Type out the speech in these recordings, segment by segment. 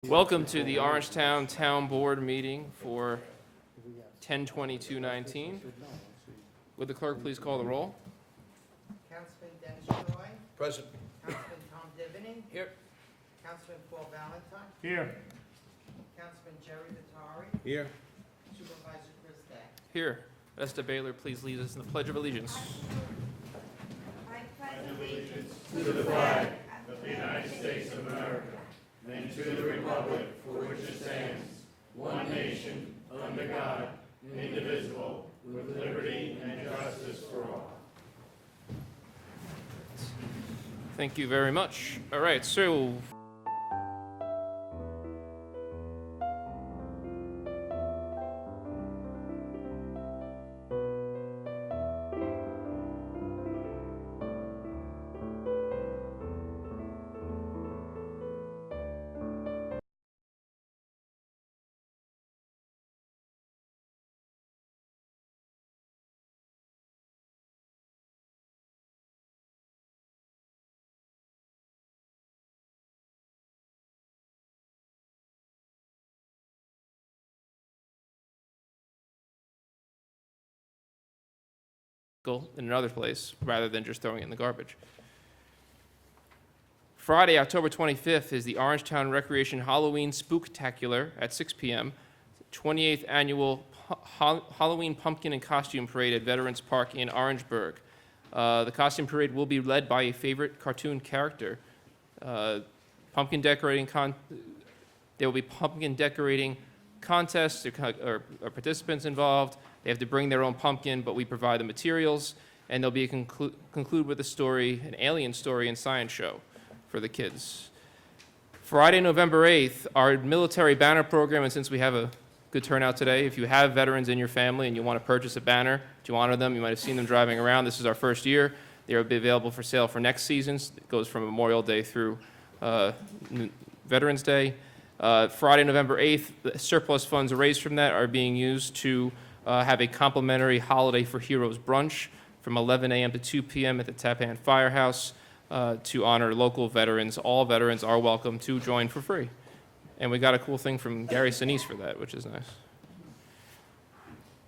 Welcome to the Orangetown Town Board meeting for 10/22/19. Would the clerk please call the roll? Councilman Dennis Roy, Present. Councilman Tom Divany, Here. Councilman Paul Valentine, Here. Councilman Jerry Vitari, Here. Supervisor Chris Day. Here. Vesta Baylor, please lead us in the Pledge of Allegiance. Thank you very much. All right, so in another place rather than just throwing it in the garbage. Friday, October 25th is the Orangetown Recreation Halloween Spooktacular at 6 p.m. 28th Annual Halloween Pumpkin and Costume Parade at Veterans Park in Orangeburg. The costume parade will be led by a favorite cartoon character. Pumpkin decorating there will be pumpkin decorating contests or participants involved. They have to bring their own pumpkin, but we provide the materials, and there'll be a conclude with a story, an alien story and science show for the kids. Friday, November 8th, our military banner program, and since we have a good turnout today, if you have veterans in your family and you want to purchase a banner to honor them, you might have seen them driving around. This is our first year. They'll be available for sale for next season. It goes from Memorial Day through Veterans Day. Friday, November 8th, the surplus funds raised from that are being used to have a complimentary Holiday for Heroes brunch from 11 a.m. to 2 p.m. at the Tappan Firehouse to honor local veterans. All veterans are welcome to join for free. And we got a cool thing from Gary Sinise for that, which is nice.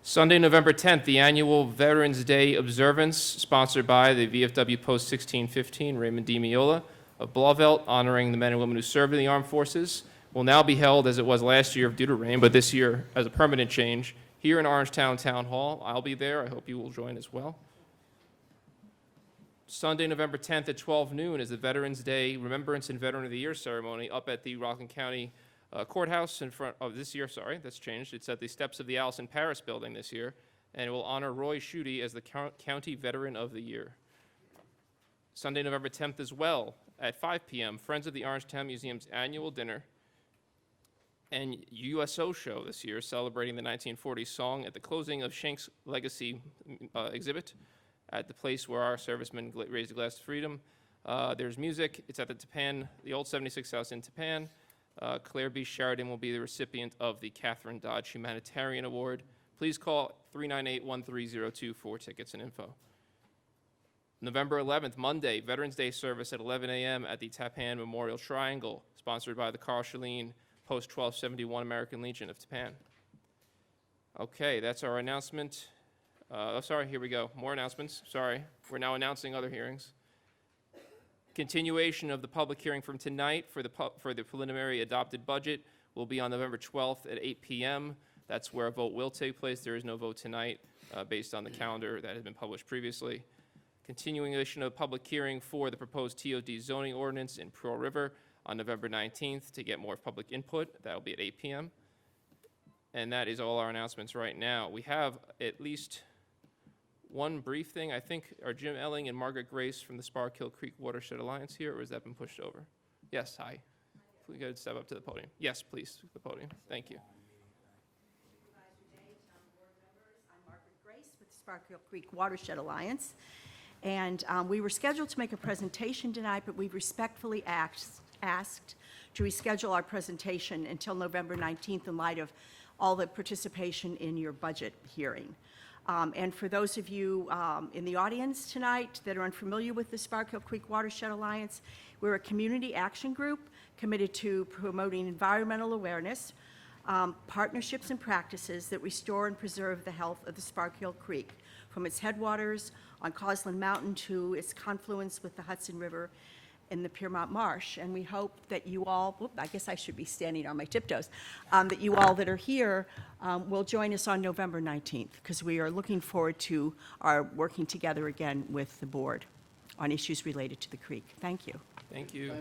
Sunday, November 10th, the annual Veterans Day observance sponsored by the VFW Post 1615, Raymond D. Miola of Blauvelt, honoring the men and women who served in the armed forces, will now be held as it was last year due to rain, but this year as a permanent change here in Orangetown Town Hall. I'll be there. I hope you will join as well. Sunday, November 10th at 12 noon is the Veterans Day Remembrance and Veteran of the Year ceremony up at the Rockland County Courthouse in front of this year. Sorry, that's changed. It's at the steps of the Allison Paris building this year, and it will honor Roy Schutte as the County Veteran of the Year. Sunday, November 10th as well at 5 p.m., Friends of the Orangetown Museum's annual dinner and USO show this year, celebrating the 1940s song at the closing of Shank's Legacy exhibit at the place where our servicemen raised a glass of freedom. There's music. It's at the Tappan, the old 76 house in Tappan. Claire B. Sheridan will be the recipient of the Catherine Dodge Humanitarian Award. Please call 398-1302 for tickets and info. November 11th, Monday, Veterans Day service at 11 a.m. at the Tappan Memorial Triangle, sponsored by the Carl Schelin Post 1271 American Legion of Tappan. Okay, that's our announcement. Sorry, here we go. More announcements. Sorry. We're now announcing other hearings. Continuation of the public hearing from tonight for the preliminary adopted budget will be on November 12th at 8 p.m. That's where a vote will take place. There is no vote tonight based on the calendar that has been published previously. Continuation of public hearing for the proposed TOD zoning ordinance in Pearl River on November 19th to get more public input. That will be at 8 p.m. And that is all our announcements right now. We have at least one brief thing. I think are Jim Elling and Margaret Grace from the Sparkill Creek Watershed Alliance here, or has that been pushed over? Yes, hi. Please go step up to the podium. Yes, please, to the podium. Thank you. Supervisor Day, town board members, I'm Margaret Grace with the Sparkill Creek Watershed Alliance. And we were scheduled to make a presentation tonight, but we've respectfully asked to reschedule our presentation until November 19th in light of all the participation in your budget hearing. And for those of you in the audience tonight that are unfamiliar with the Sparkill Creek Watershed Alliance, we're a community action group committed to promoting environmental awareness, partnerships and practices that restore and preserve the health of the Spark Hill Creek, from its headwaters on Causland Mountain to its confluence with the Hudson River in the Piermont Marsh. And we hope that you all, I guess I should be standing on my tiptoes, that you all that are here will join us on November 19th, because we are looking forward to our working together again with the board on issues related to the creek. Thank you. Thank you.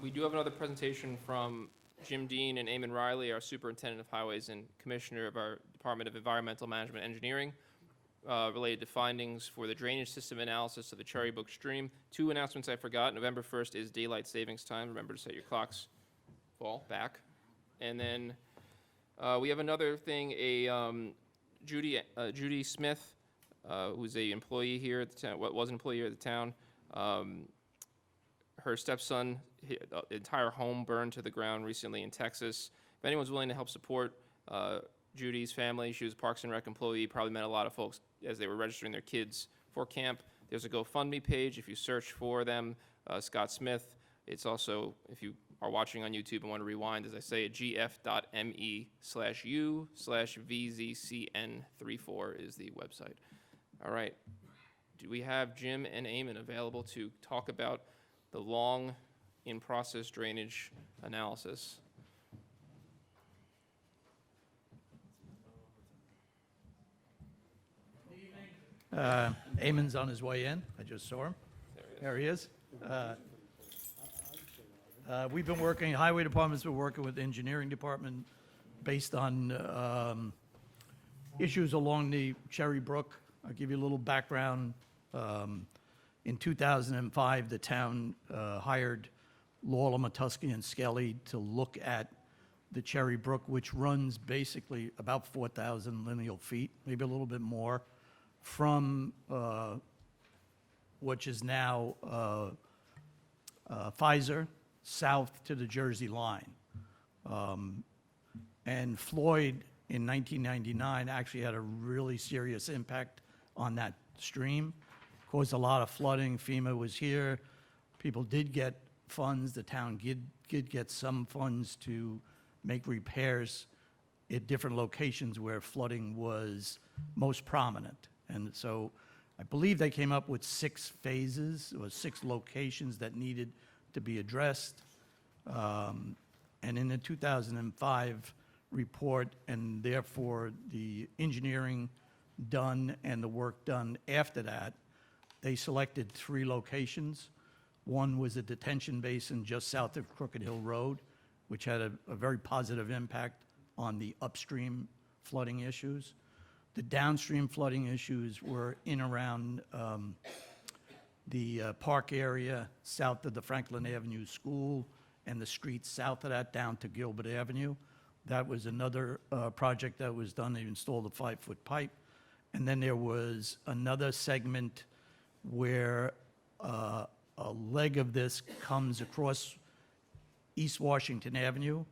We do have another presentation from Jim Dean and Eamon Riley, our Superintendent of Highways and Commissioner of our Department of Environmental Management Engineering, related to findings for the drainage system analysis of the Cherry Brook Stream. 2 announcements I forgot. November 1st is daylight savings time. Remember to set your clocks back. And then we have another thing, Judy Smith, who's a employee here at the town, was an employee here at the town. Her stepson, the entire home burned to the ground recently in Texas. If anyone's willing to help support Judy's family, she was a Parks and Rec employee, probably met a lot of folks as they were registering their kids for camp. There's a GoFundMe page if you search for them, Scott Smith. It's also, if you are watching on YouTube and want to rewind, as I say, at gf.me/u/VZCN34 is the website. All right. Do we have Jim and Eamon available to talk about the long in-process drainage analysis? Eamon's on his way in. I just saw him. There he is. We've been working, Highway Department's been working with the Engineering Department based on issues along the Cherry Brook. I'll give you a little background. In 2005, the town hired Lawler, Matusky, and Skelly to look at the Cherry Brook, which runs basically about 4,000 lineal feet, maybe a little bit more, from which is now Pfizer, south to the Jersey line. And Floyd, in 1999, actually had a really serious impact on that stream. Caused a lot of flooding. FEMA was here. People did get funds. The town did get some funds to make repairs at different locations where flooding was most prominent. And so I believe they came up with 6 phases, or 6 locations that needed to be addressed. And in the 2005 report, and therefore the engineering done and the work done after that, they selected 3 locations. One was a detention basin just south of Crooked Hill Road, which had a very positive impact on the upstream flooding issues. The downstream flooding issues were in around the park area south of the Franklin Avenue School and the streets south of that down to Gilbert Avenue. That was another project that was done. They installed a 5-foot pipe. And then there was another segment where a leg of this comes across East Washington Avenue,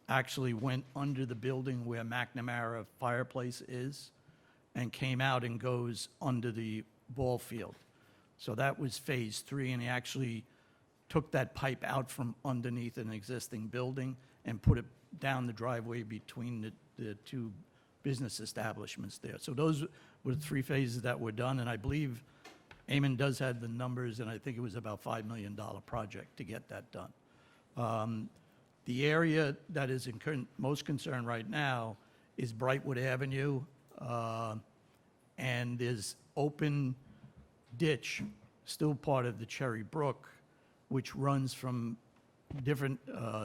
actually went under the building where McNamara Fireplace is, and came out and goes under the ball field. So that was phase 3, and he actually took that pipe out from underneath an existing building and put it down the driveway between the 2 business establishments there. So those were the 3 phases that were done, and I believe Eamon does have the numbers, and I think it was about $5 million project to get that done. The area that is most concerned right now is Brightwood Avenue, and there's open ditch, still part of the Cherry Brook, which runs from different,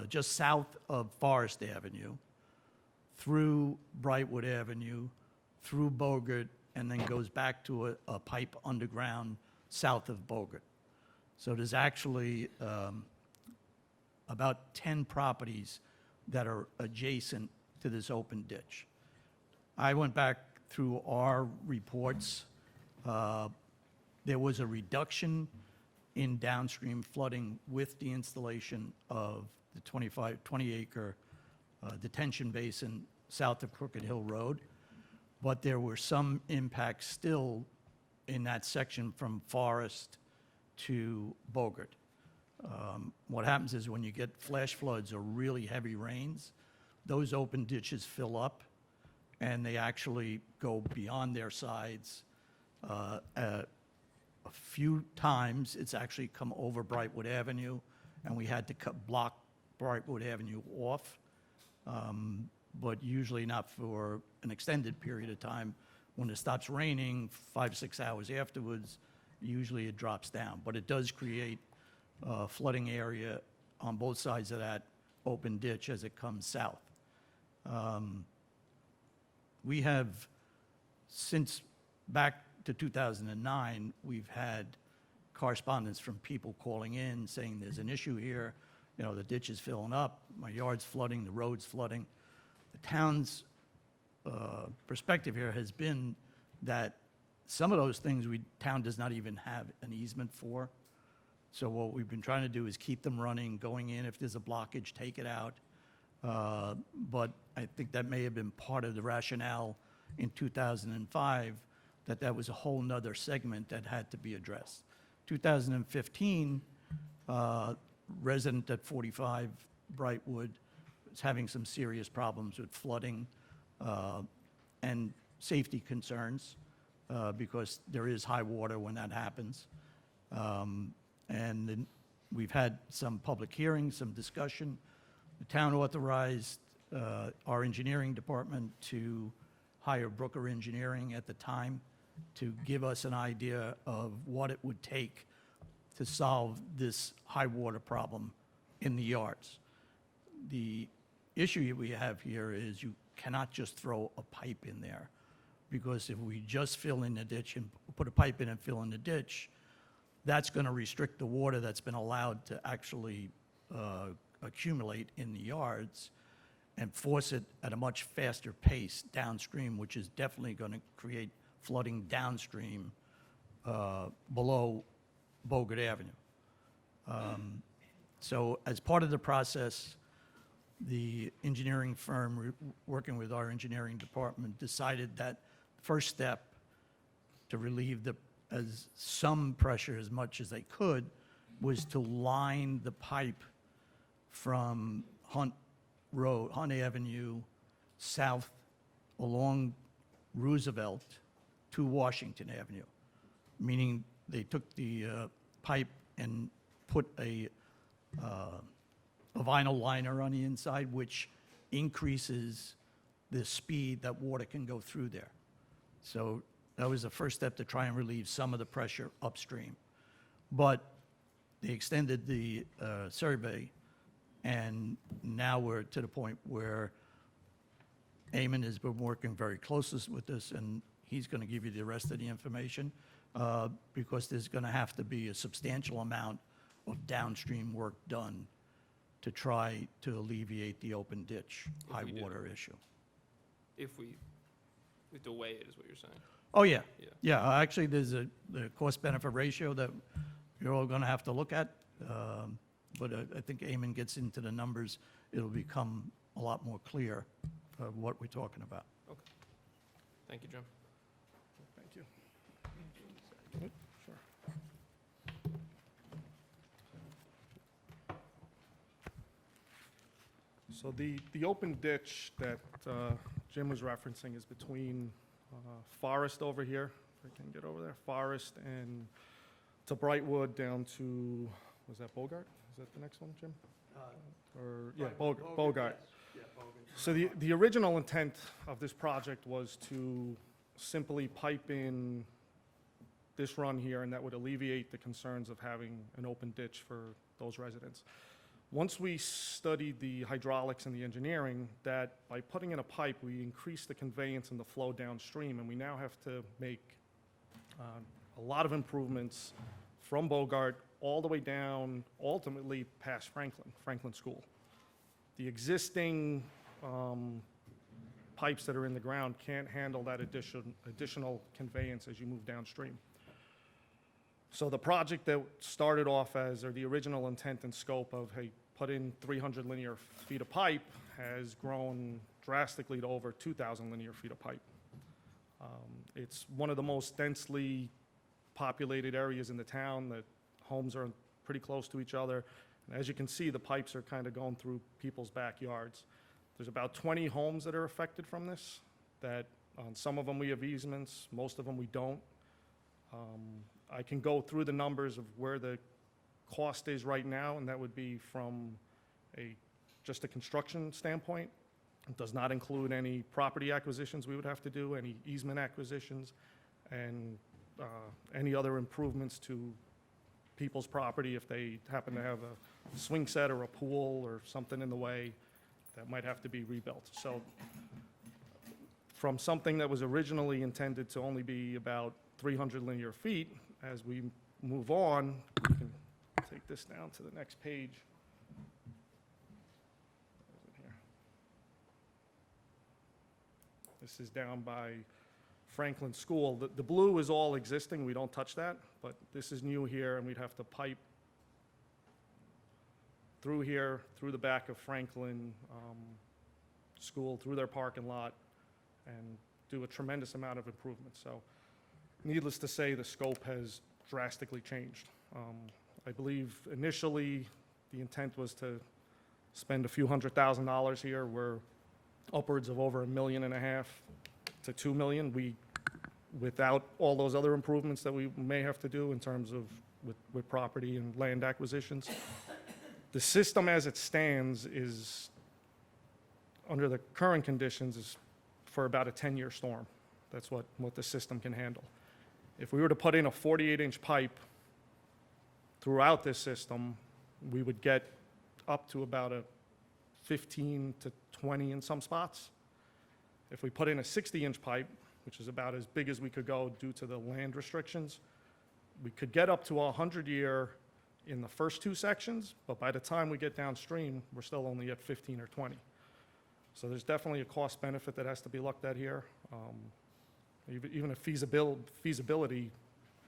just south of Forest Avenue, through Brightwood Avenue, through Bogart, and then goes back to a pipe underground south of Bogart. So there's actually about 10 properties that are adjacent to this open ditch. I went back through our reports. There was a reduction in downstream flooding with the installation of the 20-acre detention basin south of Crooked Hill Road. But there were some impacts still in that section from Forest to Bogart. What happens is when you get flash floods or really heavy rains, those open ditches fill up, and they actually go beyond their sides. A few times, it's actually come over Brightwood Avenue, and we had to block Brightwood Avenue off, but usually not for an extended period of time. When it stops raining, 5, 6 hours afterwards, usually it drops down. But it does create a flooding area on both sides of that open ditch as it comes south. We have, since back to 2009, we've had correspondence from people calling in saying there's an issue here, you know, the ditch is filling up, my yard's flooding, the road's flooding. The town's perspective here has been that some of those things town does not even have an easement for. So what we've been trying to do is keep them running, going in, if there's a blockage, take it out. But I think that may have been part of the rationale in 2005, that was a whole nother segment that had to be addressed. 2015, resident at 45 Brightwood was having some serious problems with flooding and safety concerns because there is high water when that happens. And then we've had some public hearings, some discussion. The town authorized our engineering department to hire Brooker Engineering at the time to give us an idea of what it would take to solve this high water problem in the yards. The issue we have here is you cannot just throw a pipe in there, because if we just fill in the ditch and put a pipe in and fill in the ditch, that's going to restrict the water that's been allowed to actually accumulate in the yards and force it at a much faster pace downstream, which is definitely going to create flooding downstream below Bogart Avenue. So as part of the process, the engineering firm working with our engineering department decided that first step to relieve as some pressure as much as they could was to line the pipe from Hunt Avenue south along Roosevelt to Washington Avenue, meaning they took the pipe and put a vinyl liner on the inside, which increases the speed that water can go through there. So that was the first step to try and relieve some of the pressure upstream. But they extended the survey, and now we're to the point where Eamon has been working very closely with us, and he's going to give you the rest of the information because there's going to have to be a substantial amount of downstream work done to try to alleviate the open ditch high we do. water issue. If we have to weigh it, is what you're saying? Oh, yeah. Yeah. Yeah, actually, there's the cost-benefit ratio that you're all going to have to look at. But I think Eamon gets into the numbers, it'll become a lot more clear what we're talking about. Okay. Thank you, Jim. Thank you. Sure. So the open ditch that Jim was referencing is between Forest over here, if I can get over there, Forest and to Brightwood down to, was that Bogart? Is that the next one, Jim? Or, yeah, Bogart. So the original intent of this project was to simply pipe in this run here, and that would alleviate the concerns of having an open ditch for those residents. Once we studied the hydraulics and the engineering, that by putting in a pipe, we increased the conveyance and the flow downstream, and we now have to make a lot of improvements from Bogart all the way down, ultimately past Franklin School. The existing pipes that are in the ground can't handle that additional conveyance as you move downstream. So the project that started off as, or the original intent and scope of, hey, put in 300 linear feet of pipe, has grown drastically to over 2,000 linear feet of pipe. It's one of the most densely populated areas in the town. The homes are pretty close to each other. And as you can see, the pipes are kind of going through people's backyards. There's about 20 homes that are affected from this, that on some of them we have easements, most of them we don't. I can go through the numbers of where the cost is right now, and that would be from just a construction standpoint. It does not include any property acquisitions we would have to do, any easement acquisitions, and any other improvements to people's property if they happen to have a swing set or a pool or something in the way that might have to be rebuilt. So from something that was originally intended to only be about 300 linear feet, as we move on, we can take this down to the next page. Where is it here? This is down by Franklin School. The blue is all existing, we don't touch that, but this is new here, and we'd have to pipe through here, through the back of Franklin School, through their parking lot, and do a tremendous amount of improvement. So needless to say, the scope has drastically changed. I believe initially, the intent was to spend a few $100,000 here. We're upwards of over $1.5 million to $2 million. Without all those other improvements that we may have to do in terms of with property and land acquisitions. The system as it stands is, under the current conditions, is for about a 10-year storm. That's what the system can handle. If we were to put in a 48-inch pipe throughout this system, we would get up to about a 15 to 20 in some spots. If we put in a 60-inch pipe, which is about as big as we could go due to the land restrictions, we could get up to a 100-year in the first two sections, but by the time we get downstream, we're still only at 15 or 20. So there's definitely a cost benefit that has to be looked at here. Even a feasibility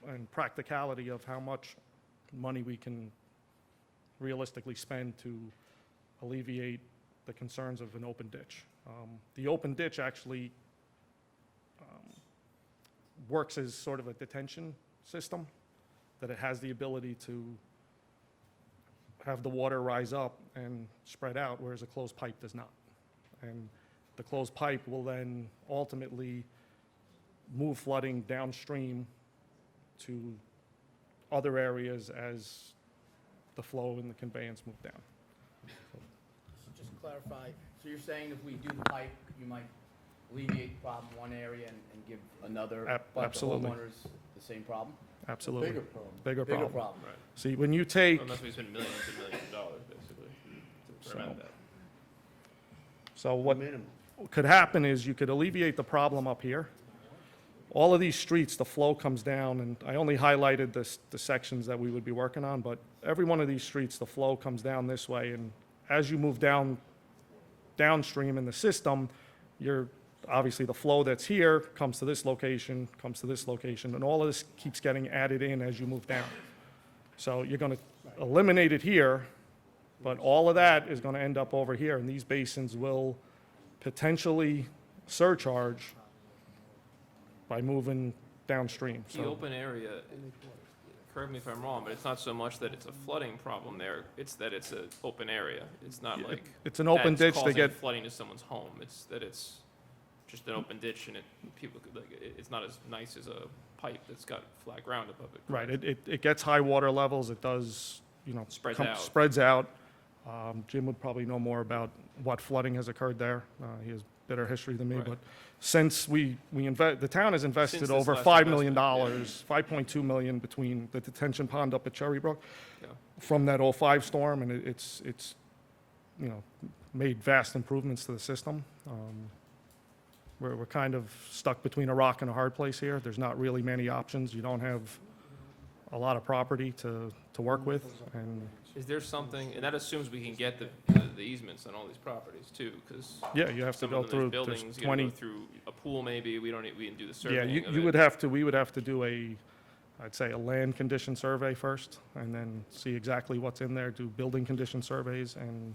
and practicality of how much money we can realistically spend to alleviate the concerns of an open ditch. The open ditch actually works as sort of a detention system, that it has the ability to have the water rise up and spread out, whereas a closed pipe does not. And the closed pipe will then ultimately move flooding downstream to other areas as the flow and the conveyance move down. So just to clarify, so you're saying if we do the pipe, you might alleviate the problem in one area and give another bunch of Absolutely. homeowners the same problem? Absolutely. Bigger problem. Bigger Bigger problem. problem. Right. See, when you take, Unless we spend millions and millions of dollars, basically, to prevent that. so what Minimum. could happen is you could alleviate the problem up here. All of these streets, the flow comes down, and I only highlighted the sections that we would be working on, but every one of these streets, the flow comes down this way, and as you move downstream in the system, obviously the flow that's here comes to this location, and all of this keeps getting added in as you move down. So you're gonna eliminate it here, but all of that is gonna end up over here, and these basins will potentially surcharge by moving downstream. The So open area, correct me if I'm wrong, but it's not so much that it's a flooding problem there, it's that it's an open area. It's not like it's an open ditch. They causing get, flooding to someone's home. It's that it's just an open ditch, and people could, like, it's not as nice as a pipe that's got flat ground above it. right, it gets high water levels. It does, Spreads out. Spreads out. Jim would probably know more about what flooding has occurred there. He has better history than me, Right. but since the town has invested Since this over last $5 million, investment, $5.2 million between the detention pond up at Cherry Brook Yeah. from that '05 storm, and it's made vast improvements to the system. We're kind of stuck between a rock and a hard place here. There's not really many options. You don't have a lot of property to work with, and Is there something, and that assumes we can get the easements on all these properties too, because yeah, you have to some go of through, those there's buildings, you gotta 20, go through a pool maybe, we didn't do the yeah, surveying of you it. would have to, we would have to do I'd say a land condition survey first, and then see exactly what's in there, do building condition surveys, and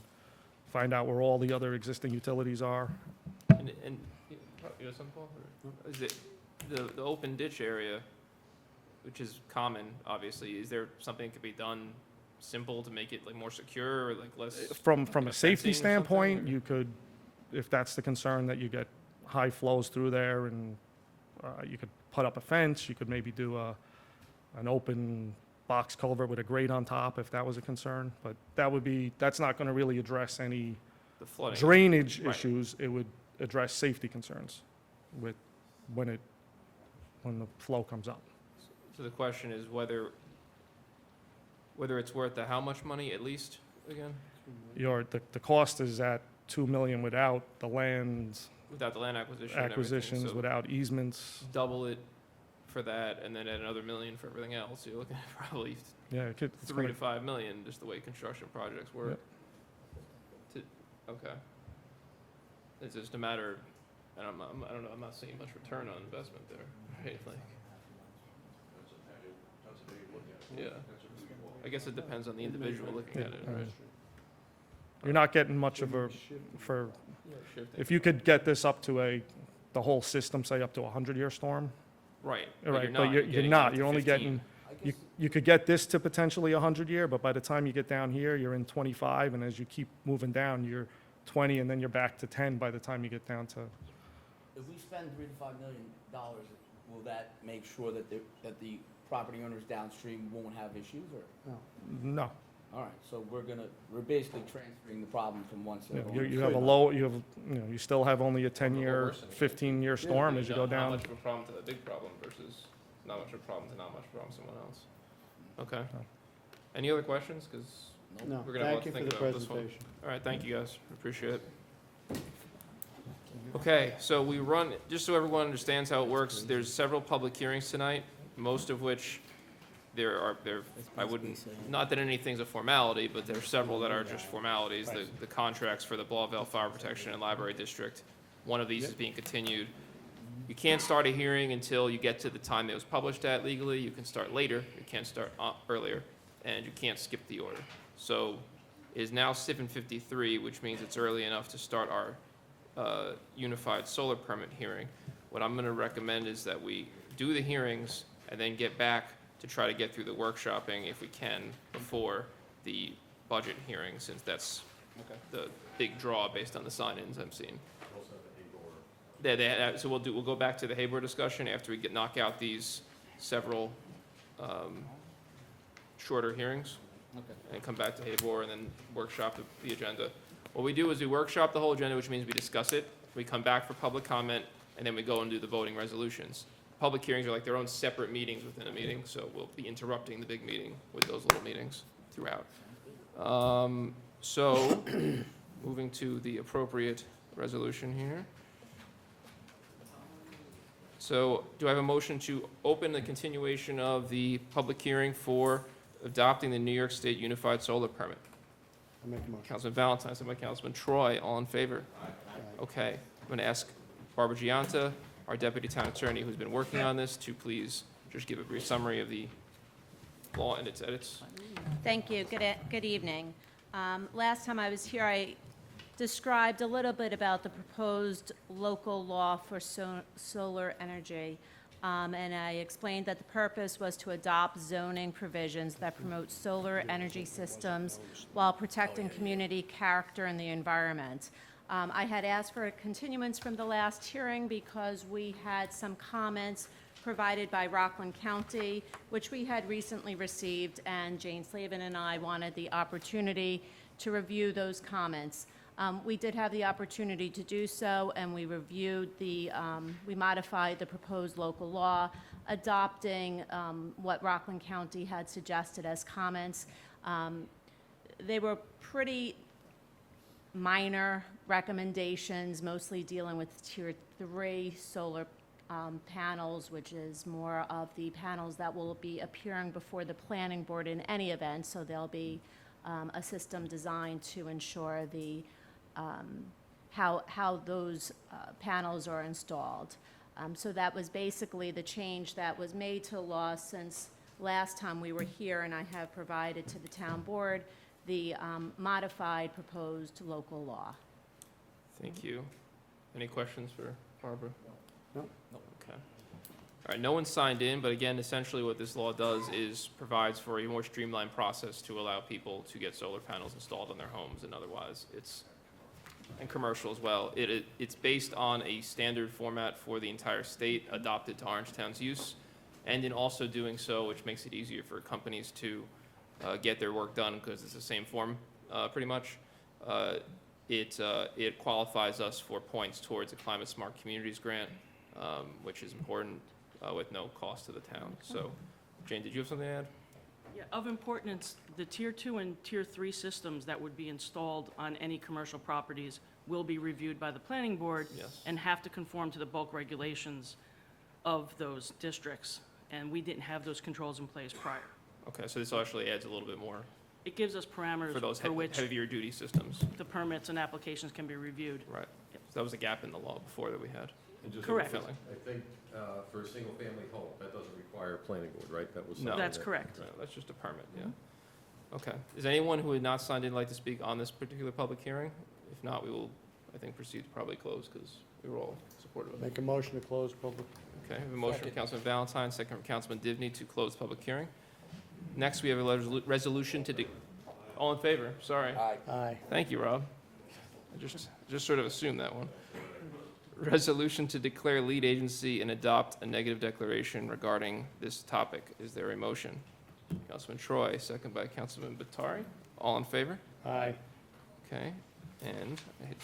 find out where all the other existing utilities are. And you have something, Paul? Or is it the open ditch area, which is common, obviously, is there something that could be done simple to make it like more secure or like less? From like a safety fencing or something, standpoint, or- you could, if that's the concern, that you get high flows through there, and you could put up a fence, you could maybe do an open box culvert with a grate on top, if that was a concern, but that's not gonna really address any The flooding. drainage Right. issues. It would address safety concerns with, when the flow comes up. So the question is whether it's worth the how much money at least, again? The cost is at 2 million without the land Without the land acquisition and everything, acquisitions, so without easements. double it for that, and then add another $1 million for everything else, you're looking at probably Yeah, it's 3 gonna, to 5 million, just the way construction projects work. Okay. It's just a matter, and I don't know, I'm not seeing much return on investment there, right? Like, yeah. I guess it depends on the individual looking at it, right? you're not getting much of for, Shifting. if you could get this up to the whole system, say up to a 100-year storm, Right. right, but you're you're getting not, up to you're only 15. getting, I you, guess, you could get this to potentially 100-year, but by the time you get down here, you're in 25, and as you keep moving down, you're 20, and then you're back to 10 by the time you get down to, if we spend $3 to $5 million, will that make sure that the property owners downstream won't have issues, or? no. All right, so we're basically transferring the problem from one set You of know, owners. you have a low, you still have only a 10-year, worsening it. 15-year storm as you go How down. much of a problem to the big problem versus not much of a problem to not much problem to someone else. Okay. Any other questions? Because No, we're gonna have a lot thank you to for think the about this one. presentation. All right, thank you guys, appreciate it. Okay, so we run, just so everyone understands how it works, there's several public hearings tonight, most of which I wouldn't, not that anything's a formality, but there are several that are just formalities. The contracts for the Blauville Fire Protection and Library District, one of these is being continued. You can't start a hearing until you get to the time it was published at legally. You can start later, you can't start earlier, and you can't skip the order. So it is now 7:53, which means it's early enough to start our unified solar permit hearing. What I'm gonna recommend is that we do the hearings and then get back to try to get through the workshopping if we can before the budget hearing, since that's the big draw based on the sign-ins I'm seeing. So we'll go back to the Haber discussion after we knock out these several shorter hearings. Okay. And come back to Haber and then workshop the agenda. What we do is we workshop the whole agenda, which means we discuss it, we come back for public comment, and then we go and do the voting resolutions. Public hearings are like their own separate meetings within a meeting, so we'll be interrupting the big meeting with those little meetings throughout. So, moving to the appropriate resolution here. So, do I have a motion to open the continuation of the public hearing for adopting the New York State Unified Solar Permit? I make a motion. Councilman Valentine, second by Councilman Troy, all in favor? Okay, I'm going to ask Barbara Gianta, our deputy town attorney who's been working on this, to please just give a brief summary of the law and its edits. Thank you. Good evening. Last time I was here, I described a little bit about the proposed local law for solar energy. And I explained that the purpose was to adopt zoning provisions that promote solar energy systems while protecting community character and the environment. I had asked for a continuance from the last hearing because we had some comments provided by Rockland County, which we had recently received, and Jane Slavin and I wanted the opportunity to review those comments. We did have the opportunity to do so, and we reviewed we modified the proposed local law, adopting what Rockland County had suggested as comments. They were pretty minor recommendations, mostly dealing with Tier 3 solar panels, which is more of the panels that will be appearing before the planning board in any event, so there'll be a system designed to ensure how those panels are installed. So that was basically the change that was made to law since last time we were here, and I have provided to the town board the modified proposed local law. Thank you. Any questions for Barbara? No. Okay. All right, no one signed in, but again, essentially what this law does is provides for a more streamlined process to allow people to get solar panels installed on their homes and otherwise. And commercial as well. It's based on a standard format for the entire state adopted to Orangetown's use. And in also doing so, which makes it easier for companies to get their work done because it's the same form, pretty much. It qualifies us for points towards a Climate Smart Communities grant, which is important with no cost to the town. So, Jane, did you have something to add? Yeah, of importance, the Tier 2 and Tier 3 systems that would be installed on any commercial properties will be reviewed by the planning board Yes. and have to conform to the bulk regulations of those districts. And we didn't have those controls in place prior. Okay, so this actually adds a little bit more It gives us parameters for those for which heavier duty systems. the permits and applications can be reviewed. Right. So that was a gap in the law before that we had. And just Correct. Filling. I think for a single-family home, that doesn't require a planning board, right? That was No. something That's that- correct. No, that's just a permit, yeah. Okay. Is anyone who had not signed in like to speak on this particular public hearing? If not, we will, I think, proceed to probably close because we were all supportive of it. Make a motion to close public. Okay, we have a motion from Councilman Valentine, second from Councilman Divney to close the public hearing. Next, we have a resolution to, all in favor? Sorry. Aye. Thank you, Rob. I just sort of assumed that one. Resolution to declare lead agency and adopt a negative declaration regarding this topic. Is there a motion? Councilman Troy, second by Councilman Batari. All in favor? Aye. Okay, and I hit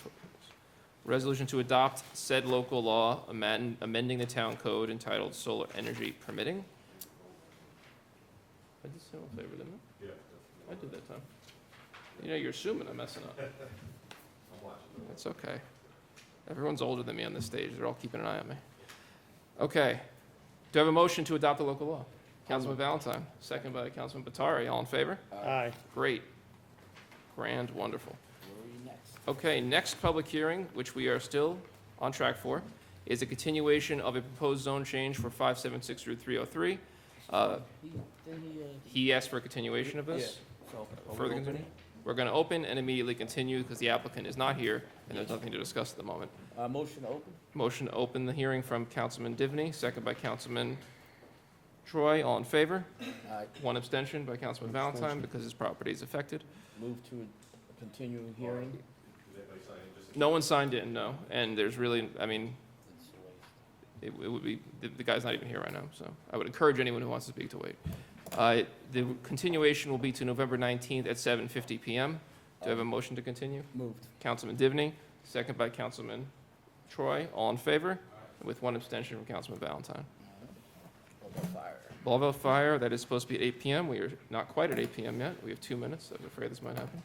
resolution to adopt said local law amending the town code entitled Solar Energy Permitting. I did say all in favor, didn't I? Yeah. I did that time. You know, you're assuming I'm messing up. I'm watching. That's okay. Everyone's older than me on this stage. They're all keeping an eye on me. Okay. Do I have a motion to adopt the local law? Councilman Valentine, second by Councilman Batari. All in favor? Aye. Great. Grand, wonderful. Where are you next? Okay, next public hearing, which we are still on track for, is a continuation of a proposed zone change for 576 Route 303. He asked for a continuation of this. Further continue? We're going to open and immediately continue because the applicant is not here and there's nothing to discuss at the moment. Motion to open? Motion to open the hearing from Councilman Divney, second by Councilman Troy. All in favor? Aye. One abstention by Councilman Valentine because his property is affected. Move to continue hearing? Did anybody sign in just? No one signed in, no. And there's really, I mean, it would be, the guy's not even here right now, so I would encourage anyone who wants to speak to wait. The continuation will be to November 19th at 7:50 PM. Do I have a motion to continue? Moved. Councilman Divney, second by Councilman Troy. All in favor? With one abstention from Councilman Valentine. Over fire. Belleville Fire, that is supposed to be at 8 PM. We are not quite at 8 PM yet. We have 2 minutes. I'm afraid this might happen.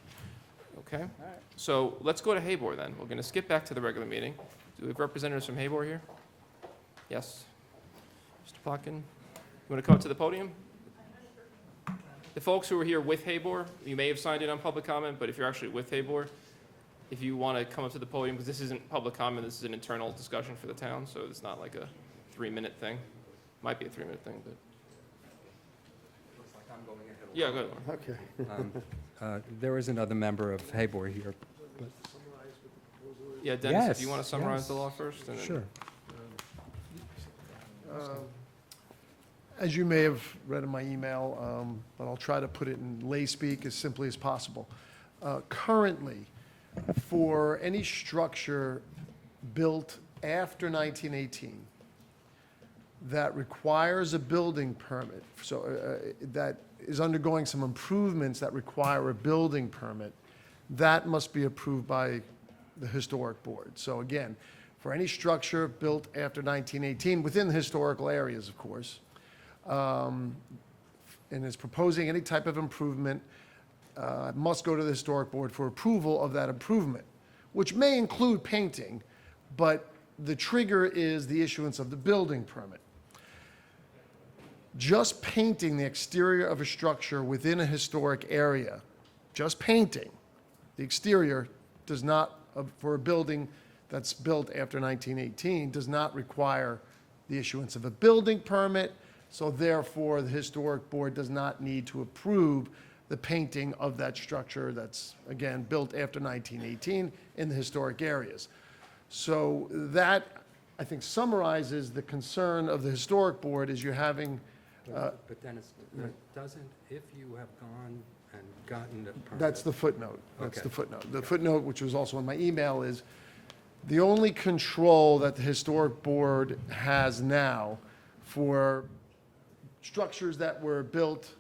Okay? All right. So let's go to Haybor then. We're going to skip back to the regular meeting. Do we have representatives from Haybor here? Yes. Mr. Plotkin, you want to come up to the podium? The folks who are here with Haybor, you may have signed in on public comment, but if you're actually with Haybor, if you want to come up to the podium, because this isn't public comment, this is an internal discussion for the town, so it's not like a 3-minute thing. Might be a 3-minute thing, but. Looks like I'm going ahead. Yeah, go ahead. Okay. There is another member of Haybor here. Yeah, Dennis, if Yes, you want to summarize yes. the law first? And then- Sure. As you may have read in my email, but I'll try to put it in lay speak as simply as possible. Currently, for any structure built after 1918 that requires a building permit, so that is undergoing some improvements that require a building permit, that must be approved by the historic board. So again, for any structure built after 1918, within the historical areas, of course, and is proposing any type of improvement, must go to the historic board for approval of that improvement, which may include painting, but the trigger is the issuance of the building permit. Just painting the exterior of a structure within a historic area, just painting the exterior does not, for a building that's built after 1918, does not require the issuance of a building permit. So therefore, the historic board does not need to approve the painting of that structure that's, again, built after 1918 in the historic areas. So that, I think summarizes the concern of the historic board is you're having, But then it doesn't, if you have gone and gotten the permit. that's the footnote. That's Okay. the footnote. The footnote, which was also in my email, is the only control that the historic board has now for structures that were built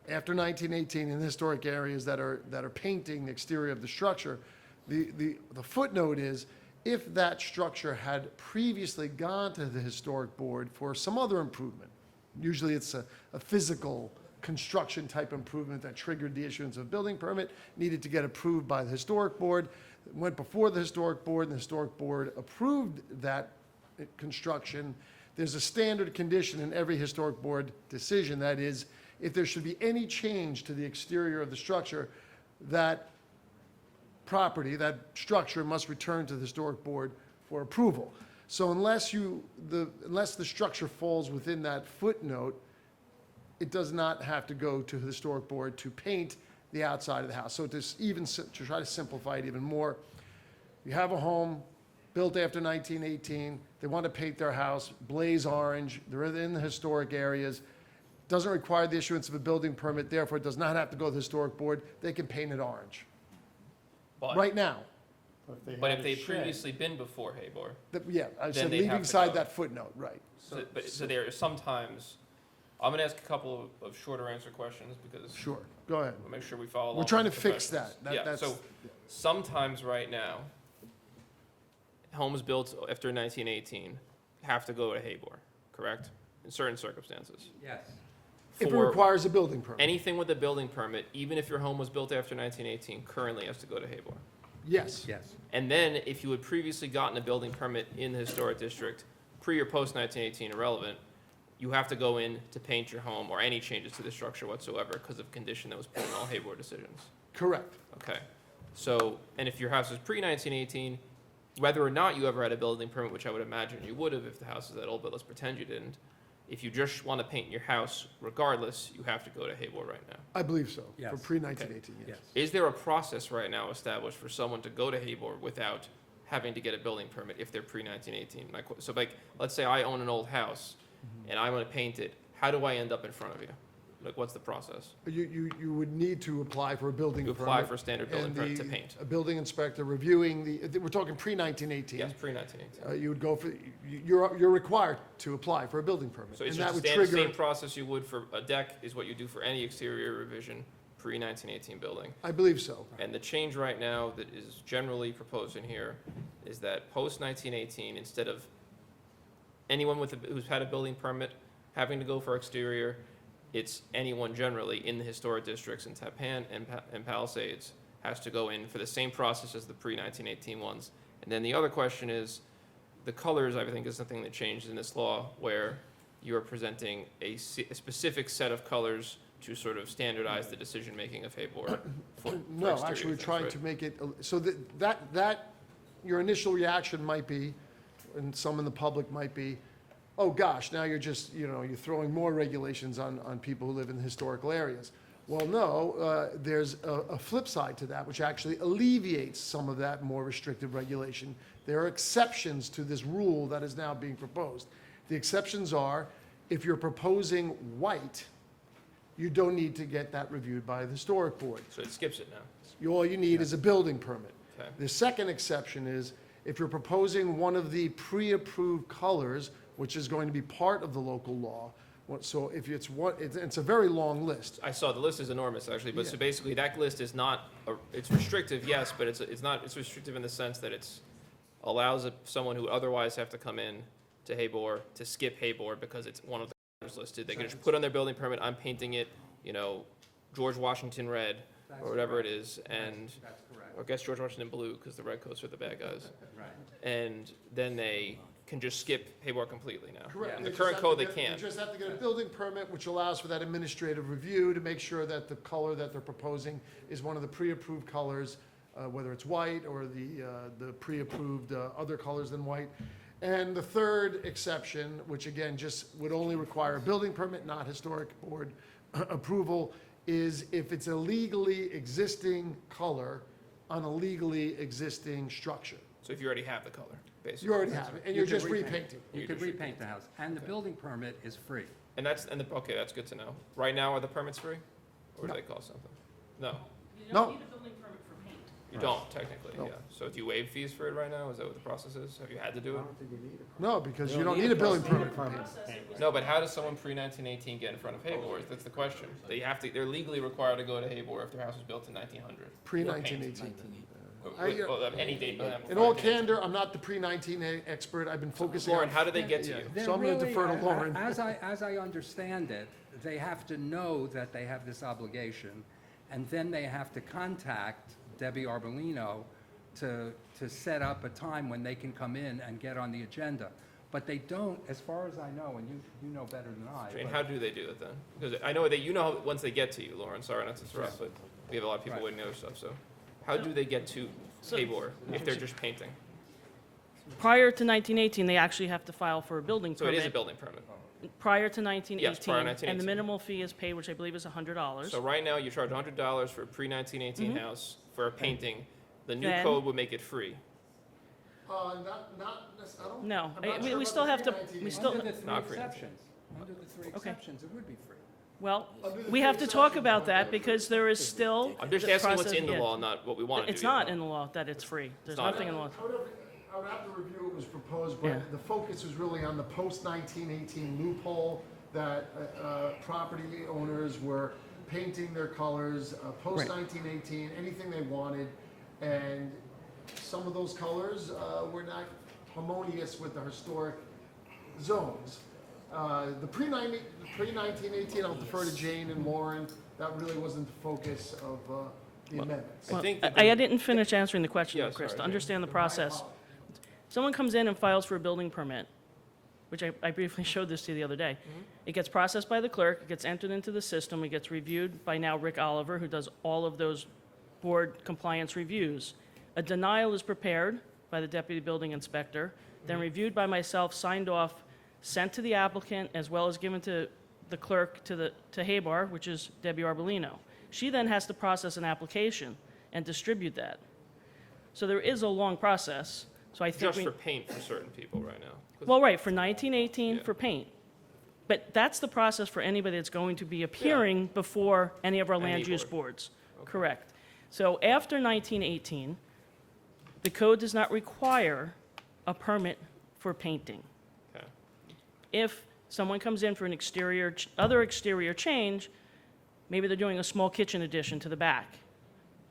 after 1918 in historic areas that are painting the exterior of the structure, the footnote is, if that structure had previously gone to the historic board for some other improvement, usually it's a physical construction type improvement that triggered the issuance of a building permit, needed to get approved by the historic board, went before the historic board, and the historic board approved that construction. There's a standard condition in every historic board decision, that is, if there should be any change to the exterior of the structure, that property, that structure must return to the historic board for approval. So unless the structure falls within that footnote, it does not have to go to the historic board to paint the outside of the house. So to try to simplify it even more, you have a home built after 1918, they want to paint their house blaze orange, they're in the historic areas, doesn't require the issuance of a building permit, therefore it does not have to go to the historic board, they can paint it orange, But, right now. but if they've previously been before Habor, Yeah, I said they'd leaving have to aside go. that footnote, right. so there are sometimes, I'm gonna ask a couple of shorter answer questions because Sure, go ahead. we'll make sure we follow along. We're trying to with the fix professionals. that. Yeah, That's- so sometimes right now, homes built after 1918 have to go to Habor, correct? In certain circumstances. Yes. If it For requires a building permit, anything with a building permit, even if your home was built after 1918, currently has to go to Habor. yes. Yes. And then, if you had previously gotten a building permit in the historic district, pre or post 1918, irrelevant, you have to go in to paint your home or any changes to the structure whatsoever because of condition that was put in all Habor decisions. Correct. Okay. So, and if your house was pre-1918, whether or not you ever had a building permit, which I would imagine you would have if the house is that old, but let's pretend you didn't. If you just want to paint your house regardless, you have to go to Habor right now. I believe so, for Yes. pre-1918, yes. Yes. Is there a process right now established for someone to go to Habor without having to get a building permit if they're pre-1918? So like, let's say I own an old house and I want to paint it. How do I end up in front of you? Like, what's the process? You would need to apply for a building You permit. apply for a standard building and permit to paint. A building inspector reviewing we're talking pre-1918. Yes, pre-1918. You would go for, you're required to apply for a building permit. So it's And that just would the trigger, same process you would for a deck is what you do for any exterior revision pre-1918 building. I believe so. And the change right now that is generally proposed in here is that post-1918, instead of anyone who's had a building permit having to go for exterior, it's anyone generally in the historic districts in Tappan and Palisades has to go in for the same process as the pre-1918 ones. And then the other question is, the colors, I think, is something that changed in this law, where you are presenting a specific set of colors to sort of standardize the decision-making of Habor for No, exterior actually, we're things, trying right? to make it, so that, your initial reaction might be, and some in the public might be, oh gosh, now you're just, you're throwing more regulations on people who live in historical areas. Well, no, there's a flip side to that, which actually alleviates some of that more restrictive regulation. There are exceptions to this rule that is now being proposed. The exceptions are, if you're proposing white, you don't need to get that reviewed by the historic board. So it skips it now. All you need is a building permit. Okay. The second exception is, if you're proposing one of the pre-approved colors, which is going to be part of the local law, so if it's it's a very long list. I saw the list is enormous, actually, but so Yeah. basically that list is not, it's restrictive, yes, but it's restrictive in the sense that it's allows someone who otherwise have to come in to Habor to skip Habor because it's one of the colors listed. They can just put on their building permit, I'm painting it, George Washington red, or whatever it is, and, That's correct. or I guess George Washington blue, because the red coats are the bad guys. Right. And then they can just skip Habor completely now. Correct. In They the just current have code, to they get- can't. They just have to get a building permit, which allows for that administrative review to make sure that the color that they're proposing is one of the pre-approved colors, whether it's white or the pre-approved other colors than white. And the third exception, which again just would only require a building permit, not historic board approval, is if it's a legally existing color on a legally existing structure. So if you already have the color, basically. You already have it, and You you're could just repaint. repainting. You You could just repaint the house, and the building permit is free. And okay, that's good to know. Right now, are the permits free? Or do No. they cost something? No, You No. don't need a building permit for paint. you don't technically, No. yeah. So do you waive fees for it right now? Is that what the process is? Have you had to do it? No, because you don't need a building permit. No, but how does someone pre-1918 get in front of Haybor? That's the question. They're legally required to go to Haybor if their house was built in 1900. Pre-1918. Any date. In all candor, I'm not the pre-19 expert. I've been focusing on. Lauren, how did they get to you? They're So I'm gonna really, defer to Lauren. As I understand it, they have to know that they have this obligation, and then they have to contact Debbie Arbolino to set up a time when they can come in and get on the agenda. But they don't, as far as I know, and you know better than I. And but- how do they do it then? Because I know that you know once they get to you, Lauren. Sorry not to interrupt, but we have a lot of people Right. waiting to other stuff. So, how do they get to Haybor if they're just painting? Prior to 1918, they actually have to file for a building So it permit. is a building permit. Prior to 1918. Yes, prior to And the 1918. minimal fee is paid, which I believe is $100. So right now you charge $100 for a pre-1918 house for a painting. The new Then- code would make it free. I don't. No, I'm not we sure about still the have to, pre-19. we still, Under the three Not free. exceptions, under the three exceptions, it would be free. well, Under the we have to three talk exceptions, about that because there is still. I'm just the asking what's process- in the yeah. law, not what we want to do. It's not in the law that it's free. There's not. nothing in the law. I would have to review what was proposed, Yeah. but the focus was really on the post-1918 loophole that property owners were painting their colors, post-1918, anything they wanted, and some of those colors were not harmonious with the historic zones. The pre-1918, I'll defer to Jane and Lauren, that really wasn't the focus of the amendments. I think that I didn't finish answering the question, Yeah, Chris, sorry, to Jane. understand the process. Someone comes in and files for a building permit, which I briefly showed this to you the other day. It gets processed by the clerk, it gets entered into the system, it gets reviewed by now Rick Oliver, who does all of those board compliance reviews. A denial is prepared by the deputy building inspector, then reviewed by myself, signed off, sent to the applicant, as well as given to the clerk to Habar, which is Debbie Arbolino. She then has to process an application and distribute that. So there is a long process, so I think just for paint for certain people right now. 'Cause- well, right, for 1918 Yeah. for paint. But that's the process for anybody that's going to be appearing before any of our Any land use board. boards. Correct. So after 1918, the code does not require a permit for painting. Okay. If someone comes in for an other exterior change, maybe they're doing a small kitchen addition to the back,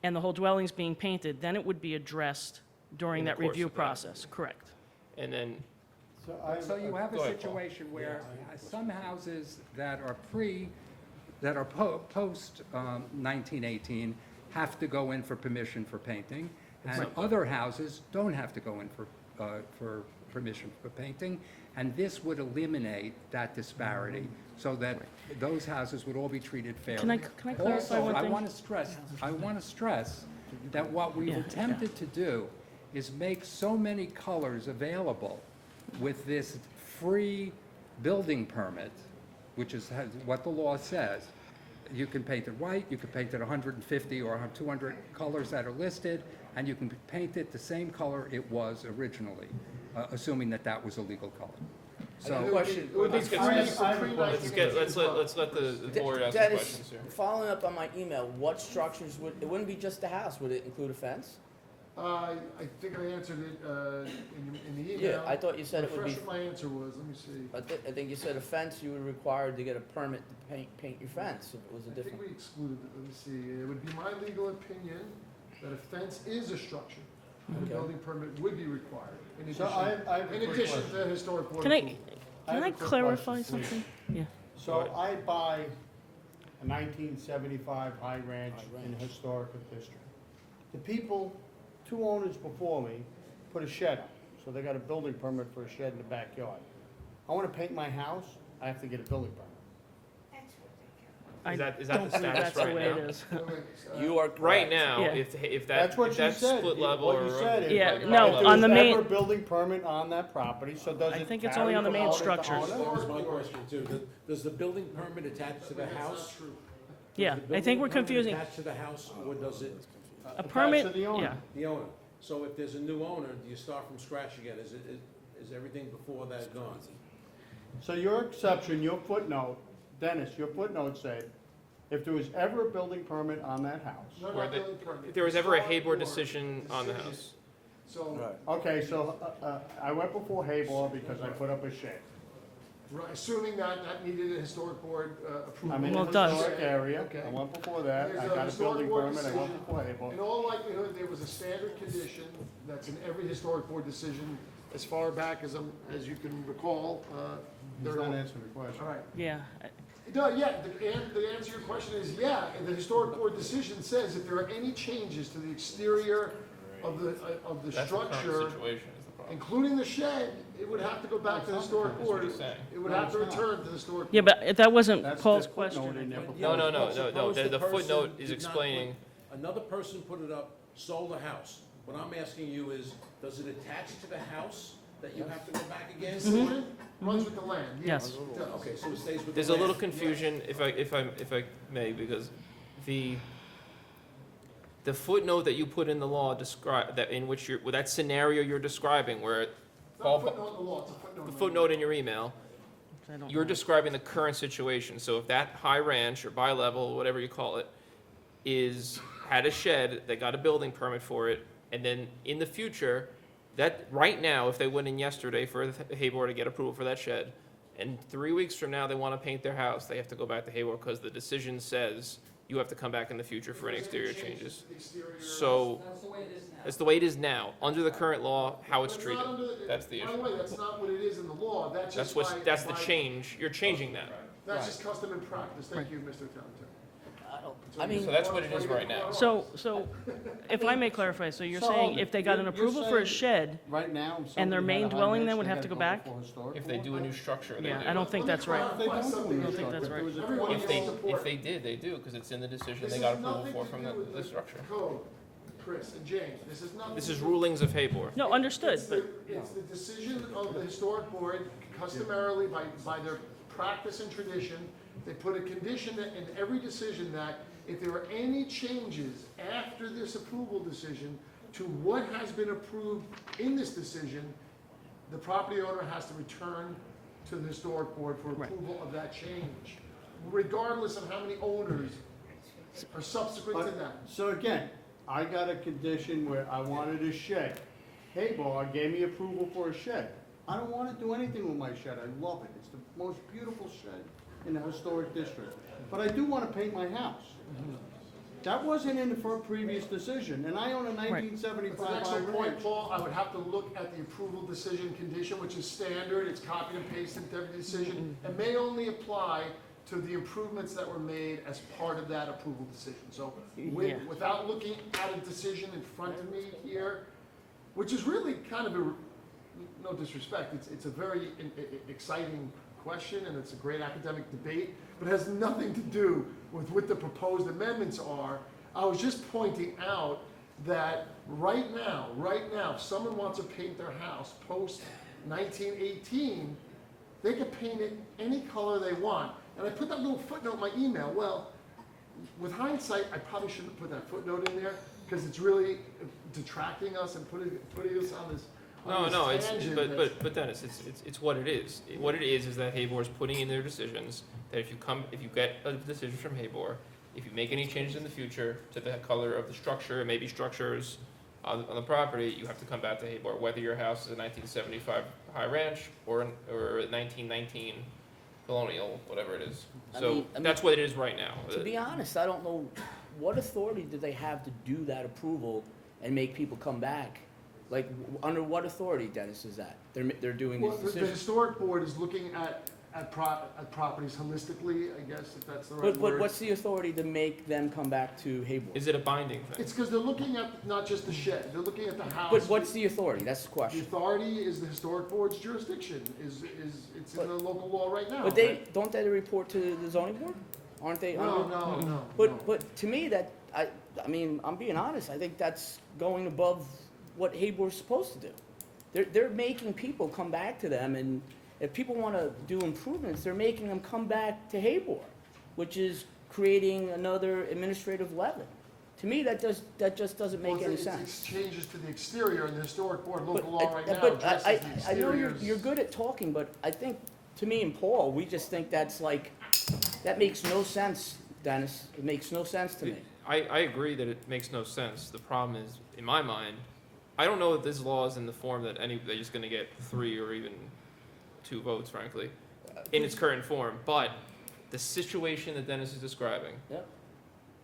and the whole dwelling's being painted, then it would be addressed during In the that course review of that. process, correct? And then, So you have a Go ahead, Paul. situation where some houses that are post 1918 have to go in for permission for painting, and other houses don't have to go in for permission for painting, and this would eliminate that disparity, so that those houses would all be treated fairly. Can I clarify Also, one I thing? want to stress that what we've Yeah. attempted to do is make so many colors available with this free building permit, which is what the law says. You can paint it white, you can paint it 150 or 200 colors that are listed, and you can paint it the same color it was originally, assuming that that was a legal color. So, Question. let's get, let's let the board ask the Dennis, questions here. following up on my email, what structures it wouldn't be just the house, would it include a fence? I think I answered it in the email. Yeah, I thought you said it would be, Refresh what my answer was, let me see. I think you said a fence, you were required to get a permit to paint your fence, if it was a I think different. we excluded it, let me see. It would be my legal opinion that a fence is a structure, and a Okay. building permit would be required. In So addition, I have a in quick addition question. to historic board Can I, approval. can have I a quick clarify question, please. something? Yeah. So I buy a 1975 High Ranch High in Ranch. historic district. The people, 2 owners before me, put a shed up, so they got a building permit for a shed in the backyard. I want to paint my house, I have to get a building permit. I Is that the don't believe status that's the right way now? it is. You are Right correct. now, Yeah. if That's what you that's said. split level What or. you said is, Yeah, if no, there's on the main- ever a building permit on that property, so does it I think it's carry only on the from main owner to structures. owner? That was my question too. Does the building permit attach to the house? Yeah, I think we're confusing, Attach to the house, or does it, a permit, to the owner. yeah. the owner? So if there's a new owner, do you start from scratch again? Is everything before that gone? So your exception, your footnote, Dennis, your footnote said, if there was ever a building permit on that house. No, Where not the- building permit. If there was ever a Historic Haber board decision on the house. So, Okay, so, I went before Haybor because I put up a shed. right, assuming that needed a historic board approval. I'm in Well, a it does. historic area, Okay. I went before that, There's I a got a historic building board permit, I went decision. before Haybor. In all likelihood, there was a standard condition that's in every historic board decision as far back as you can recall. He's they're not all- answering the question. All right. Yeah, No, yeah, the answer to your question is, yeah, and the historic board decision says if there are any changes to the exterior of the That's the current structure, situation is the problem. including the shed, it would have to go back to the historic That's what board. he's saying. It would No, have to it's not. return to the historic. yeah, but that wasn't That's Paul's the footnote question. in there I think. before. No, Suppose the the person footnote is did not explaining, put- Another person put it up, sold the house. What I'm asking you is, does it attach to the house that you have to go back again? Decision runs with the land, Yes. yes. Okay, so it stays with the there's a little land. confusion, if I may, because the footnote that you put in the law describe, that in which with that scenario you're describing, where Not Paul, a footnote in the law, it's a footnote. the in the footnote in your email, I don't you're know. describing the current situation. So if that high ranch or bi-level, whatever you call it, had a shed, they got a building permit for it, and then in the future, that, right now, if they went in yesterday for the Haber to get approval for that shed, and 3 weeks from now, they want to paint their house, they have to go back to Haber because the decision says you have to come back in the future for any exterior changes. The exterior- So, that's the way it is now. Under the current law, how it's But not treated. under That's the By the issue. way, that's not what it is in the law, that's just That's the by- change. You're changing that. That's just custom and practice, thank you, Mr. Town. I mean, So that's what it is right now. So, if I may clarify, so you're saying if they got an You're approval for a saying- shed, Right now, And their somebody main had a high dwelling ranch, then would they have gotta to go go back? before historic If they board. do a new structure, they yeah, do. I don't think that's right. They don't something do I don't think it. that's right. There was a Everyone If will they, support if they did, they do, because it's in the decision, This they has got approval nothing for to from do with the structure. Code, Chris and James, this is nothing. This to is do- rulings of Habor. No, understood, It's but, it's the decision of the historic board customarily by their practice and tradition. They put a condition in every decision that if there are any changes after this approval decision to what has been approved in this decision, the property owner has to return to the historic board for Right. approval of that change, regardless of how many owners are subsequent to that. So again, I got a condition where I wanted a shed. Haybar gave me approval for a shed. I don't wanna do anything with my shed, I love it, it's the most beautiful shed in the historic district. But I do wanna paint my house. That wasn't in the previous decision, and I own a That's 1975 an excellent point, ranch. Paul. I would have to look at the approval decision condition, which is standard, it's copied and pasted into every decision, and may only apply to the improvements that were made as part of that approval decision. So Yeah. without looking at a decision in front of me here, which is really kind of no disrespect, it's a very exciting question, and it's a great academic debate, but it has nothing to do with what the proposed amendments are. I was just pointing out that right now, if someone wants to paint their house post 1918, they could paint it any color they want. And I put that little footnote in my email. Well, with hindsight, I probably shouldn't have put that footnote in there, because it's really detracting us and putting us on this No, it's, tangent but, that's- but Dennis, it's what it is. What it is that Habor is putting in their decisions, that if you get a decision from Habor, if you make any changes in the future to the color of the structure, maybe structures on the property, you have to come back to Habor, whether your house is a 1975 high ranch or a 1919 colonial, whatever it is. I So mean- that's what it is right now. to be honest, I don't know, what authority do they have to do that approval and make people come back? Like, under what authority, Dennis, is that? They're doing Well, these the decisions? historic board is looking at properties holistically, I guess, if that's the right But word. what's the authority to make them come back to Hayward? Is it a binding thing? It's because they're looking at not just the shed, they're looking at the house. But what's the authority? That's the The question. authority is the historic board's jurisdiction, it's in the local law right now. But they, don't they report to the zoning board? Aren't they? No, under- no, no. But to me, that, I mean, I'm being honest, I think that's going above what Haybor's supposed to do. They're making people come back to them, and if people wanna do improvements, they're making them come back to Haybor, which is creating another administrative level. To me, that just doesn't make any sense. It's changes to the exterior, and the historic board local But, law right now but addresses the I know exteriors. you're good at talking, but I think, to me and Paul, we just think that's like, that makes no sense, Dennis. It makes no sense to me. I agree that it makes no sense. The problem is, in my mind, I don't know that this law is in the form that they're just gonna get 3 or even 2 votes, frankly, in its current form, but the situation that Dennis is describing Yep.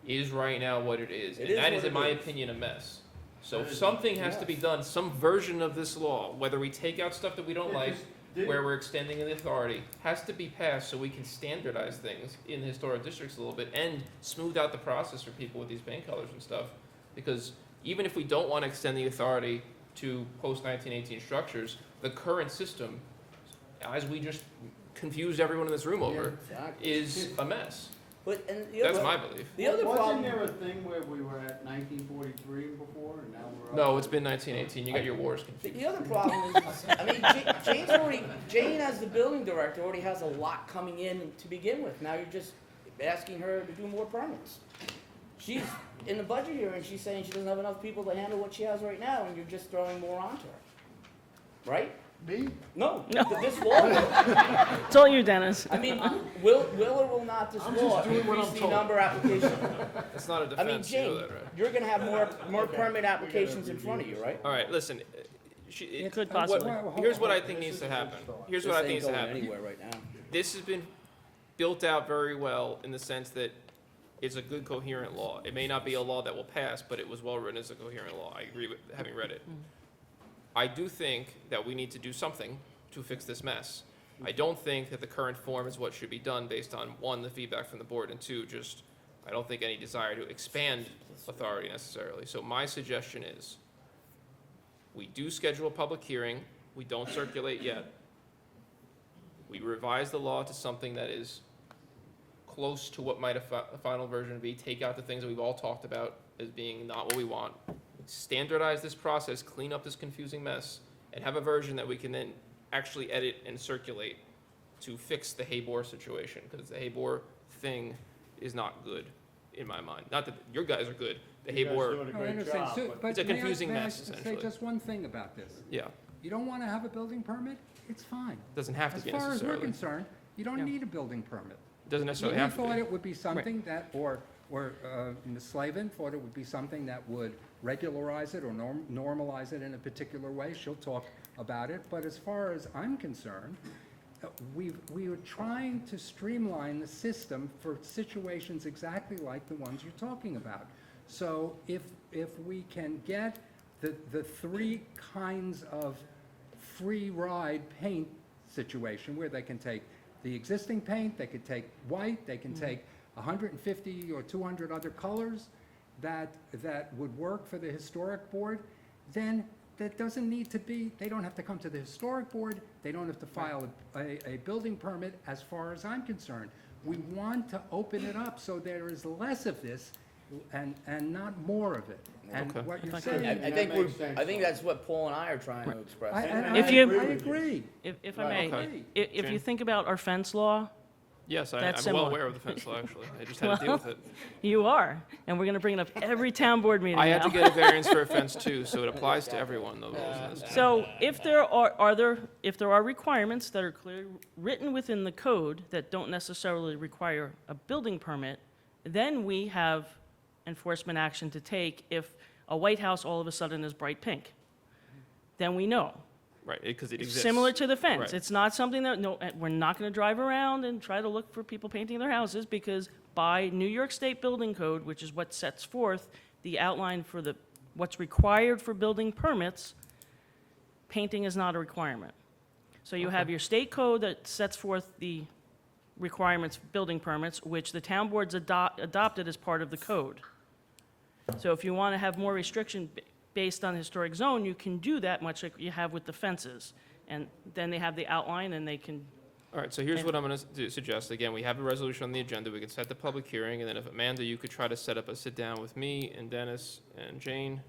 is right now what it is, It and is that is, what in it my is. opinion, a mess. So That is a something has to be mess. done, some version of this law, whether we take out stuff that we don't like, where we're extending the authority, has to be passed so we can standardize things in the historic districts a little bit and smooth out the process for people with these paint colors and stuff. Because even if we don't want to extend the authority to post-1918 structures, the current system, as we just confused everyone in this room over, Exactly. is a mess. But, and the That's other, my belief. the other problem. Wasn't there a thing where we were at 1943 before, and now we're up? No, it's been 1918. You got your wars confused. The other problem is, I mean, Jane as the building director already has a lot coming in to begin with. Now you're just asking her to do more permits. She's, in the budget hearing, she's saying she doesn't have enough people to handle what she has right now, and you're just throwing more onto her. Right? Me? No, No. this law, It's all you, Dennis. I mean, will or will not this I'm law just doing what increase I'm the told. number of applications? It's not a I mean, defense, you know Jane, that, right? you're gonna have more permit applications in front of you, right? All right, listen. It could possibly. Here's what I think needs to happen. Here's what I think needs to This ain't happen. going anywhere right now. This has been built out very well in the sense that it's a good coherent law. It may not be a law that will pass, but it was well written as a coherent law. I agree with having read it. I do think that we need to do something to fix this mess. I don't think that the current form is what should be done based on, 1, the feedback from the board, and 2, just, I don't think any desire to expand authority necessarily. So my suggestion is, we do schedule a public hearing, we don't circulate yet. We revise the law to something that is close to what might a final version be, take out the things that we've all talked about as being not what we want, standardize this process, clean up this confusing mess, and have a version that we can then actually edit and circulate to fix the Habor situation, because the Habor thing is not good in my mind. Not that your guys are good, the You guys Habor, doing a No, I great understand. job, So- but It's a may I- confusing may I mess, say essentially. just one thing about this? yeah, You don't want to have a building permit? It's fine. doesn't have to As be far as we're necessarily. concerned, you don't Yeah. need a building permit. It doesn't necessarily We have to thought be. it would be something that, or Ms. Slavin thought it would be something that would regularize it or normalize it in a particular way. She'll talk about it. But as far as I'm concerned, we are trying to streamline the system for situations exactly like the ones you're talking about. So if we can get the 3 kinds of free ride paint situation where they can take the existing paint, they could take white, they can take 150 or 200 other colors that would work for the historic board, then that doesn't need to be, they don't have to come to the historic board, they don't have to file a building permit as far as I'm concerned. We want to open it up so there is less of this and not more of it. And Okay. what you're If I could- saying. I think that's what Paul and I are trying to express. I If you- agree. If I Right, may, okay. if you Jane? think about our fence law, Yes, I'm That's well similar. aware of the fence law, actually. I just had to deal with it. you are, and we're going to bring it up every town board meeting I had now. to get a variance for a fence too, so it applies to everyone, the rules in this town. So if there are requirements that are clearly written within the code that don't necessarily require a building permit, then we have enforcement action to take if a White House all of a sudden is bright pink. Then we know. Right, because it exists. Similar to the fence. Right. It's not something that, no, we're not going to drive around and try to look for people painting their houses because by New York State Building Code, which is what sets forth the outline for what's required for building permits, painting is not a requirement. So you have your state code that sets forth the requirements for building permits, which the town boards adopted as part of the code. So if you want to have more restriction based on historic zone, you can do that much like you have with the fences. And then they have the outline and they can, All right, so here's what I'm going to suggest. Again, we have a resolution on the agenda. We can set the public hearing, and then if Amanda, you could try to set up a sit-down with me and Dennis and Jane,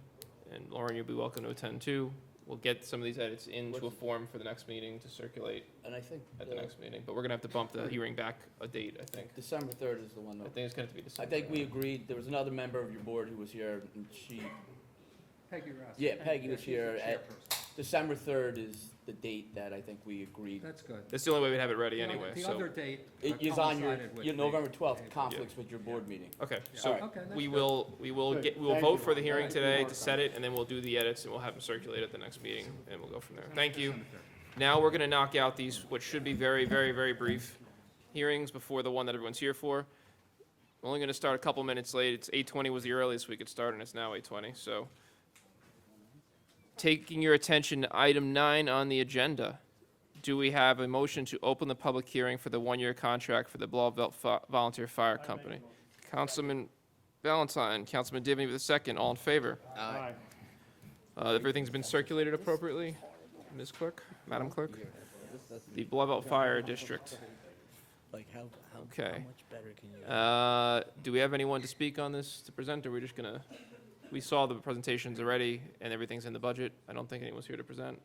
and Lauren, you'll be welcome to attend too. we'll get some of these edits into a form for the next meeting to circulate And I think at the next meeting. But we're gonna have to bump the hearing back a date, I think. December 3rd is the one I that, think it's gonna have to be I December. think we agreed, there was another member of your board who was here, and she, Peggy Ross. yeah, Peggy was she's the here. chairperson. December 3rd is the date that I think we agreed. That's good. That's the only way we'd have it ready The other- anyway, The so. other date It is on coincided with your the- November 12th conflicts with your board meeting. Okay, All so right. Okay, that's we good. will, we will Good. get, we will Thank vote you. for the hearing Thank you, today Mark. to set it, and then we'll do the edits, and we'll have them circulate at the next meeting, and we'll go from there. Thank you. December 3rd. Now we're gonna knock out these, what should be very, very, very brief hearings before the one that everyone's here for. We're only gonna start a couple minutes late. It's 8:20 was the earliest we could start, and it's now 8:20, so. Taking your attention to item 9 on the agenda. Do we have a motion to open the public hearing for the one-year contract for the Blauvelt Volunteer Fire Company? Councilman Valentine, Councilman Divney with a second, all in favor? Aye. Everything's been circulated appropriately, Ms. Clerk, Madam Clerk? The Blauvelt Fire District. Like how Okay. much better can you? Do we have anyone to speak on this to present, or are we just gonna, we saw the presentations already, and everything's in the budget. I don't think anyone's here to present.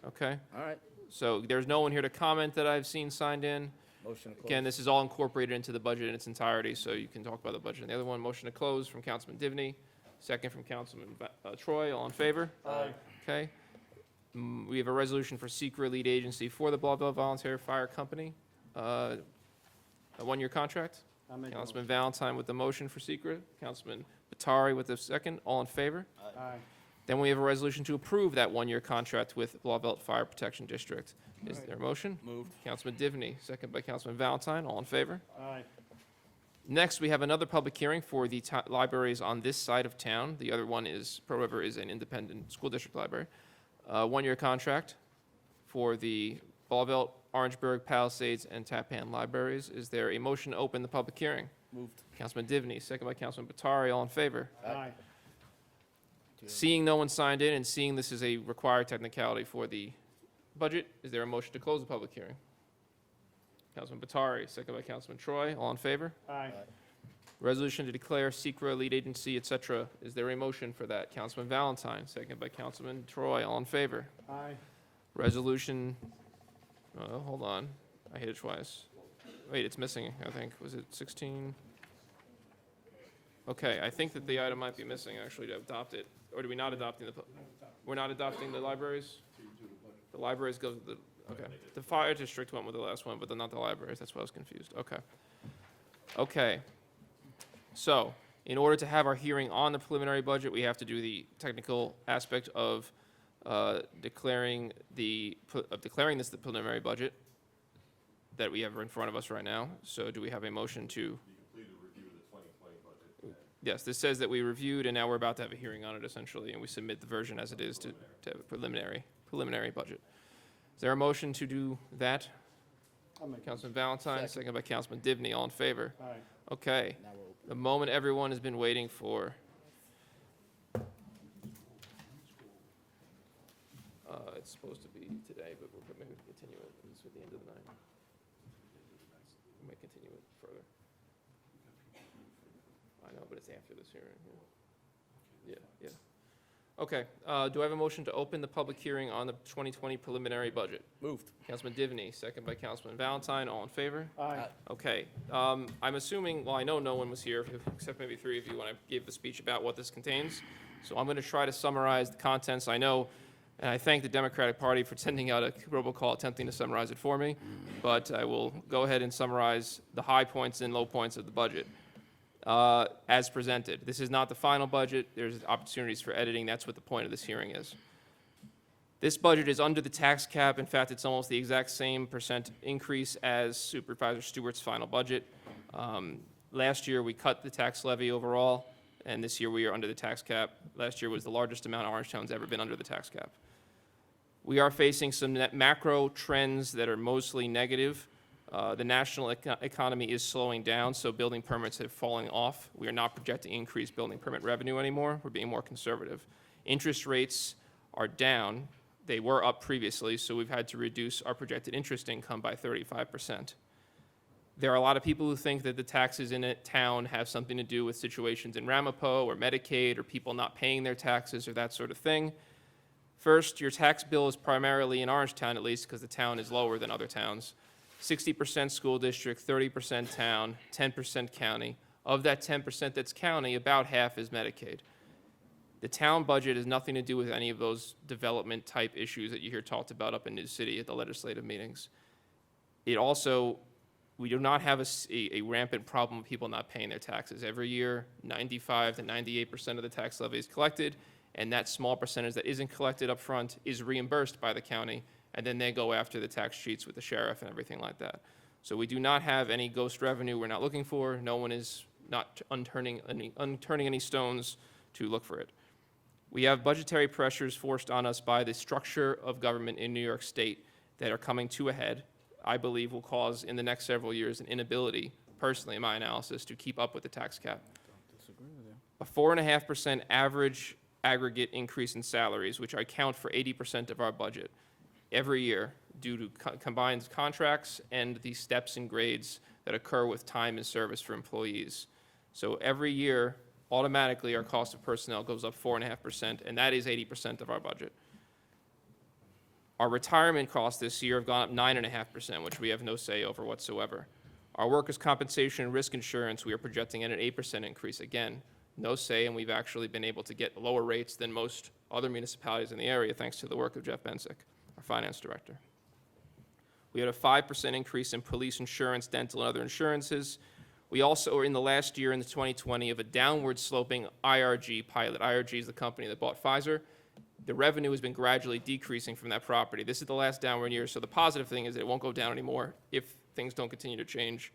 Okay, All right, so there's no one here to comment that I've seen signed in. motion to close. Again, this is all incorporated into the budget in its entirety, so you can talk about the budget. And the other one, motion to close from Councilman Divney, second from Councilman Troy, all in favor? Aye. Okay. We have a resolution for secret lead agency for the Blauvelt Volunteer Fire Company. A one-year contract. I'll make a Councilman Valentine with the motion for secret. Councilman Batari with the second. All in favor? motion. Aye. Then we have a resolution to approve that one-year contract with Blauvelt Fire Protection District. Is there a motion? Moved. Councilman Divney, second by Councilman Valentine. All in favor? Aye. Next, we have another public hearing for the libraries on this side of town. The other one is, Pearl River is an independent school district library. One-year contract for the Blauvelt, Orangeburg, Palisades, and Tappan libraries. Is there a motion to open the public hearing? Moved. Councilman Divney, second by Councilman Batari. All in favor? Aye. Seeing no one signed in and seeing this is a required technicality for the budget, is there a motion to close the public hearing? Councilman Batari, second by Councilman Troy. All in favor? Aye. Resolution to declare secret lead agency, et cetera. Is there a motion for that? Councilman Valentine, second by Councilman Troy. All in favor? Aye. Resolution, hold on. I hit it twice. Wait, it's missing, I think. Was it 16? Okay, I think that the item might be missing, actually, to adopt it. Or do we not adopting the, we're not adopting the libraries? The libraries go to the, okay. The fire district went with the last one, but not the libraries. That's why I was confused. Okay. Okay. So, in order to have our hearing on the preliminary budget, we have to do the technical aspect of declaring this the preliminary budget that we have in front of us right now. So do we have a motion to? Yes, this says that we reviewed, and now we're about to have a hearing on it, essentially, and we submit the version as it is to preliminary budget. Is there a motion to do that? I'll make a Councilman Valentine, second by Councilman Divney, all in favor? Aye. Okay, Now we're open. the moment everyone has been waiting for. It's supposed to be today, but we're maybe continue it, at least at the end of the night. We might continue it further. I know, but it's after this hearing, yeah. Yeah, yeah. Okay, do I have a motion to open the public hearing on the 2020 preliminary budget? Moved. Councilman Divney, second by Councilman Valentine, all in favor? Aye. Okay, I'm assuming, well, I know no one was here, except maybe three of you, when I gave the speech about what this contains. So I'm going to try to summarize the contents. I know, and I thank the Democratic Party for sending out a robocall attempting to summarize it for me, but I will go ahead and summarize the high points and low points of the budget as presented. This is not the final budget. There's opportunities for editing. That's what the point of this hearing is. This budget is under the tax cap. In fact, it's almost the exact same percent increase as Supervisor Stewart's final budget. Last year, we cut the tax levy overall, and this year we are under the tax cap. Last year was the largest amount Orangetown's ever been under the tax cap. We are facing some macro trends that are mostly negative. The national economy is slowing down, so building permits are falling off. We are not projecting increased building permit revenue anymore. We're being more conservative. Interest rates are down. They were up previously, so we've had to reduce our projected interest income by 35%. There are a lot of people who think that the taxes in a town have something to do with situations in Ramapo or Medicaid or people not paying their taxes or that sort of thing. First, your tax bill is primarily in Orangetown, at least, because the town is lower than other towns. 60% school district, 30% town, 10% county. Of that 10% that's county, about half is Medicaid. The town budget has nothing to do with any of those development-type issues that you hear talked about up in New City at the legislative meetings. It also, we do not have a rampant problem of people not paying their taxes. Every year, 95 to 98% of the tax levy is collected, and that small percentage that isn't collected up front is reimbursed by the county, and then they go after the tax sheets with the sheriff and everything like that. So we do not have any ghost revenue we're not looking for. No one is not unturning any stones to look for it. We have budgetary pressures forced on us by the structure of government in New York State that are coming to a head. I believe will cause in the next several years an inability, personally in my analysis, to keep up with the tax cap. A 4.5% average aggregate increase in salaries, which account for 80% of our budget every year due to combined contracts and the steps and grades that occur with time and service for employees. So every year, automatically, our cost of personnel goes up 4.5%, and that is 80% of our budget. Our retirement costs this year have gone up 9.5%, which we have no say over whatsoever. Our workers' compensation and risk insurance, we are projecting at an 8% increase. Again, no say, and we've actually been able to get lower rates than most other municipalities in the area, thanks to the work of Jeff Bensick, our finance director. We had a 5% increase in police insurance, dental, and other insurances. We also are in the last year, in the 2020, of a downward sloping IRG pilot. IRG is the company that bought Pfizer. The revenue has been gradually decreasing from that property. This is the last downward year, so the positive thing is that it won't go down anymore if things don't continue to change.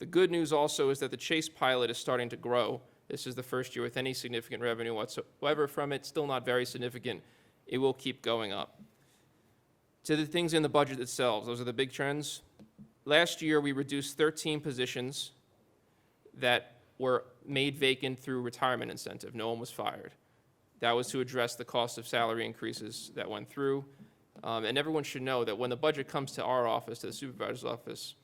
The good news also is that the Chase pilot is starting to grow. This is the first year with any significant revenue whatsoever from it, still not very significant. It will keep going up. To the things in the budget itself, those are the big trends. Last year, we reduced 13 positions that were made vacant through retirement incentive. No one was fired. That was to address the cost of salary increases that went through. And everyone should know that when the budget comes to our office, to the supervisor's office,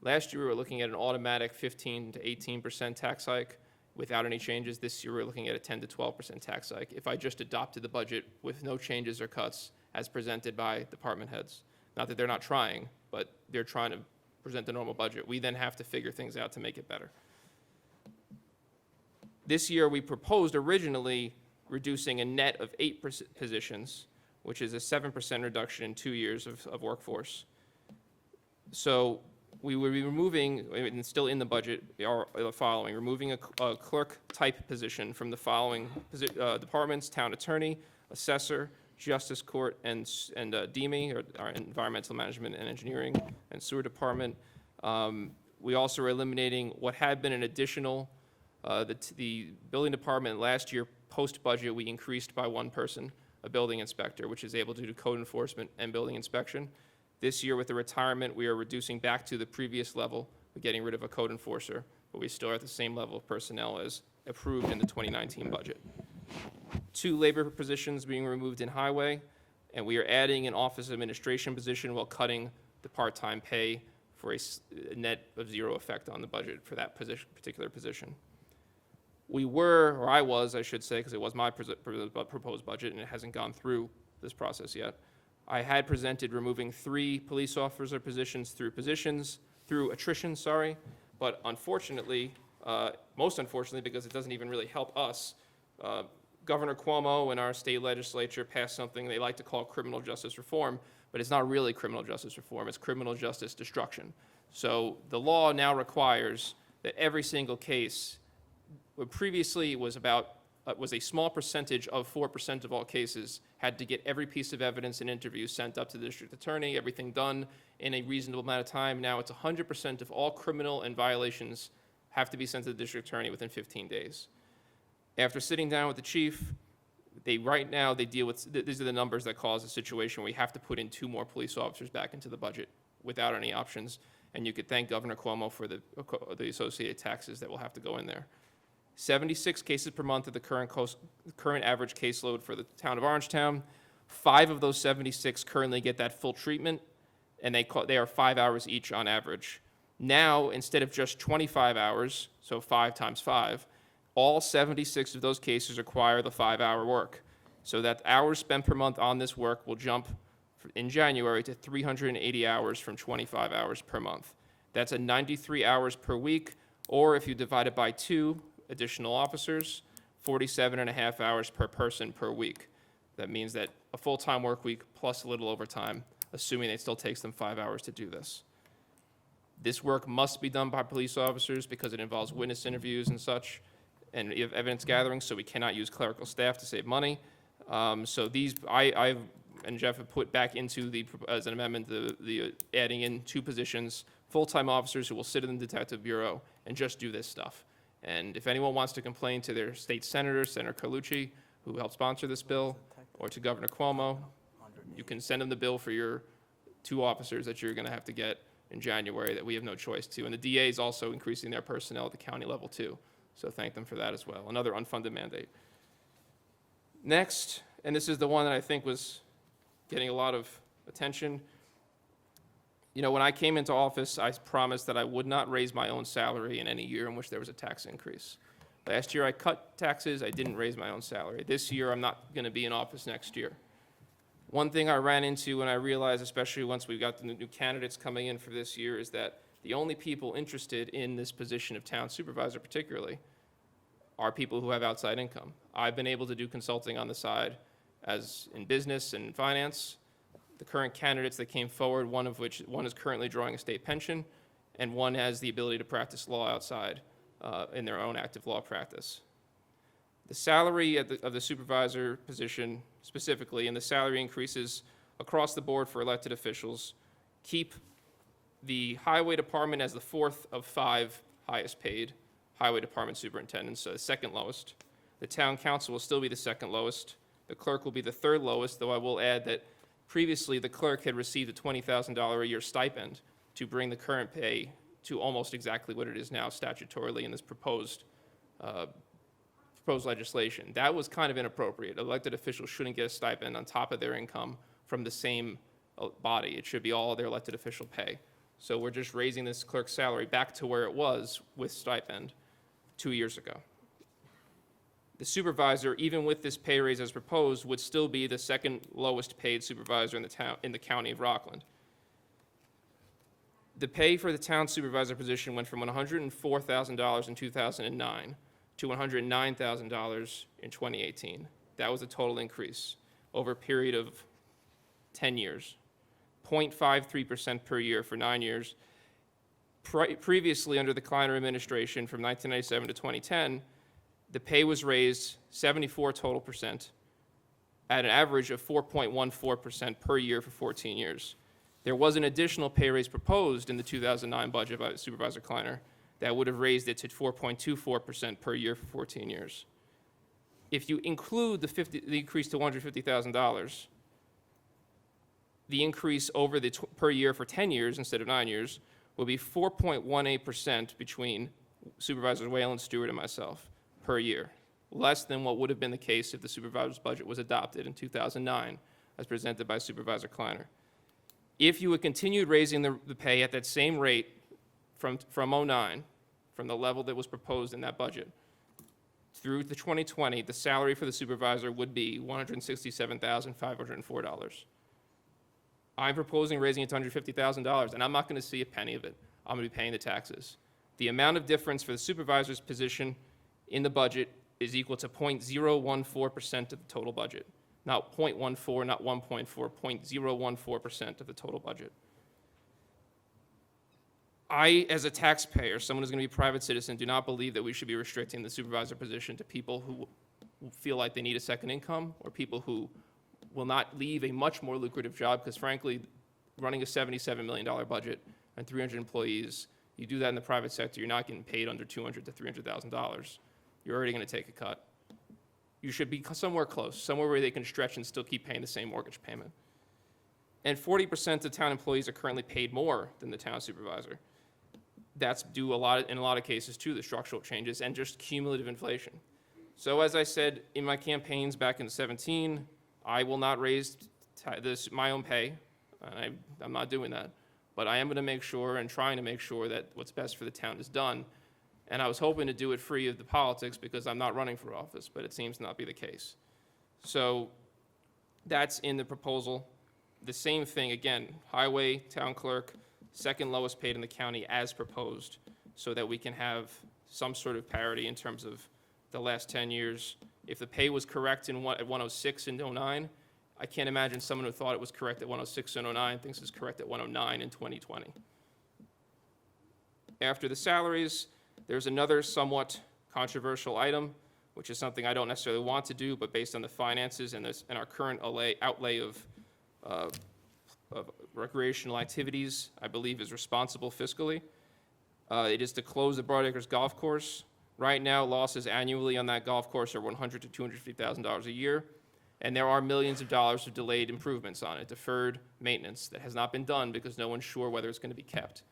last year we were looking at an automatic 15 to 18% tax hike without any changes. This year we're looking at a 10 to 12% tax hike if I just adopted the budget with no changes or cuts as presented by department heads. Not that they're not trying, but they're trying to present the normal budget. We then have to figure things out to make it better. This year, we proposed originally reducing a net of 8 positions, which is a 7% reduction in 2 years of workforce. So we will be removing, and still in the budget, are the following: removing a clerk-type position from the following departments: town attorney, assessor, justice court, and DME, or our environmental management and engineering, and sewer department. We also are eliminating what had been an additional. The building department last year, post-budget, we increased by 1 person, a building inspector, which is able to do code enforcement and building inspection. This year, with the retirement, we are reducing back to the previous level. We're getting rid of a code enforcer, but we still are at the same level of personnel as approved in the 2019 budget. 2 labor positions being removed in highway, and we are adding an office administration position while cutting the part-time pay for a net of 0 effect on the budget for that particular position. We were, or I was, I should say, because it was my proposed budget and it hasn't gone through this process yet. I had presented removing 3 police officer positions through attrition, but unfortunately, most unfortunately, because it doesn't even really help us, Governor Cuomo and our state legislature passed something they like to call criminal justice reform, but it's not really criminal justice reform, it's criminal justice destruction. So the law now requires that every single case, where previously it was was a small percentage of 4% of all cases, had to get every piece of evidence and interview sent up to the district attorney, everything done in a reasonable amount of time. Now it's 100% of all criminal and violations have to be sent to the district attorney within 15 days. After sitting down with the chief, right now they deal with, these are the numbers that cause a situation where we have to put in 2 more police officers back into the budget without any options. And you could thank Governor Cuomo for the associated taxes that will have to go in there. 76 cases per month at the current average caseload for the town of Orangetown. 5 of those 76 currently get that full treatment, and they are 5 hours each on average. Now, instead of just 25 hours, so 5 times 5, all 76 of those cases require the 5-hour work. So that hours spent per month on this work will jump in January to 380 hours from 25 hours per month. That's a 93 hours per week, or if you divide it by 2 additional officers, 47 and a half hours per person per week. That means that a full-time work week plus a little overtime, assuming it still takes them 5 hours to do this. This work must be done by police officers because it involves witness interviews and such, and evidence gathering, so we cannot use clerical staff to save money. So these, I and Jeff have put back into as an amendment, the adding in 2 positions, full-time officers who will sit in the detective bureau and just do this stuff. And if anyone wants to complain to their state senator, Senator Carlucci, who helped sponsor this bill, or to Governor Cuomo, you can send them the bill for your 2 officers that you're going to have to get in January that we have no choice to. And the DA is also increasing their personnel at the county level too. So thank them for that as well. Another unfunded mandate. Next, and this is the one that I think was getting a lot of attention. You know, when I came into office, I promised that I would not raise my own salary in any year in which there was a tax increase. Last year, I cut taxes. I didn't raise my own salary. This year, I'm not going to be in office next year. One thing I ran into when I realized, especially once we got the new candidates coming in for this year, is that the only people interested in this position of town supervisor particularly are people who have outside income. I've been able to do consulting on the side as in business and finance. The current candidates that came forward, one is currently drawing a state pension, and one has the ability to practice law outside in their own active law practice. The salary of the supervisor position specifically, and the salary increases across the board for elected officials, keep the highway department as the 4th of 5 highest paid highway department superintendents, so the 2nd lowest. The town council will still be the 2nd lowest. The clerk will be the 3rd lowest, though I will add that previously the clerk had received a $20,000 a year stipend to bring the current pay to almost exactly what it is now statutorily in this proposed legislation. That was kind of inappropriate. Elected officials shouldn't get a stipend on top of their income from the same body. It should be all of their elected official pay. So we're just raising this clerk's salary back to where it was with stipend 2 years ago. The supervisor, even with this pay raise as proposed, would still be the 2nd lowest paid supervisor in the county of Rockland. The pay for the town supervisor position went from $104,000 in 2009 to $109,000 in 2018. That was a total increase over a period of 10 years, 0.53% per year for 9 years. Previously, under the Kleiner administration from 1997 to 2010, the pay was raised 74 total percent at an average of 4.14% per year for 14 years. There was an additional pay raise proposed in the 2009 budget by Supervisor Kleiner that would have raised it to 4.24% per year for 14 years. If you include the increase to $150,000, the increase over per year for 10 years instead of 9 years will be 4.18% between Supervisors Whalen, Stewart, and myself per year, less than what would have been the case if the supervisor's budget was adopted in 2009 as presented by Supervisor Kleiner. If you had continued raising the pay at that same rate from 2009, from the level that was proposed in that budget, through the 2020, the salary for the supervisor would be $167,504. I'm proposing raising it to $150,000, and I'm not going to see a penny of it. I'm going to be paying the taxes. The amount of difference for the supervisor's position in the budget is equal to 0.014% of the total budget. Not 0.14, not 1.4, 0.014% of the total budget. I, as a taxpayer, someone who's going to be a private citizen, do not believe that we should be restricting the supervisor position to people who feel like they need a second income or people who will not leave a much more lucrative job, because frankly, running a $77 million budget and 300 employees, you do that in the private sector, you're not getting paid under $200,000 to $300,000. You're already going to take a cut. You should be somewhere close, somewhere where they can stretch and still keep paying the same mortgage payment. And 40% of town employees are currently paid more than the town supervisor. That's due in a lot of cases to the structural changes and just cumulative inflation. So as I said in my campaigns back in 2017, I will not raise my own pay, and I'm not doing that. But I am going to make sure and trying to make sure that what's best for the town is done. And I was hoping to do it free of the politics because I'm not running for office, but it seems to not be the case. So that's in the proposal. The same thing, again, highway, town clerk, second lowest paid in the county as proposed, so that we can have some sort of parity in terms of the last 10 years. If the pay was correct at 106 and 09, I can't imagine someone who thought it was correct at 106 and 09 thinks it's correct at 109 in 2020. After the salaries, there's another somewhat controversial item, which is something I don't necessarily want to do, but based on the finances and our current outlay of recreational activities, I believe is responsible fiscally. It is to close the Broadacres Golf Course. Right now, losses annually on that golf course are $100,000 to $250,000 a year, and there are millions of dollars of delayed improvements on it, deferred maintenance that has not been done because no one's sure whether it's going to be kept.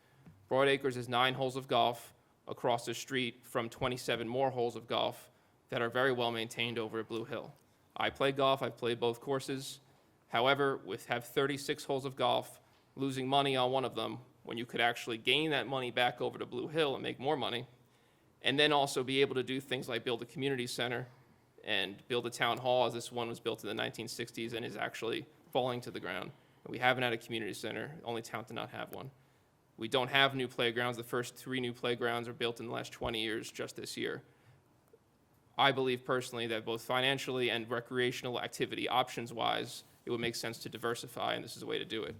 Broadacres is 9 holes of golf across the street from 27 more holes of golf that are very well maintained over at Blue Hill. I play golf, I've played both courses. However, have 36 holes of golf, losing money on one of them, when you could actually gain that money back over to Blue Hill and make more money, and then also be able to do things like build a community center and build a town hall, as this one was built in the 1960s and is actually falling to the ground. We haven't had a community center, only town to not have one. We don't have new playgrounds. The first 3 new playgrounds are built in the last 20 years, just this year. I believe personally that both financially and recreational activity, options-wise, it would make sense to diversify, and this is a way to do it.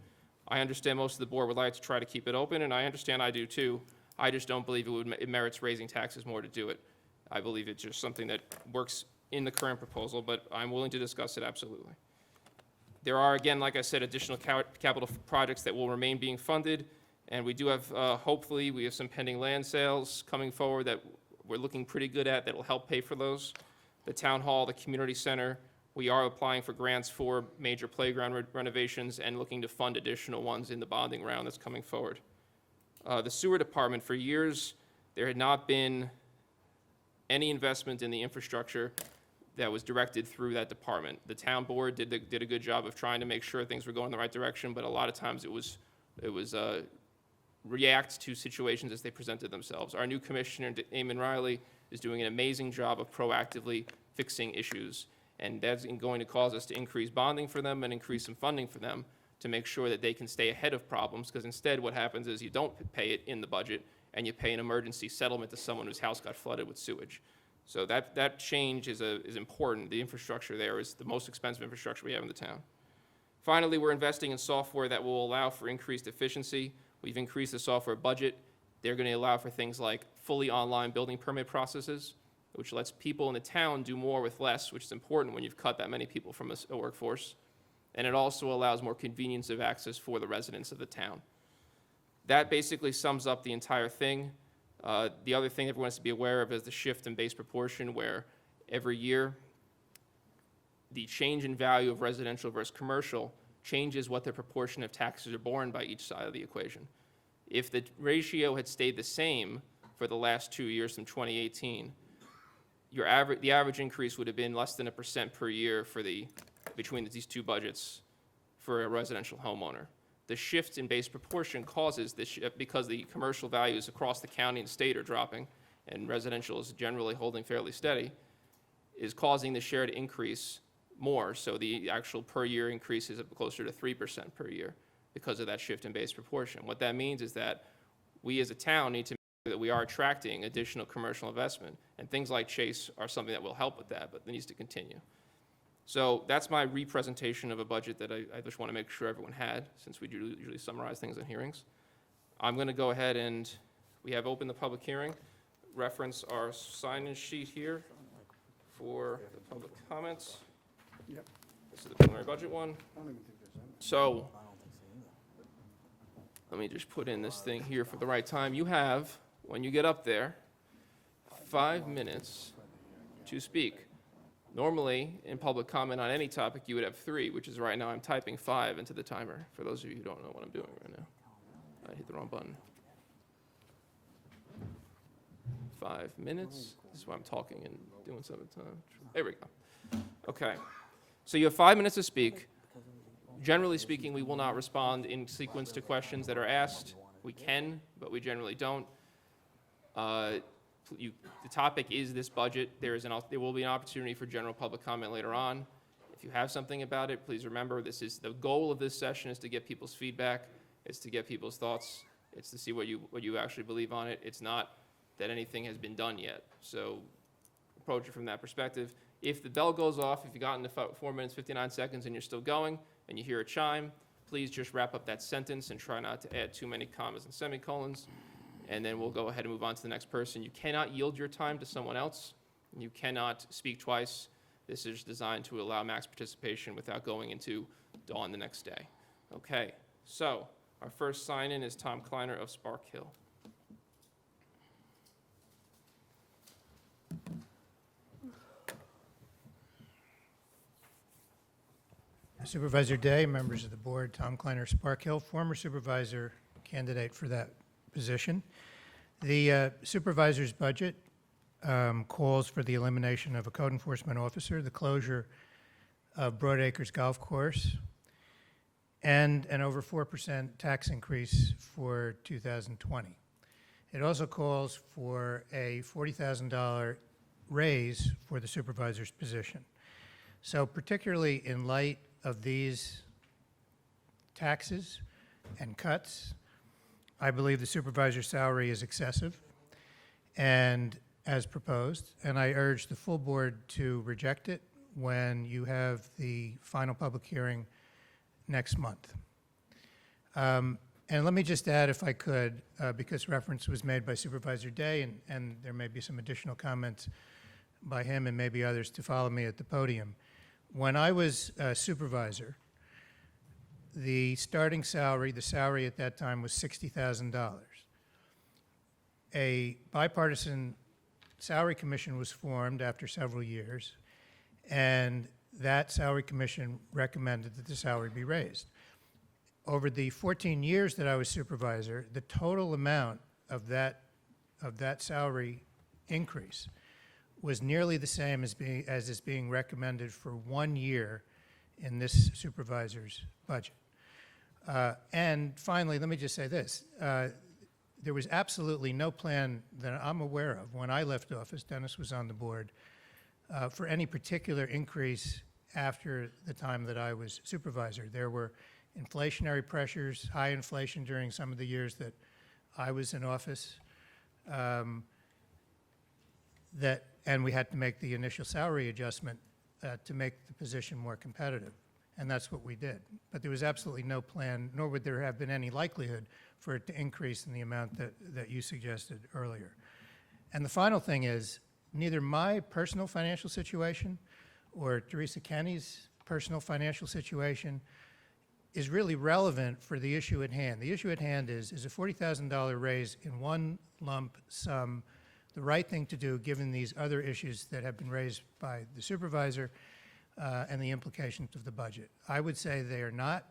I understand most of the board would like to try to keep it open, and I understand I do too. I just don't believe it merits raising taxes more to do it. I believe it's just something that works in the current proposal, but I'm willing to discuss it absolutely. There are, again, like I said, additional capital projects that will remain being funded, and we do have, hopefully, we have some pending land sales coming forward that we're looking pretty good at that will help pay for those. The town hall, the community center, we are applying for grants for major playground renovations and looking to fund additional ones in the bonding round that's coming forward. The sewer department, for years, there had not been any investment in the infrastructure that was directed through that department. The town board did a good job of trying to make sure things were going in the right direction, but a lot of times it was react to situations as they presented themselves. Our new commissioner, Eamon Riley, is doing an amazing job of proactively fixing issues, and that's going to cause us to increase bonding for them and increase some funding for them to make sure that they can stay ahead of problems, because instead what happens is you don't pay it in the budget and you pay an emergency settlement to someone whose house got flooded with sewage. So that change is important. The infrastructure there is the most expensive infrastructure we have in the town. Finally, we're investing in software that will allow for increased efficiency. We've increased the software budget. They're going to allow for things like fully online building permit processes, which lets people in the town do more with less, which is important when you've cut that many people from a workforce. And it also allows more convenience of access for the residents of the town. That basically sums up the entire thing. The other thing everyone has to be aware of is the shift in base proportion, where every year the change in value of residential versus commercial changes what the proportion of taxes are borne by each side of the equation. If the ratio had stayed the same for the last 2 years from 2018, the average increase would have been less than 1% per year between these two budgets for a residential homeowner. The shift in base proportion causes this shift because the commercial values across the county and state are dropping, and residential is generally holding fairly steady, is causing the share to increase more. So the actual per year increase is closer to 3% per year because of that shift in base proportion. What that means is that we as a town need to make sure that we are attracting additional commercial investment, and things like Chase are something that will help with that, but it needs to continue. So that's my representation of a budget that I just want to make sure everyone had, since we usually summarize things in hearings. I'm going to go ahead and we have opened the public hearing. Reference our sign-in sheet here for the public comments. Yep. This is the preliminary budget one. I don't even think there's any. So let me just put in this thing here for the right time. You have, when you get up there, 5 minutes to speak. Normally, in public comment on any topic, you would have 3, which is right now I'm typing 5 into the timer, for those of you who don't know what I'm doing right now. I hit the wrong button. 5 minutes. This is why I'm talking and doing some of the time. There we go. Okay. So you have 5 minutes to speak. Generally speaking, we will not respond in sequence to questions that are asked. We can, but we generally don't. The topic is this budget. There will be an opportunity for general public comment later on. If you have something about it, please remember, this is, the goal of this session is to get people's feedback, it's to get people's thoughts, it's to see what you actually believe on it. It's not that anything has been done yet. So approach it from that perspective. If the bell goes off, if you got into 4 minutes, 59 seconds, and you're still going, and you hear a chime, please just wrap up that sentence and try not to add too many commas and semicolons, and then we'll go ahead and move on to the next person. You cannot yield your time to someone else. You cannot speak twice. This is designed to allow max participation without going into dawn the next day. Okay, so our first sign-in is Tom Kleiner of Spark Hill. Supervisor Day, members of the board, Tom Kleiner, Spark Hill, former supervisor candidate for that position. The supervisor's budget calls for the elimination of a code enforcement officer, the closure of Broadacres Golf Course, and an over 4% tax increase for 2020. It also calls for a $40,000 raise for the supervisor's position. So particularly in light of these taxes and cuts, I believe the supervisor's salary is excessive and as proposed, and I urge the full board to reject it when you have the final public hearing next month. And let me just add, if I could, because reference was made by Supervisor Day, and there may be some additional comments by him and maybe others to follow me at the podium. When I was supervisor, the starting salary, the salary at that time was $60,000. A bipartisan salary commission was formed after several years, and that salary commission recommended that the salary be raised. Over the 14 years that I was supervisor, the total amount of that salary increase was nearly the same as is being recommended for 1 year in this supervisor's budget. And finally, let me just say this. There was absolutely no plan that I'm aware of when I left office, Dennis was on the board, for any particular increase after the time that I was supervisor. There were inflationary pressures, high inflation during some of the years that I was in office, and we had to make the initial salary adjustment to make the position more competitive. And that's what we did. But there was absolutely no plan, nor would there have been any likelihood for it to increase in the amount that you suggested earlier. And the final thing is, neither my personal financial situation or Teresa Kenny's personal financial situation is really relevant for the issue at hand. The issue at hand is a $40,000 raise in one lump sum the right thing to do given these other issues that have been raised by the supervisor and the implications of the budget? I would say they are not,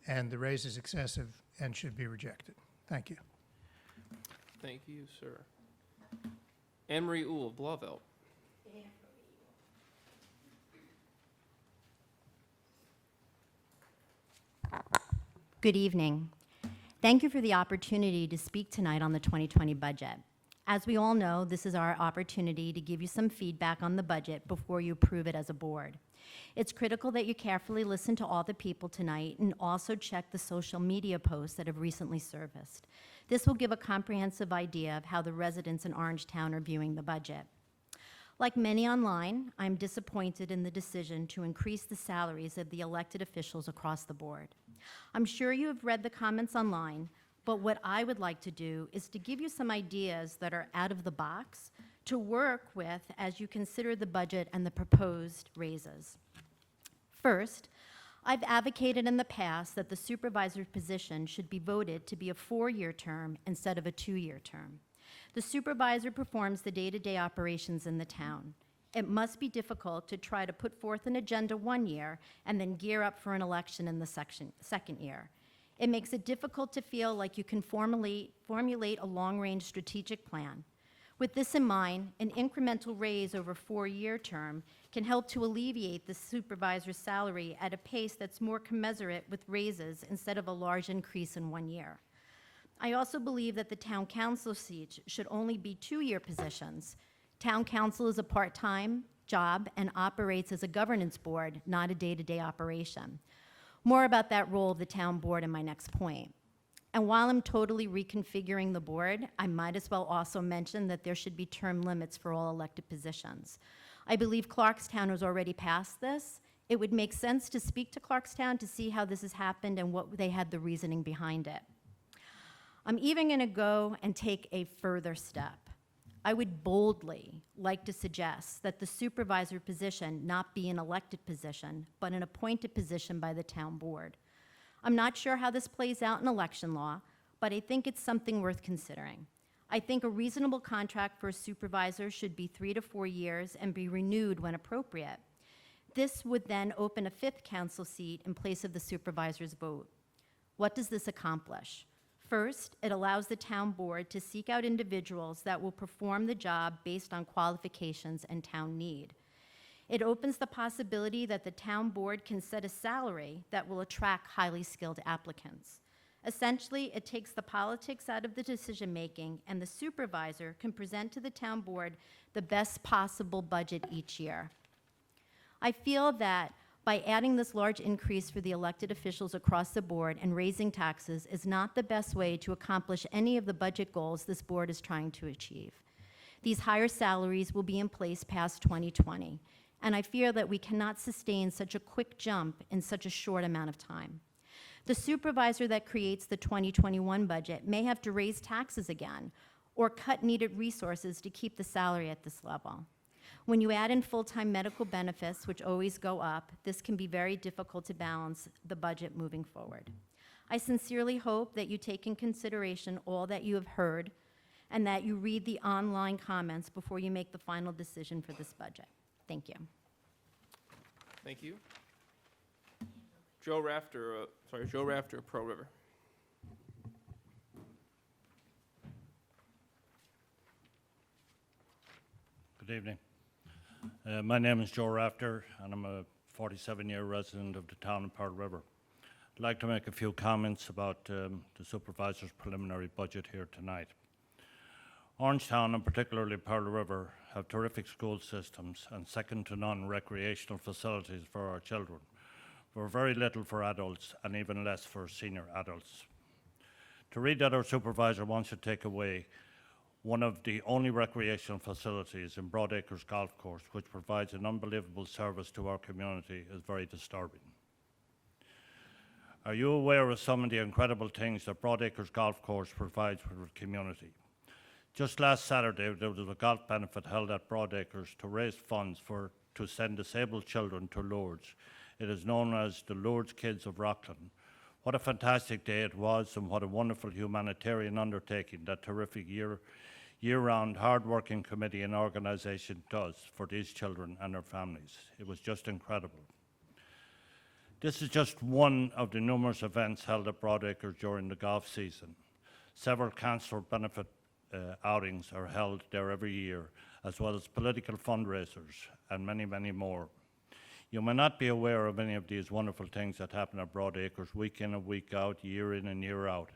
and the raise is excessive and should be rejected. Thank you. Thank you, sir. Anne-Marie Uhl of Blauvelt. Good evening. Thank you for the opportunity to speak tonight on the 2020 budget. As we all know, this is our opportunity to give you some feedback on the budget before you approve it as a board. It's critical that you carefully listen to all the people tonight and also check the social media posts that have recently surfaced. This will give a comprehensive idea of how the residents in Orangetown are viewing the budget. Like many online, I'm disappointed in the decision to increase the salaries of the elected officials across the board. I'm sure you have read the comments online, but what I would like to do is to give you some ideas that are out of the box to work with as you consider the budget and the proposed raises. First, I've advocated in the past that the supervisor position should be voted to be a 4-year term instead of a 2-year term. The supervisor performs the day-to-day operations in the town. It must be difficult to try to put forth an agenda 1 year and then gear up for an election in the second year. It makes it difficult to feel like you can formulate a long-range strategic plan. With this in mind, an incremental raise over a 4-year term can help to alleviate the supervisor's salary at a pace that's more commensurate with raises instead of a large increase in 1 year. I also believe that the town council seats should only be 2-year positions. Town council is a part-time job and operates as a governance board, not a day-to-day operation. More about that role of the town board in my next point. And while I'm totally reconfiguring the board, I might as well also mention that there should be term limits for all elected positions. I believe Clarkstown has already passed this. It would make sense to speak to Clarkstown to see how this has happened and what they had the reasoning behind it. I'm even going to go and take a further step. I would boldly like to suggest that the supervisor position not be an elected position, but an appointed position by the town board. I'm not sure how this plays out in election law, but I think it's something worth considering. I think a reasonable contract for a supervisor should be 3 to 4 years and be renewed when appropriate. This would then open a 5th council seat in place of the supervisor's vote. What does this accomplish? First, it allows the town board to seek out individuals that will perform the job based on qualifications and town need. It opens the possibility that the town board can set a salary that will attract highly skilled applicants. Essentially, it takes the politics out of the decision-making, and the supervisor can present to the town board the best possible budget each year. I feel that by adding this large increase for the elected officials across the board and raising taxes is not the best way to accomplish any of the budget goals this board is trying to achieve. These higher salaries will be in place past 2020, and I fear that we cannot sustain such a quick jump in such a short amount of time. The supervisor that creates the 2021 budget may have to raise taxes again or cut needed resources to keep the salary at this level. When you add in full-time medical benefits, which always go up, this can be very difficult to balance the budget moving forward. I sincerely hope that you take in consideration all that you have heard and that you read the online comments before you make the final decision for this budget. Thank you. Thank you. Joe Rafter, Pro River. Good evening. My name is Joe Rafter, and I'm a 47-year resident of the town of Pearl River. I'd like to make a few comments about the supervisor's preliminary budget here tonight. Orangetown, and particularly Pearl River, have terrific school systems and second-to-none recreational facilities for our children, but very little for adults and even less for senior adults. To read that our supervisor wants to take away one of the only recreational facilities in Broadacres Golf Course, which provides an unbelievable service to our community, is very disturbing. Are you aware of some of the incredible things that Broadacres Golf Course provides for the community? Just last Saturday, there was a golf benefit held at Broadacres to raise funds to send disabled children to Lourdes. It is known as the Lourdes Kids of Rockland. What a fantastic day it was, and what a wonderful humanitarian undertaking that terrific year-round hard-working committee and organisation does for these children and their families. It was just incredible. This is just one of the numerous events held at Broadacres during the golf season. Several council benefit outings are held there every year, as well as political fundraisers and many, many more. You may not be aware of any of these wonderful things that happen at Broadacres week in and week out, year in and year out.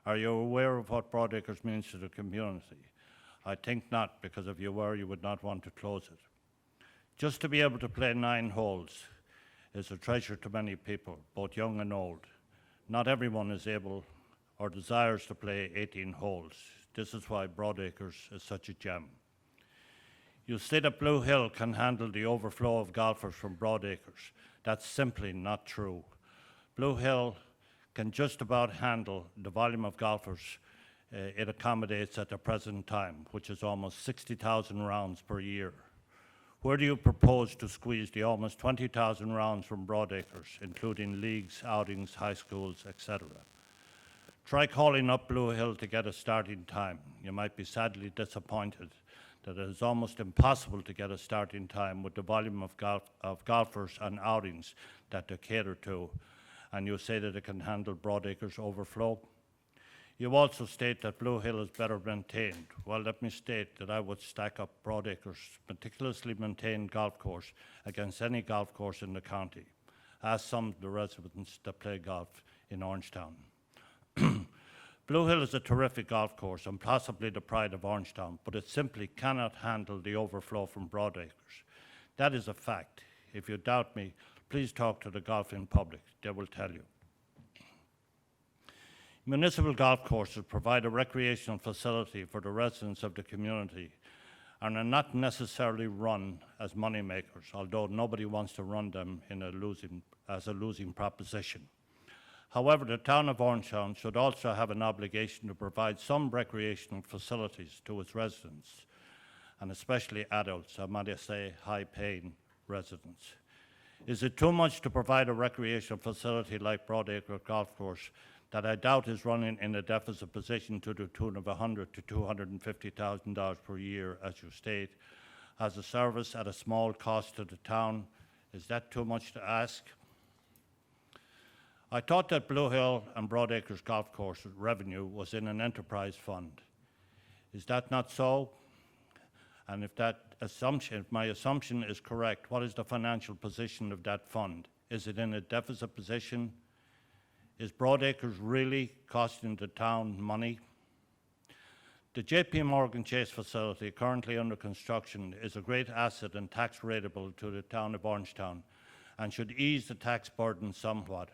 Are you aware of what Broadacres means to the community? I think not, because if you were, you would not want to close it. Just to be able to play 9 holes is a treasure to many people, both young and old. Not everyone is able or desires to play 18 holes. This is why Broadacres is such a gem. You say that Blue Hill can handle the overflow of golfers from Broadacres. That's simply not true. Blue Hill can just about handle the volume of golfers it accommodates at the present time, which is almost 60,000 rounds per year. Where do you propose to squeeze the almost 20,000 rounds from Broadacres, including leagues, outings, high schools, etc.? Try calling up Blue Hill to get a starting time. You might be sadly disappointed that it is almost impossible to get a starting time with the volume of golfers and outings that they cater to, and you say that it can handle Broadacres' overflow. You also state that Blue Hill is better maintained. Well, let me state that I would stack up Broadacres' meticulously maintained golf course against any golf course in the county. Ask some of the residents that play golf in Orangetown. Blue Hill is a terrific golf course and possibly the pride of Orangetown, but it simply cannot handle the overflow from Broadacres. That is a fact. If you doubt me, please talk to the golfing public. They will tell you. Municipal golf courses provide a recreational facility for the residents of the community and are not necessarily run as moneymakers, although nobody wants to run them as a losing proposition. However, the town of Orangetown should also have an obligation to provide some recreational facilities to its residents, and especially adults, I might say high-paying residents. Is it too much to provide a recreational facility like Broadacre Golf Course that I doubt is running in a deficit position to the tune of $100,000 to $250,000 per year, as you state, as a service at a small cost to the town? Is that too much to ask? I thought that Blue Hill and Broadacres Golf Course revenue was in an enterprise fund. Is that not so? And if my assumption is correct, what is the financial position of that fund? Is it in a deficit position? Is Broadacres really costing the town money? The JP Morgan Chase facility currently under construction is a great asset and tax rateable to the town of Orangetown and should ease the tax burden somewhat.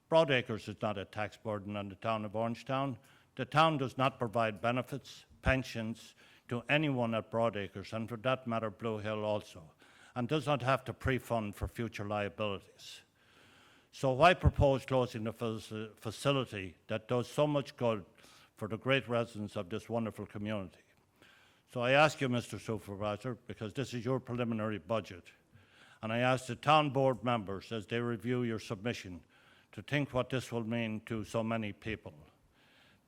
Broadacres is not a tax burden on the town of Orangetown. The town does not provide benefits, pensions to anyone at Broadacres, and for that matter, Blue Hill also, and does not have to pre-fund for future liabilities. So why propose closing the facility that does so much good for the great residents of this wonderful community? So I ask you, Mr. Supervisor, because this is your preliminary budget, and I ask the town board members as they review your submission to think what this will mean to so many people.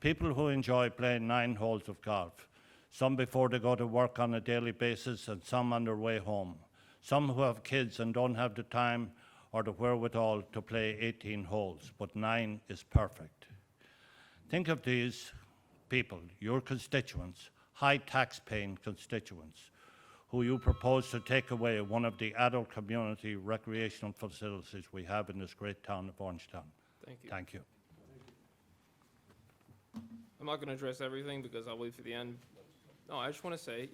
People who enjoy playing 9 holes of golf, some before they go to work on a daily basis and some on their way home. Some who have kids and don't have the time or the wherewithal to play 18 holes, but 9 is perfect. Think of these people, your constituents, high tax-paying constituents, who you propose to take away one of the adult community recreational facilities we have in this great town of Orangetown. Thank you. Thank you. I'm not going to address everything because I'll wait for the end. No, I just want to say,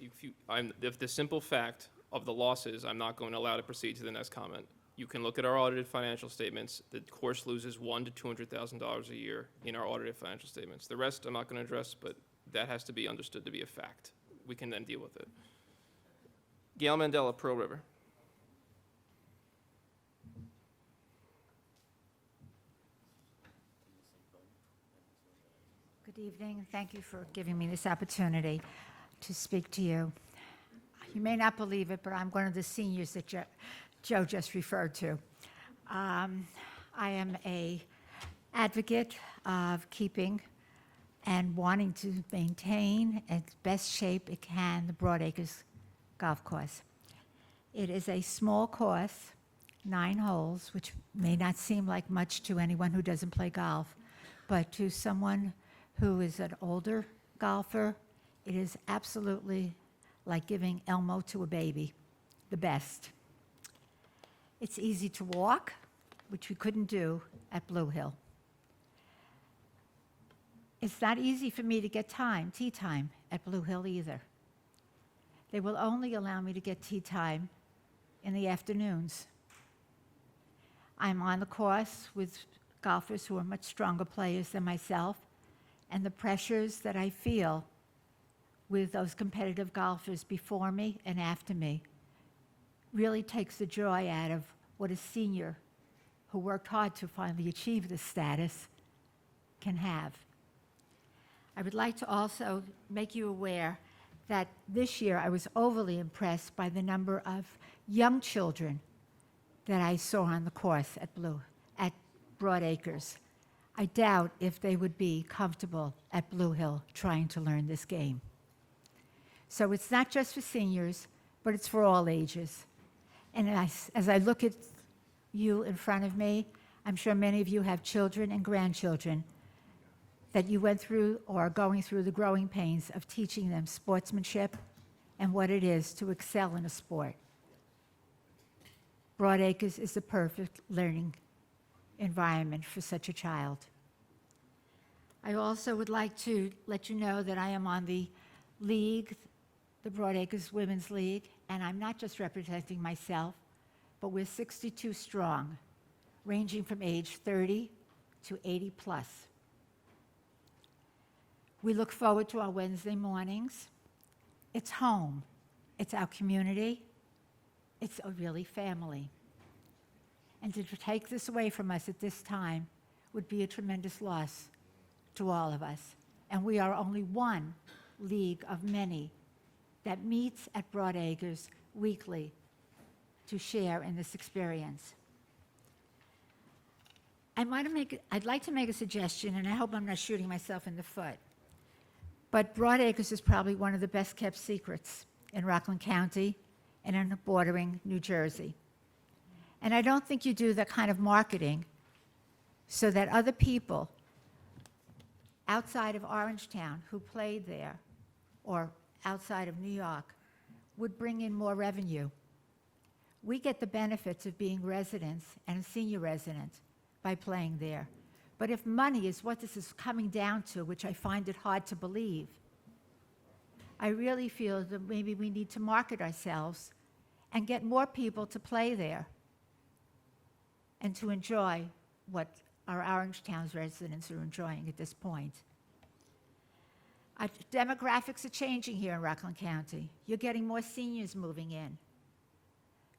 if the simple fact of the losses, I'm not going to allow to proceed to the next comment. You can look at our audited financial statements. The course loses $100,000 to $200,000 a year in our audited financial statements. The rest I'm not going to address, but that has to be understood to be a fact. We can then deal with it. Gail Mandela, Pearl River. Good evening. Thank you for giving me this opportunity to speak to you. You may not believe it, but I'm one of the seniors that Joe just referred to. I am an advocate of keeping and wanting to maintain in best shape it can the Broadacres Golf Course. It is a small course, 9 holes, which may not seem like much to anyone who doesn't play golf, but to someone who is an older golfer, it is absolutely like giving Elmo to a baby, the best. It's easy to walk, which we couldn't do at Blue Hill. It's not easy for me to get tee time at Blue Hill either. They will only allow me to get tee time in the afternoons. I'm on the course with golfers who are much stronger players than myself, and the pressures that I feel with those competitive golfers before me and after me really takes the joy out of what a senior who worked hard to finally achieve this status can have. I would like to also make you aware that this year I was overly impressed by the number of young children that I saw on the course at Broadacres. I doubt if they would be comfortable at Blue Hill trying to learn this game. So it's not just for seniors, but it's for all ages. And as I look at you in front of me, I'm sure many of you have children and grandchildren that you went through or are going through the growing pains of teaching them sportsmanship and what it is to excel in a sport. Broadacres is the perfect learning environment for such a child. I also would like to let you know that I am on the league, the Broadacres Women's League, and I'm not just representing myself, but we're 62 strong, ranging from age 30 to 80 plus. We look forward to our Wednesday mornings. It's home. It's our community. It's a really family. And to take this away from us at this time would be a tremendous loss to all of us. And we are only one league of many that meets at Broad Acres weekly to share in this experience. I'd like to make a suggestion, and I hope I'm not shooting myself in the foot. But Broad Acres is probably one of the best kept secrets in Rockland County and in bordering New Jersey. And I don't think you do that kind of marketing so that other people outside of Orangetown who played there or outside of New York would bring in more revenue. We get the benefits of being residents and a senior resident by playing there. But if money is what this is coming down to, which I find it hard to believe, I really feel that maybe we need to market ourselves and get more people to play there and to enjoy what our Orangetown's residents are enjoying at this point. Our demographics are changing here in Rockland County. You're getting more seniors moving in.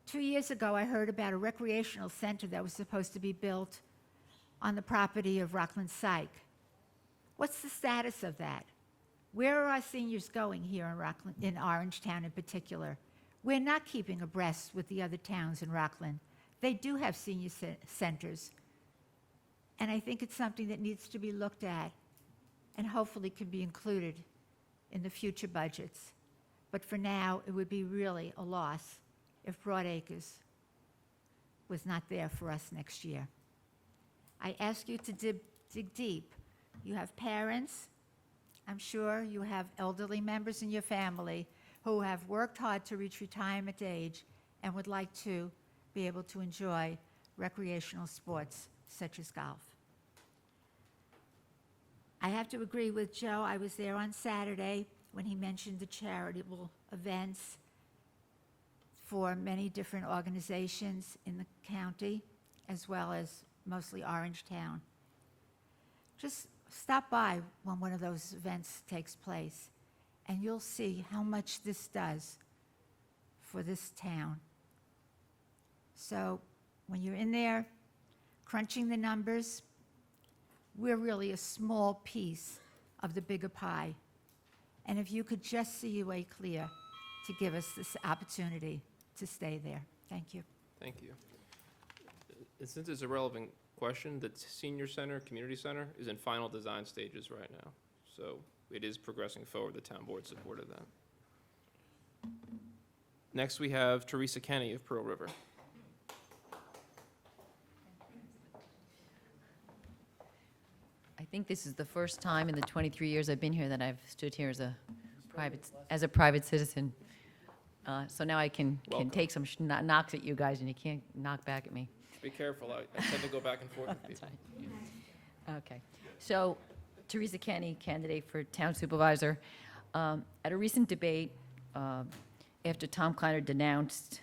2 years ago, I heard about a recreational center that was supposed to be built on the property of Rockland Psych. What's the status of that? Where are our seniors going here in Rockland, in Orangetown in particular? We're not keeping abreast with the other towns in Rockland. They do have senior centers. And I think it's something that needs to be looked at and hopefully can be included in the future budgets. But for now, it would be really a loss if Broad Acres was not there for us next year. I ask you to dig deep. You have parents. I'm sure you have elderly members in your family who have worked hard to reach retirement age and would like to be able to enjoy recreational sports such as golf. I have to agree with Joe. I was there on Saturday when he mentioned the charitable events for many different organizations in the county, as well as mostly Orangetown. Just stop by when one of those events takes place, and you'll see how much this does for this town. So when you're in there crunching the numbers, we're really a small piece of the bigger pie. And if you could just see your way clear to give us this opportunity to stay there. Thank you. Thank you. And since it's a relevant question, the senior center, community center, is in final design stages right now. So it is progressing forward. The town board supported that. Next, we have Teresa Kenny of Pearl River. I think this is the first time in the 23 years I've been here that I've stood here as a private citizen. So now I can take some knocks at you guys, and you can't knock back at me. Be careful. I tend to go back and forth with people. Okay. So, Teresa Kenny, candidate for town supervisor. At a recent debate, after Tom Kleiner denounced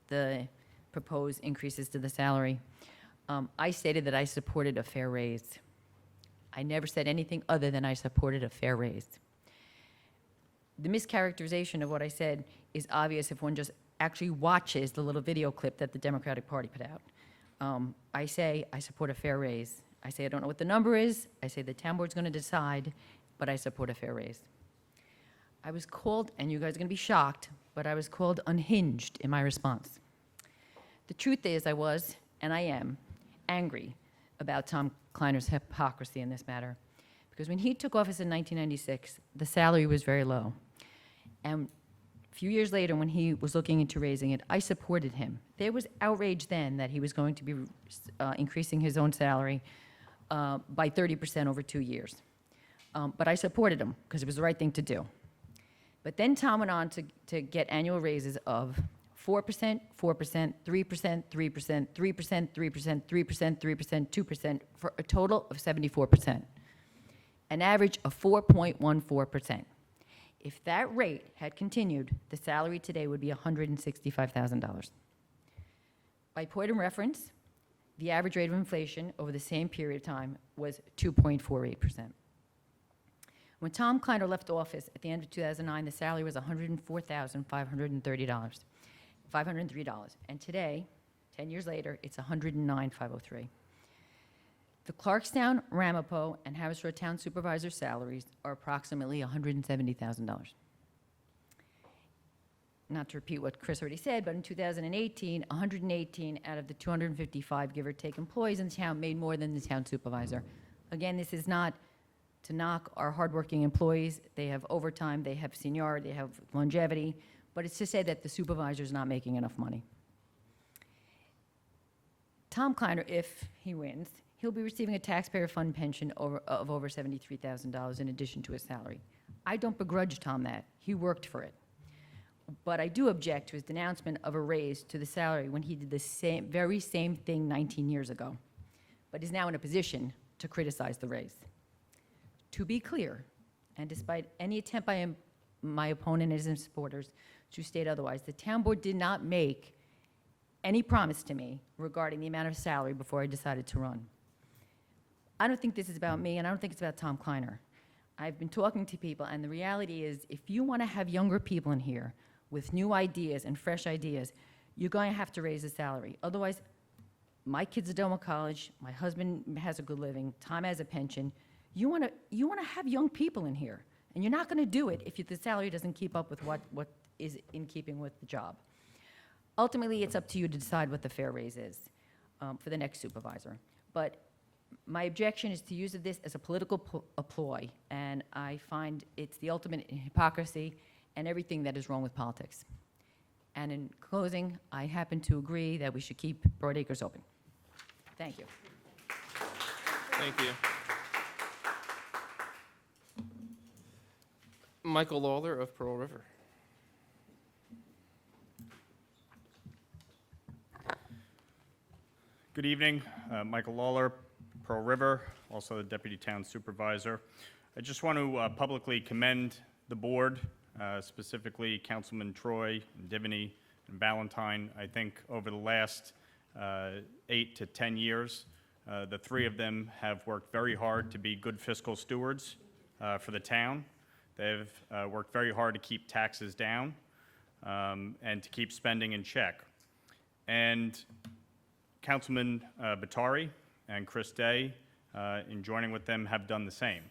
the proposed increases to the salary, I stated that I supported a fair raise. I never said anything other than I supported a fair raise. The mischaracterization of what I said is obvious if one just actually watches the little video clip that the Democratic Party put out. I say I support a fair raise. I say I don't know what the number is. I say the town board's going to decide, but I support a fair raise. I was called, and you guys are going to be shocked, but I was called unhinged in my response. The truth is I was, and I am, angry about Tom Kleiner's hypocrisy in this matter. Because when he took office in 1996, the salary was very low. And a few years later, when he was looking into raising it, I supported him. There was outrage then that he was going to be increasing his own salary by 30% over 2 years. But I supported him because it was the right thing to do. But then Tom went on to get annual raises of 4%, 4%, 3%, 3%, 3%, 3%, 3%, 3%, 2%, for a total of 74%. An average of 4.14%. If that rate had continued, the salary today would be $165,000. By point of reference, the average rate of inflation over the same period of time was 2.48%. When Tom Kleiner left office at the end of 2009, the salary was $104,503. And today, 10 years later, it's $109,503. The Clarkstown, Ramapo, and Harrisburg Town Supervisor salaries are approximately $170,000. Not to repeat what Chris already said, but in 2018, 118 out of the 255 give or take employees in the town made more than the town supervisor. Again, this is not to knock our hardworking employees. They have overtime, they have seniority, they have longevity, but it's to say that the supervisor's not making enough money. Tom Kleiner, if he wins, he'll be receiving a taxpayer fund pension of over $73,000 in addition to his salary. I don't begrudge Tom that. He worked for it. But I do object to his denouncement of a raise to the salary when he did the very same thing 19 years ago, but is now in a position to criticize the raise. To be clear, and despite any attempt by my opponent and his supporters to state otherwise, the town board did not make any promise to me regarding the amount of salary before I decided to run. I don't think this is about me, and I don't think it's about Tom Kleiner. I've been talking to people, and the reality is, if you want to have younger people in here with new ideas and fresh ideas, you're going to have to raise the salary. Otherwise, my kids are done with college, my husband has a good living, Tom has a pension. You want to have young people in here, and you're not going to do it if the salary doesn't keep up with what is in keeping with the job. Ultimately, it's up to you to decide what the fair raise is for the next supervisor. But my objection is to use this as a political ploy, and I find it's the ultimate in hypocrisy and everything that is wrong with politics. And in closing, I happen to agree that we should keep Broadacres open. Thank you. Thank you. Michael Lawler of Pearl River. Good evening, Michael Lawler, Pearl River, also the Deputy Town Supervisor. I just want to publicly commend the board, specifically Councilman Troy, and Divany, and Ballantyne. I think over the last 8 to 10 years, the three of them have worked very hard to be good fiscal stewards for the town. They've worked very hard to keep taxes down and to keep spending in check. And Councilman Batari and Chris Day, in joining with them, have done the same.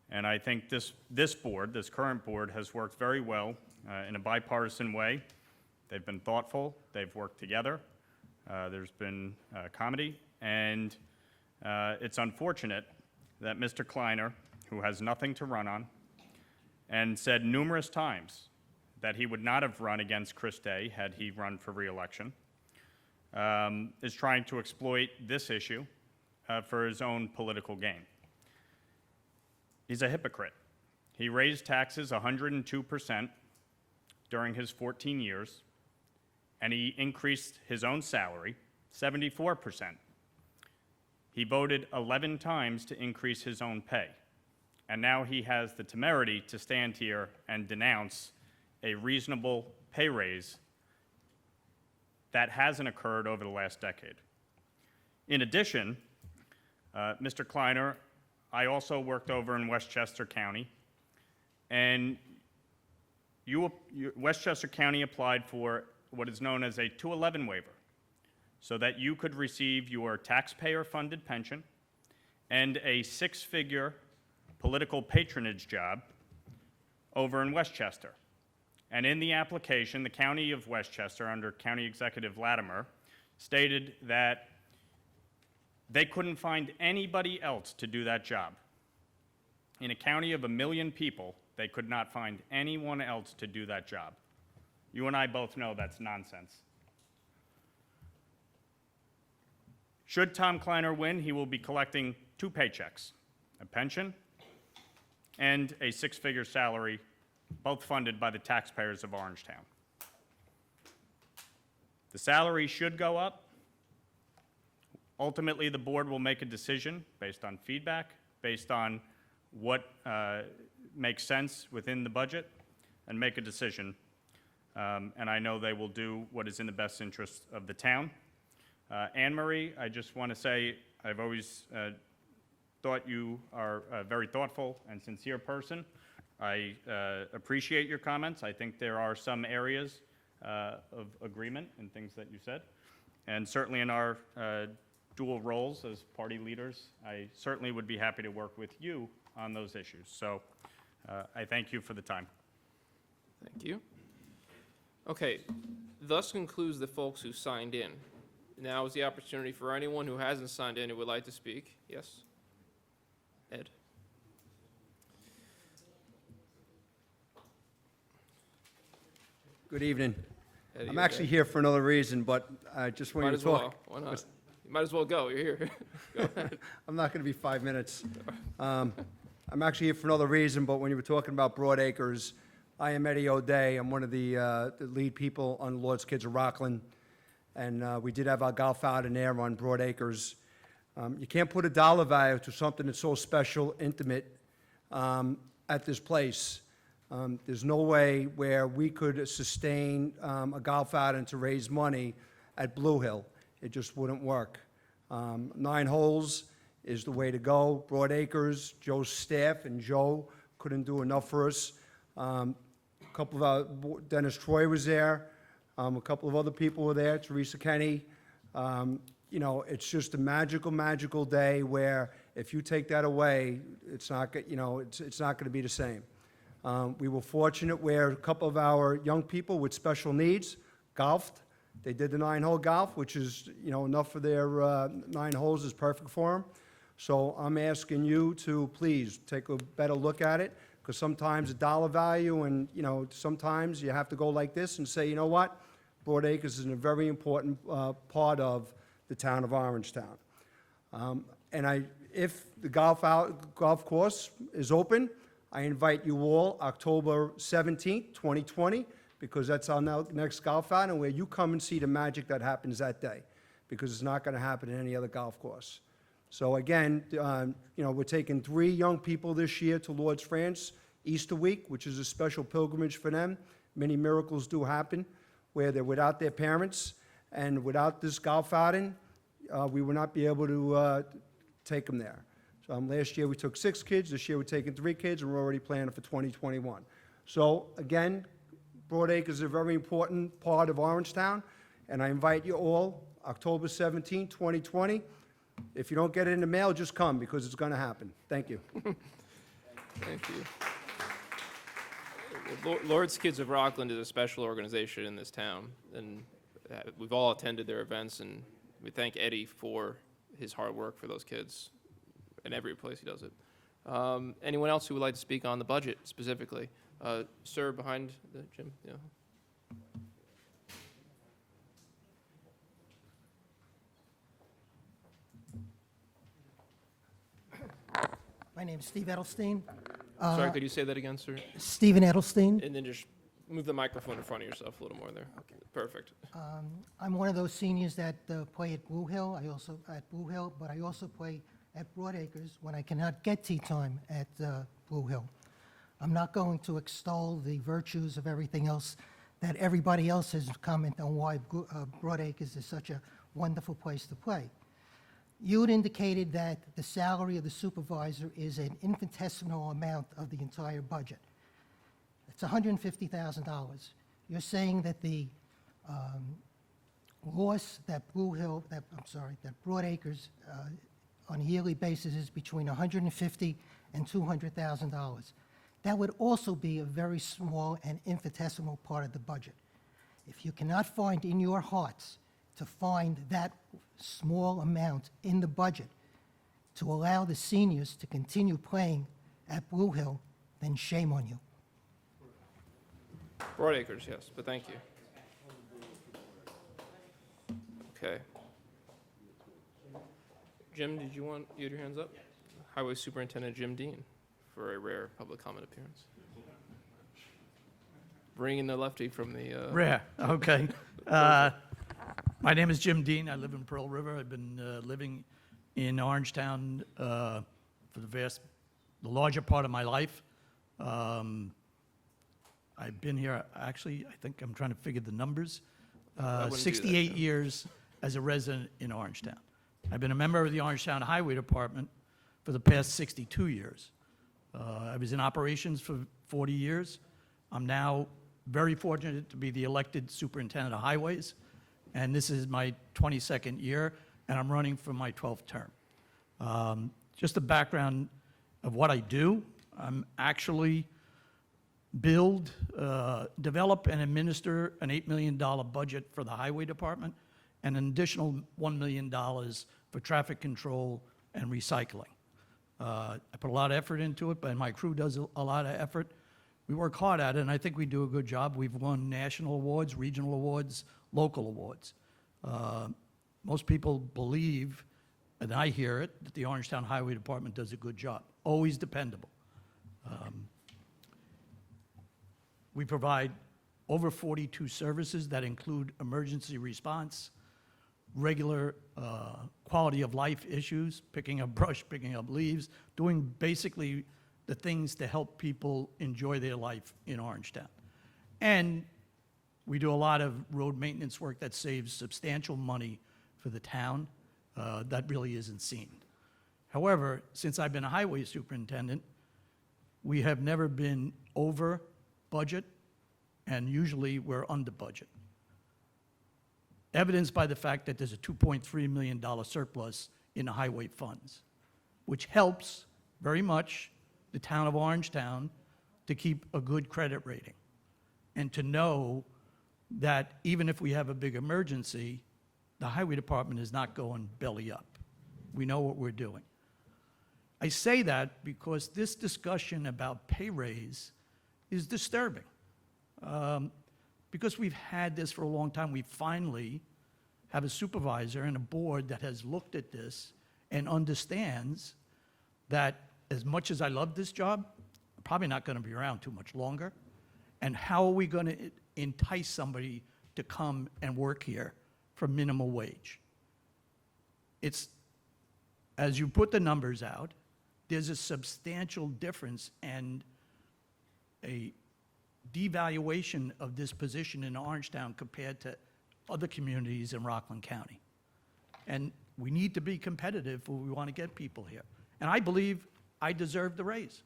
And I think this board, this current board, has worked very well in a bipartisan way. They've been thoughtful. They've worked together. There's been comedy. And it's unfortunate that Mr. Kleiner, who has nothing to run on, and said numerous times that he would not have run against Chris Day had he run for re-election, is trying to exploit this issue for his own political gain. He's a hypocrite. He raised taxes 102% during his 14 years, and he increased his own salary 74%. He voted 11 times to increase his own pay, and now he has the temerity to stand here and denounce a reasonable pay raise that hasn't occurred over the last decade. In addition, Mr. Kleiner, I also worked over in Westchester County, and Westchester County applied for what is known as a 211 waiver, so that you could receive your taxpayer-funded pension and a six-figure political patronage job over in Westchester. And in the application, the County of Westchester, under County Executive Latimer, stated that they couldn't find anybody else to do that job. In a county of 1 million people, they could not find anyone else to do that job. You and I both know that's nonsense. Should Tom Kleiner win, he will be collecting 2 paychecks, a pension and a six-figure salary, both funded by the taxpayers of Orangetown. The salary should go up. Ultimately, the board will make a decision based on feedback, based on what makes sense within the budget. and make a decision. And I know they will do what is in the best interest of the town. Anne Marie, I just want to say, I've always thought you are a very thoughtful and sincere person. I appreciate your comments. I think there are some areas of agreement in things that you said. And certainly in our dual roles as party leaders, I certainly would be happy to work with you on those issues. So I thank you for the time. Thank you. Okay, thus concludes the folks who signed in. Now is the opportunity for anyone who hasn't signed in who would like to speak. Yes? Ed? Good evening. Ed, I'm you actually okay? here for another reason, but I just want Might you as to talk. well. Why not? You might as well go. You're here. Go ahead. I'm not going to be 5 minutes. I'm actually here for another reason, but when you were talking about Broad Acres, I am Eddie O'Day. I'm one of the lead people on Lord's Kids of Rockland, and we did have our golf out in there on Broad Acres. You can't put a dollar value to something that's so special, intimate at this place. There's no way where we could sustain a golf outing to raise money at Blue Hill. It just wouldn't work. 9 holes is the way to go. Broad Acres, Joe's staff and Joe couldn't do enough for us. A couple of Dennis Troy was there. A couple of other people were there. Teresa Kenny. You know, it's just a magical, magical day where if you take that away, it's not, it's not going to be the same. We were fortunate where a couple of our young people with special needs golfed. They did the 9-hole golf, which is, enough for their 9 holes is perfect for them. So I'm asking you to please take a better look at it, because sometimes a dollar value and, sometimes you have to go like this and say, you know what? Broad Acres is a very important part of the town of Orangetown. If the golf course is open, I invite you all October 17th, 2020, because that's our next golf outing, where you come and see the magic that happens that day, because it's not going to happen in any other golf course. So again, we're taking 3 young people this year to Lourdes, France, Easter week, which is a special pilgrimage for them. Many miracles do happen where they're without their parents, and without this golf outing, we would not be able to take them there. So last year we took 6 kids, this year we're taking 3 kids, and we're already planning for 2021. So again, Broad Acres is a very important part of Orangetown, and I invite you all, October 17, 2020. If you don't get it in the mail, just come, because it's going to happen. Thank you. Thank you. Lord's Kids of Rockland is a special organization in this town, and we've all attended their events, and we thank Eddie for his hard work for those kids in every place he does it. Anyone else who would like to speak on the budget specifically? Sir, behind the gym. Yeah. My name is Steve Edelstein. Sorry, could you say that again, sir? Stephen Edelstein. And then just move the microphone in front of yourself a little more there. Okay. Perfect. I'm one of those seniors that play at Blue Hill. But I also play at Broad Acres when I cannot get tee time at Blue Hill. I'm not going to extol the virtues of everything else that everybody else has commented on why Broad Acres is such a wonderful place to play. You had indicated that the salary of the supervisor is an infinitesimal amount of the entire budget. It's $150,000. You're saying that the loss that that Broad Acres on a yearly basis is between $150,000 and $200,000. That would also be a very small and infinitesimal part of the budget. If you cannot find in your hearts to find that small amount in the budget to allow the seniors to continue playing at Blue Hill, then shame on you. Broad Acres, yes, but thank you. Okay. Jim, did you had your hands up? Highway Superintendent Jim Dean for a rare public comment appearance. Bringing the lefty from the... Rare, okay. My name is Jim Dean. I live in Pearl River. I've been living in Orangetown for the larger part of my life. I've been here, actually, I think I'm trying to figure the numbers, wouldn't do that, 68 Jim. years as a resident in Orangetown. I've been a member of the Orangetown Highway Department for the past 62 years. I was in operations for 40 years. I'm now very fortunate to be the elected superintendent of highways, and this is my 22nd year, and I'm running for my 12th term. Just a background of what I do, I'm actually build, develop, and administer an $8 million budget for the highway department and an additional $1 million for traffic control and recycling. I put a lot of effort into it, but my crew does a lot of effort. We work hard at it, and I think we do a good job. We've won national awards, regional awards, local awards. Most people believe, and I hear it, that the Orangetown Highway Department does a good job, always dependable. We provide over 42 services that include emergency response, regular quality of life issues, picking up brush, picking up leaves, doing basically the things to help people enjoy their life in Orangetown. And we do a lot of road maintenance work that saves substantial money for the town that really isn't seen. However, since I've been a highway superintendent, we have never been over budget, and usually we're under budget. Evidenced by the fact that there's a $2.3 million surplus in the highway funds, which helps very much the town of Orangetown to keep a good credit rating and to know that even if we have a big emergency, the highway department is not going belly up. We know what we're doing. I say that because this discussion about pay raise is disturbing. Because we've had this for a long time, we finally have a supervisor and a board that has looked at this and understands that as much as I love this job, I'm probably not going to be around too much longer. And how are we going to entice somebody to come and work here for minimal wage? It's, as you put the numbers out, there's a substantial difference and a devaluation of this position in Orangetown compared to other communities in Rockland County. And we need to be competitive if we want to get people here. And I believe I deserve the raise.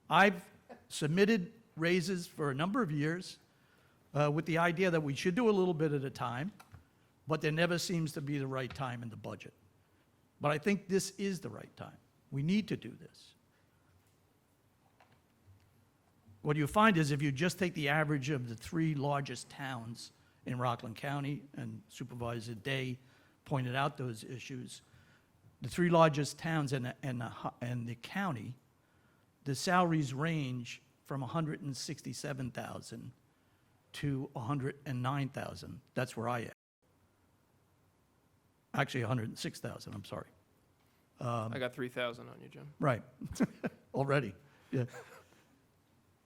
I've submitted raises for a number of years with the idea that we should do a little bit at a time, but there never seems to be the right time in the budget. But I think this is the right time. We need to do this. What you find is if you just take the average of the 3 largest towns in Rockland County, and Supervisor Day pointed out those issues, the 3 largest towns in the county, the salaries range from $167,000 to $109,000. That's where I am. Actually, $106,000, I'm sorry. I got 3,000 on you, Jim. Right, already, yeah.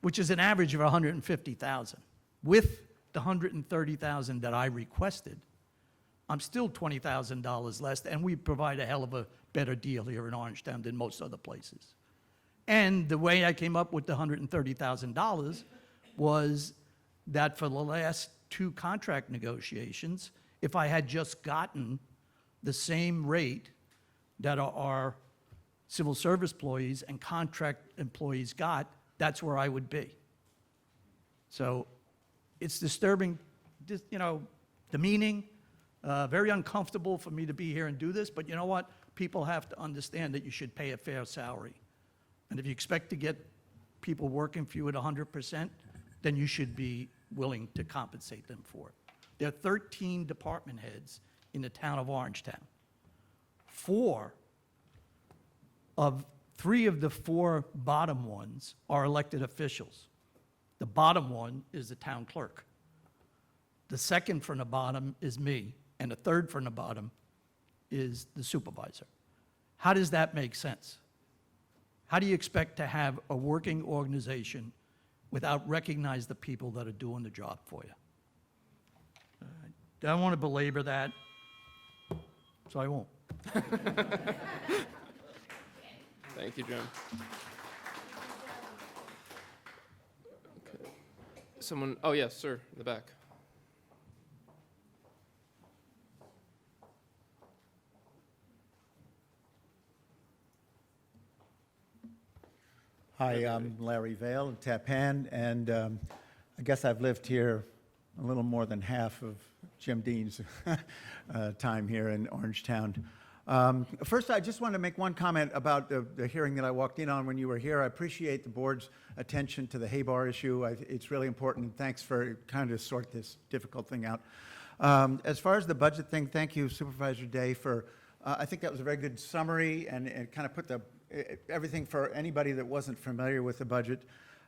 Which is an average of $150,000. With the $130,000 that I requested, I'm still $20,000 less, and we provide a hell of a better deal here in Orangetown than most other places. And the way I came up with the $130,000 was that for the last 2 contract negotiations, if I had just gotten the same rate that our civil service employees and contract employees got, that's where I would be. So it's disturbing, demeaning, very uncomfortable for me to be here and do this, but you know what? People have to understand that you should pay a fair salary. And if you expect to get people working for you at 100%, then you should be willing to compensate them for it. There are 13 department heads in the town of Orangetown. 3 of the 4 bottom ones are elected officials. The bottom one is the town clerk. The second from the bottom is me, and the third from the bottom is the supervisor. How does that make sense? How do you expect to have a working organization without recognize the people that are doing the job for you? I don't want to belabor that, so I won't. Thank you, Jim. Okay. someone, oh, yes, sir, in the back. Hi, I'm Larry Vale in Tappan, and I guess I've lived here a little more than half of Jim Dean's time here in Orangetown. First, I just want to make one comment about the hearing that I walked in on when you were here. I appreciate the board's attention to the hay bar issue. It's really important, and thanks for kind of sort this difficult thing out. As far as the budget thing, thank you, Supervisor Day, for, I think that was a very good summary, and it kind of put everything for anybody that wasn't familiar with the budget.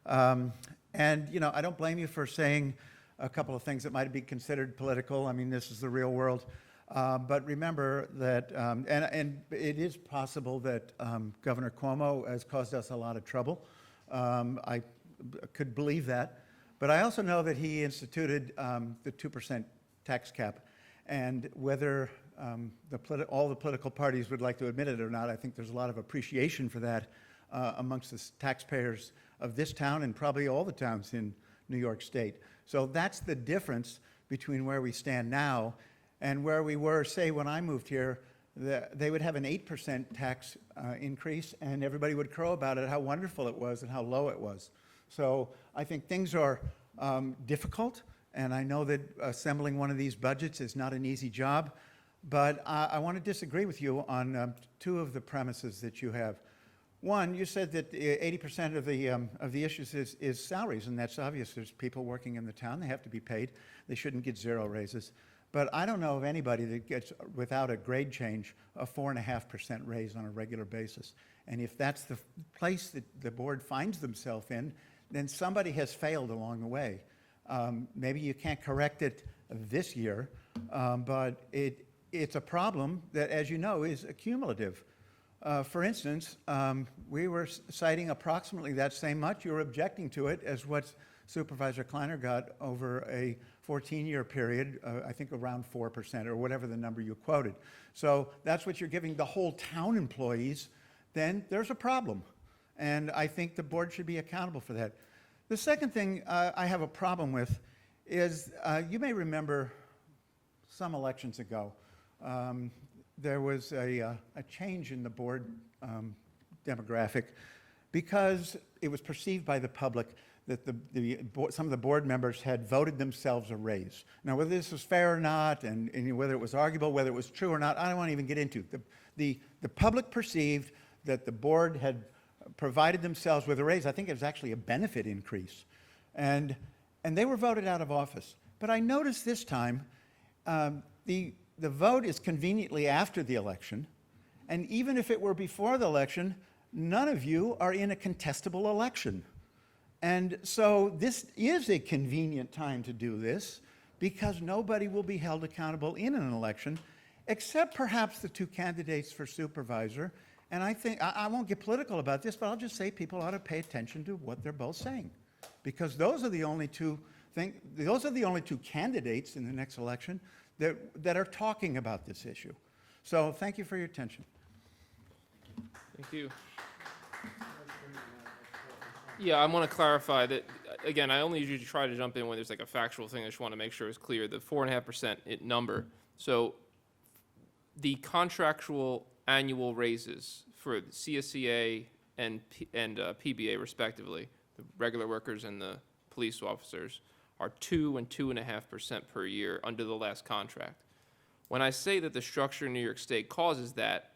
And, you know, I don't blame you for saying a couple of things that might be considered political. I mean, this is the real world. But remember that, and it is possible that Governor Cuomo has caused us a lot of trouble. I could believe that. But I also know that he instituted the 2% tax cap. And whether all the political parties would like to admit it or not, I think there's a lot of appreciation for that amongst the taxpayers of this town and probably all the towns in New York State. So that's the difference between where we stand now and where we were, say, when I moved here. They would have an 8% tax increase, and everybody would crow about it, how wonderful it was and how low it was. So I think things are difficult, and I know that assembling one of these budgets is not an easy job. But I want to disagree with you on two of the premises that you have. One, you said that 80% of the issues is salaries, and that's obvious. There's people working in the town. They have to be paid. They shouldn't get zero raises. But I don't know of anybody that gets, without a grade change, a 4.5% raise on a regular basis. And if that's the place that the board finds themselves in, then somebody has failed along the way. Maybe you can't correct it this year, but it's a problem that, as you know, is accumulative. For instance, we were citing approximately that same much. You were objecting to it as what Supervisor Kleiner got over a 14-year period, I think around 4% or whatever the number you quoted. So that's what you're giving the whole town employees. Then there's a problem. And I think the board should be accountable for that. The second thing I have a problem with is you may remember some elections ago, there was a change in the board demographic because it was perceived by the public that some of the board members had voted themselves a raise. Now, whether this was fair or not, and whether it was arguable, whether it was true or not, I don't want to even get into. The public perceived that the board had provided themselves with a raise. I think it was actually a benefit increase. And they were voted out of office. But I noticed this time the vote is conveniently after the election, and even if it were before the election, none of you are in a contestable election. And so this is a convenient time to do this because nobody will be held accountable in an election, except perhaps the two candidates for supervisor. And I think, I won't get political about this, but I'll just say people ought to pay attention to what they're both saying, because those are the only two candidates in the next election that are talking about this issue. So thank you for your attention. Thank you. Yeah, I want to clarify that, again, I only usually try to jump in when there's like a factual thing. I just want to make sure it's clear. The 4.5% number. So the contractual annual raises for the CSEA and PBA respectively, the regular workers and the police officers, are 2% and 2.5% per year under the last contract. When I say that the structure in New York State causes that,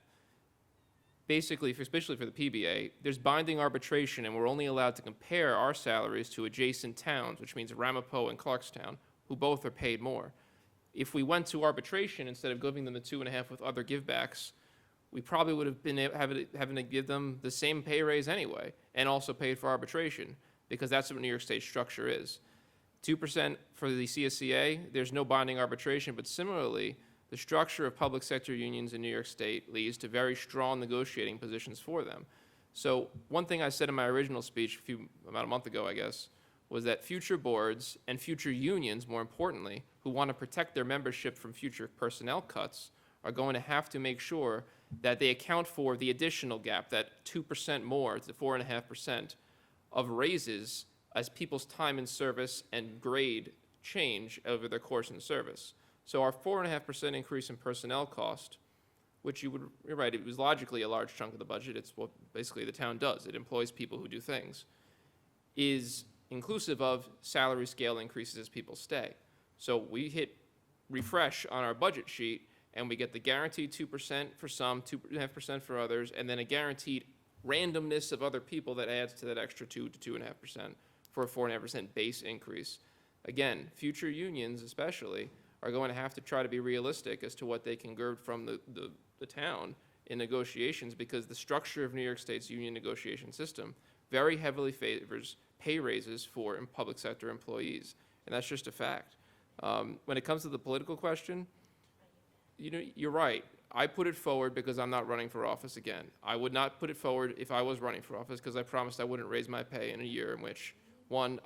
basically, especially for the PBA, there's binding arbitration, and we're only allowed to compare our salaries to adjacent towns, which means Ramapo and Clarkstown, who both are paid more. If we went to arbitration instead of giving them the 2.5 with other givebacks, we probably would have been having to give them the same pay raise anyway, and also paid for arbitration, because that's what New York State structure is. 2% for the CSCA, there's no binding arbitration, but similarly, the structure of public sector unions in New York State leads to very strong negotiating positions for them. So one thing I said in my original speech about a month ago, I guess, was that future boards and future unions, more importantly, who want to protect their membership from future personnel cuts, are going to have to make sure that they account for the additional gap, that 2% more to 4.5% of raises as people's time in service and grade change over their course in service. So our 4.5% increase in personnel cost, which you're right, it was logically a large chunk of the budget. It's what basically the town does. It employs people who do things, is inclusive of salary scale increases as people stay. So we hit refresh on our budget sheet, and we get the guaranteed 2% for some, 2.5% for others, and then a guaranteed randomness of other people that adds to that extra 2 to 2.5% for a 4.5% base increase. Again, future unions especially are going to have to try to be realistic as to what they can gird from the town in negotiations, because the structure of New York State's union negotiation system very heavily favors pay raises for public sector employees, and that's just a fact. When it comes to the political question, you're right. I put it forward because I'm not running for office again. I would not put it forward if I was running for office, because I promised I wouldn't raise my pay in a year in which, one,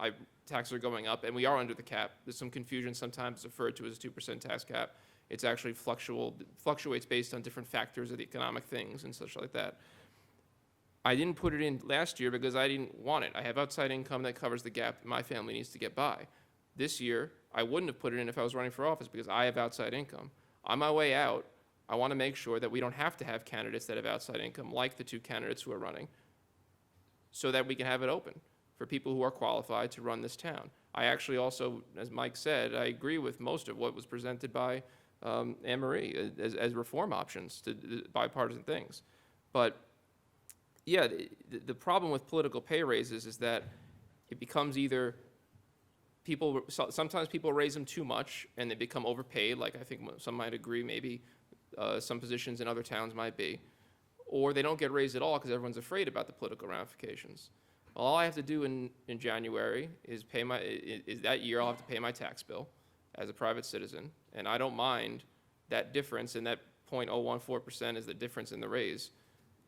taxes are going up, and we are under the cap. There's some confusion sometimes. It's referred to as a 2% tax cap. It's actually fluctuates based on different factors of the economic things and such like that. I didn't put it in last year because I didn't want it. I have outside income that covers the gap that my family needs to get by. This year, I wouldn't have put it in if I was running for office because I have outside income. On my way out, I want to make sure that we don't have to have candidates that have outside income, like the two candidates who are running, so that we can have it open for people who are qualified to run this town. I actually also, as Mike said, I agree with most of what was presented by Anne Marie as reform options to bipartisan things. But yeah, the problem with political pay raises is that it becomes either sometimes people raise them too much and they become overpaid, like I think some might agree maybe some positions in other towns might be, or they don't get raised at all because everyone's afraid about the political ramifications. All I have to do in January is that year I'll have to pay my tax bill as a private citizen, and I don't mind that difference, and that 0.014% is the difference in the raise,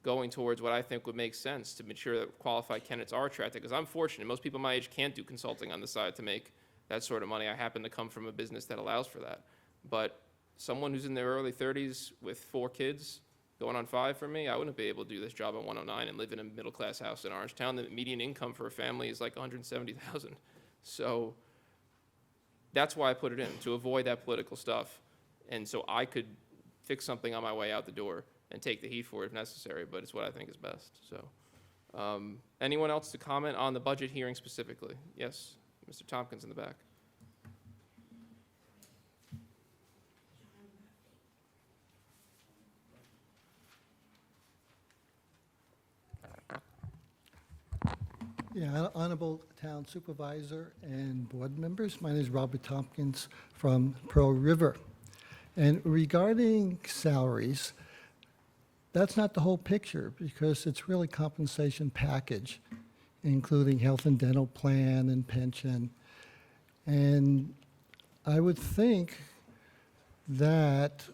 going towards what I think would make sense to make sure that qualified candidates are attracted. Because I'm fortunate, most people my age can't do consulting on the side to make that sort of money. I happen to come from a business that allows for that. But someone who's in their early 30s with 4 kids, going on 5 for me, I wouldn't be able to do this job at 109 and live in a middle-class house in Orangetown. The median income for a family is like $170,000. So that's why I put it in, to avoid that political stuff. And so I could fix something on my way out the door and take the heat for it if necessary, but it's what I think is best. So, anyone else to comment on the budget hearing specifically? Yes, Mr. Tompkins in the back. Yeah, Honorable Town Supervisor and board members, my name is Robert Tompkins from Pearl River. And regarding salaries, that's not the whole picture because it's really compensation package, including health and dental plan and pension. And I would think that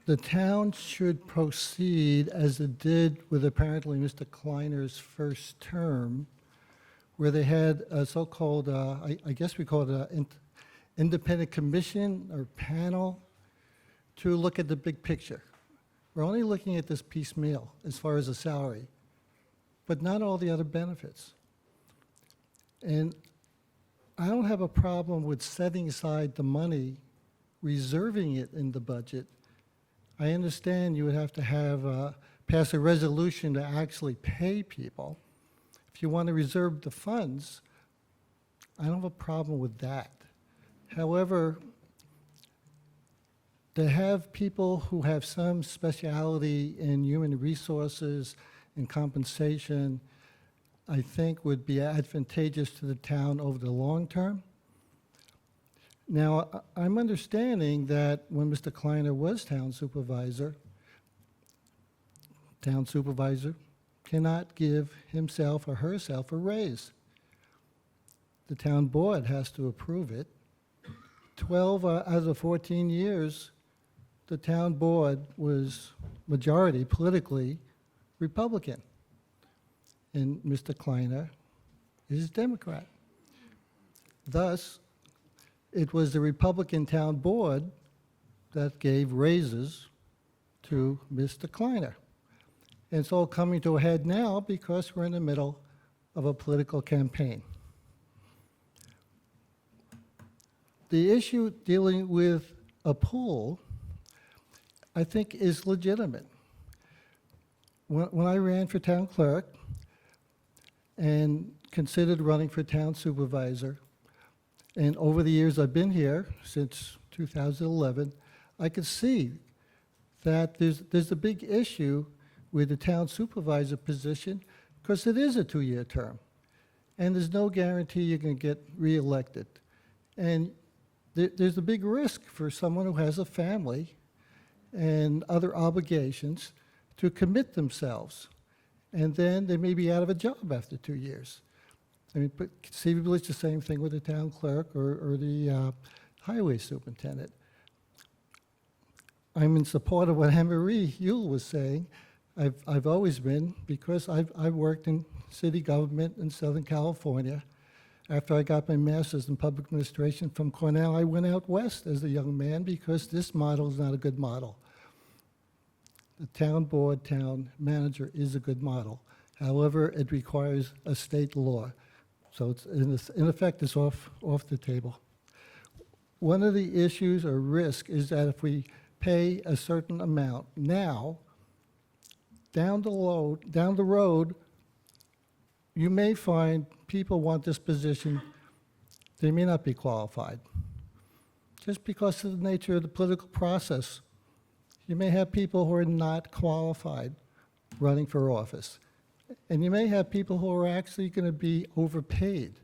the town should proceed as it did with apparently Mr. Kleiner's first term, where they had a so-called, I guess we call it an independent commission or panel to look at the big picture. We're only looking at this piecemeal as far as the salary, but not all the other benefits. And I don't have a problem with setting aside the money, reserving it in the budget. I understand you would have to have pass a resolution to actually pay people. If you want to reserve the funds, I don't have a problem with that. However, to have people who have some speciality in human resources and compensation, I think would be advantageous to the town over the long term. Now, I'm understanding that when Mr. Kleiner was town supervisor cannot give himself or herself a raise. The town board has to approve it. 12 out of the 14 years, the town board was majority politically Republican. And Mr. Kleiner is Democrat. Thus, it was the Republican town board that gave raises to Mr. Kleiner. And it's all coming to a head now because we're in the middle of a political campaign. The issue dealing with a pool, I think, is legitimate. When I ran for town clerk and considered running for town supervisor, and over the years I've been here, since 2011, I could see that there's a big issue with the town supervisor position because it is a 2-year term. And there's no guarantee you're going to get reelected. And there's a big risk for someone who has a family and other obligations to commit themselves. And then they may be out of a job after 2 years. I mean, but conceivably, it's the same thing with the town clerk or the highway superintendent. I'm in support of what Anne-Marie Yule was saying. I've always been, because I've worked in city government in Southern California. After I got my master's in public administration from Cornell, I went out west as a young man because this model is not a good model. The town board, town manager is a good model. However, it requires a state law. So it's, in effect, it's off the table. One of the issues or risk is that if we pay a certain amount now, down the road, you may find people want this position, they may not be qualified. Just because of the nature of the political process, you may have people who are not qualified running for office. And you may have people who are actually going to be overpaid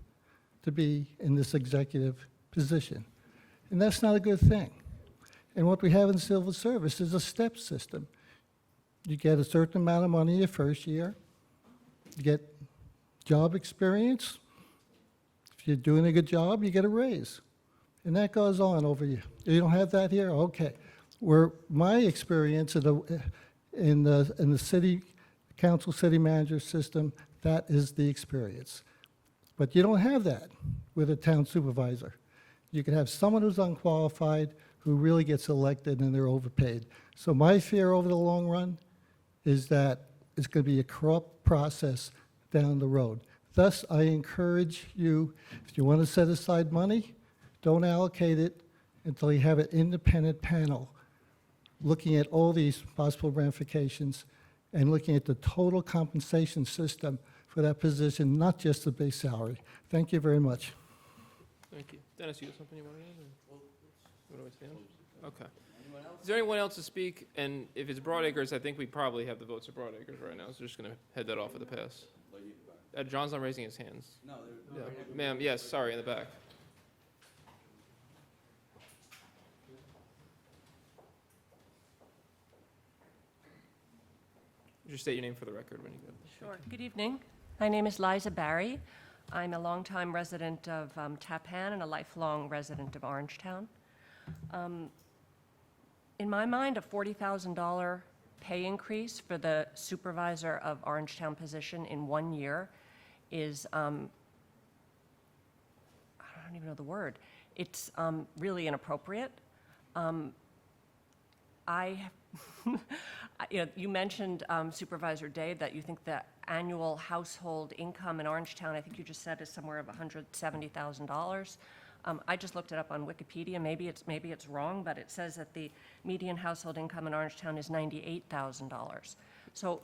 to be in this executive position. And that's not a good thing. And what we have in civil service is a step system. You get a certain amount of money your first year, you get job experience. If you're doing a good job, you get a raise. And that goes on over you. You don't have that here? Okay. Where my experience in the city council, city manager system, that is the experience. But you don't have that with a town supervisor. You can have someone who's unqualified who really gets elected and they're overpaid. So my fear over the long run is that it's going to be a corrupt process down the road. Thus, I encourage you, if you want to set aside money, don't allocate it until you have an independent panel looking at all these possible ramifications and looking at the total compensation system for that position, not just the base salary. Thank you very much. Thank you. Dennis, you have something you want to add? Or what do I stand? Okay. Is there anyone else to speak? And if it's Broadacres, I think we probably have the votes of Broadacres right now, so we're just going to head that off with the pass. John's not raising his hands. No, they're ma'am, yes, sorry, in the back. Just state your name for the record when you go. Sure. Good evening. My name is Liza Barry. I'm a longtime resident of Tappan and a lifelong resident of Orangetown. In my mind, a $40,000 pay increase for the supervisor of Orangetown position in 1 year is, I don't even know the word. It's really inappropriate. You mentioned, Supervisor Day, that you think the annual household income in Orangetown, I think you just said, is somewhere of $170,000. I just looked it up on Wikipedia. Maybe it's wrong, but it says that the median household income in Orangetown is $98,000. So,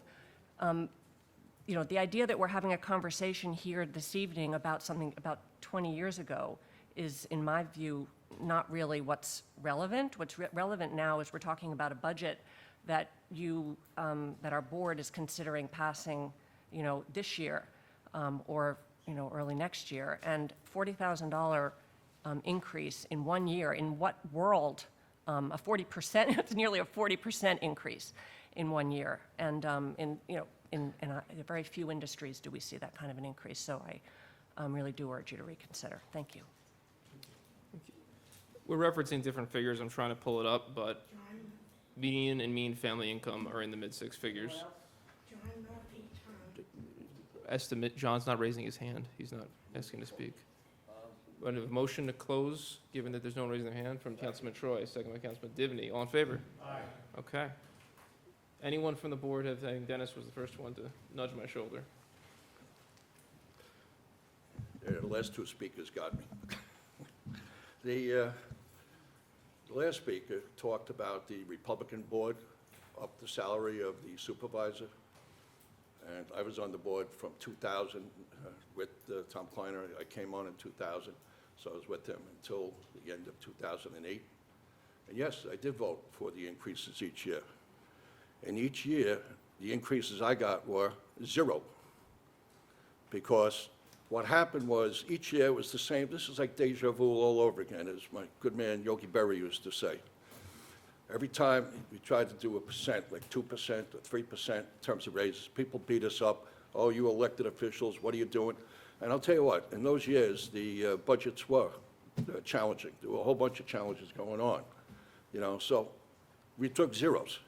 the idea that we're having a conversation here this evening about something about 20 years ago is, in my view, not really what's relevant. What's relevant now is we're talking about a budget that that our board is considering passing, this year, or, early next year. And $40,000 increase in 1 year, in what world, a 40%, it's nearly a 40% increase in 1 year. And, in very few industries do we see that kind of an increase. So I really do urge you to reconsider. Thank you. We're referencing different figures. I'm trying to pull it up, but median and mean family income are in the mid-six figures. Estimate, John's not raising his hand. He's not asking to speak. A motion to close, given that there's no one raising their hand, from Councilman Troy, second by Councilman Divney. All in favor? Aye. Okay. Anyone from the board have, I think Dennis was the first one to nudge my shoulder. The last two speakers got me. The last speaker talked about the Republican board up the salary of the supervisor. And I was on the board from 2000 with Tom Kleiner. I came on in 2000, so I was with him until the end of 2008. And yes, I did vote for the increases each year. And each year, the increases I got were 0. Because what happened was each year was the same. This is like deja vu all over again, as my good man Yogi Berra used to say. Every time we tried to do 1%, like 2% or 3% in terms of raises, people beat us up. Oh, you elected officials, what are you doing? And I'll tell you what, in those years, the budgets were challenging. There were a whole bunch of challenges going on, you know, so we took zeros.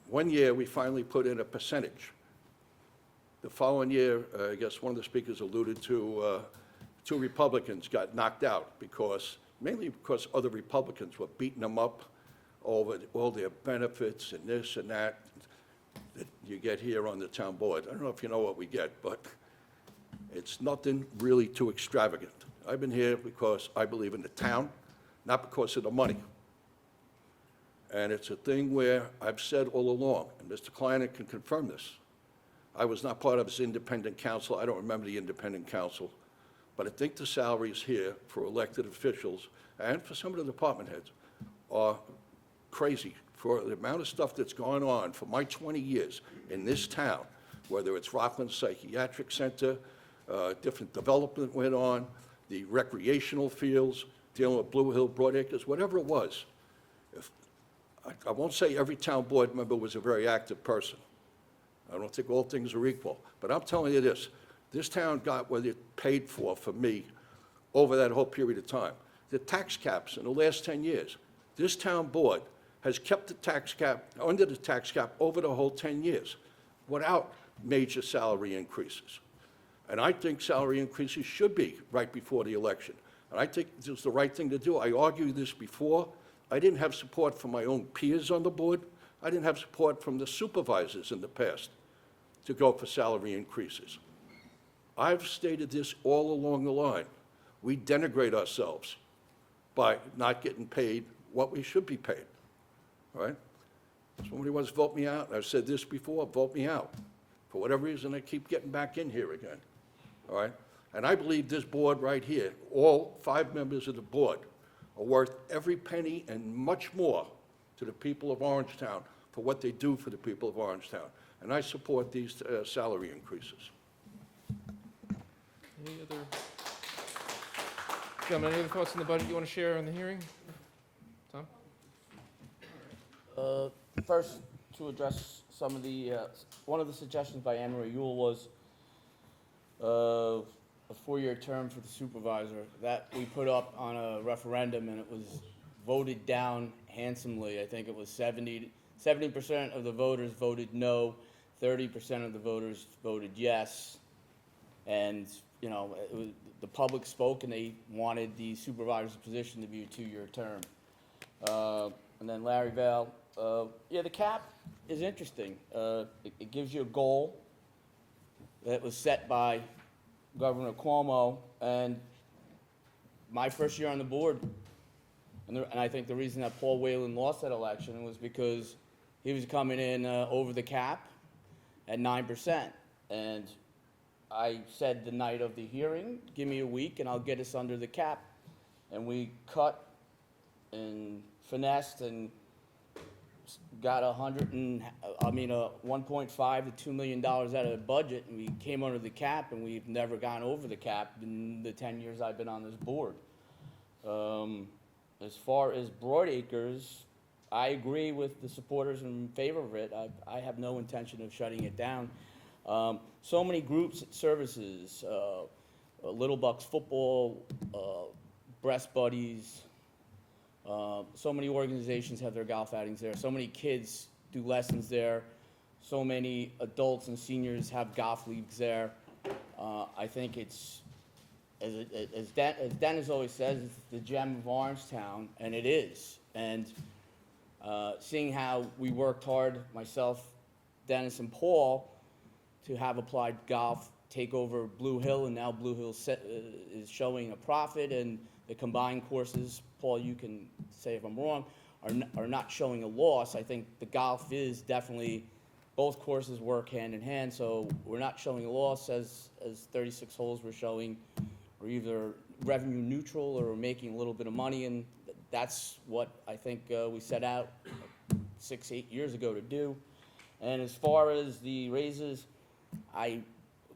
One year, we finally put in a percentage. The following year, I guess one of the speakers alluded to, 2 Republicans got knocked out mainly because other Republicans were beating them up over all their benefits and this and that you get here on the town board. I don't know if you know what we get, but it's nothing really too extravagant. I've been here because I believe in the town, not because of the money. And it's a thing where I've said all along, and Mr. Kleiner can confirm this. I was not part of his independent council. I don't remember the independent council. But I think the salaries here for elected officials and for some of the department heads are crazy for the amount of stuff that's gone on for my 20 years in this town, whether it's Rockland Psychiatric Center, different development went on, the recreational fields, dealing with Blue Hill, Broadacres, whatever it was. I won't say every town board member was a very active person. I don't think all things are equal. But I'm telling you this town got what it paid for me over that whole period of time. The tax caps in the last 10 years, this town board has kept the tax cap, under the tax cap over the whole 10 years without major salary increases. And I think salary increases should be right before the election. And I think this is the right thing to do. I argued this before. I didn't have support from my own peers on the board. I didn't have support from the supervisors in the past to go for salary increases. I've stated this all along the line. We denigrate ourselves by not getting paid what we should be paid, all right? Somebody wants to vote me out, I've said this before, vote me out. For whatever reason, I keep getting back in here again, all right? And I believe this board right here, all 5 members of the board, are worth every penny and much more to the people of Orangetown for what they do for the people of Orangetown. And I support these salary increases. Any other, gentlemen, any other thoughts on the budget you want to share on the hearing? Tom? First, to address some of the, one of the suggestions by Anne Marie Yule was a 4-year term for the supervisor. That we put up on a referendum, and it was voted down handsomely. I think it was 70% of the voters voted no, 30% of the voters voted yes. And, you know, the public spoke, and they wanted the supervisor's position to be a 2-year term. And then Larry Vale, yeah, the cap is interesting. It gives you a goal that was set by Governor Cuomo, and my first year on the board, and I think the reason that Paul Whelan lost that election was because he was coming in over the cap at 9%. And I said the night of the hearing, give me a week and I'll get us under the cap. And we cut and finessed and got $1.5 to $2 million out of the budget, and we came under the cap, and we've never gone over the cap in the 10 years I've been on this board. As far as Broadacres, I agree with the supporters in favor of it. I have no intention of shutting it down. So many groups, services, Little Bucks football, Breast Buddies, so many organizations have their golf outings there. So many kids do lessons there. So many adults and seniors have golf leagues there. I think it's, as Dennis always says, it's the gem of Orangetown, and it is. And seeing how we worked hard, myself, Dennis, and Paul, to have applied golf take over Blue Hill, and now Blue Hill is showing a profit, and the combined courses, Paul, you can say if I'm wrong, are not showing a loss. I think the golf is definitely, both courses work hand in hand, so we're not showing a loss as 36 holes we're showing. We're either revenue neutral or we're making a little bit of money, and that's what I think we set out 6-8 years ago to do. And as far as the raises, I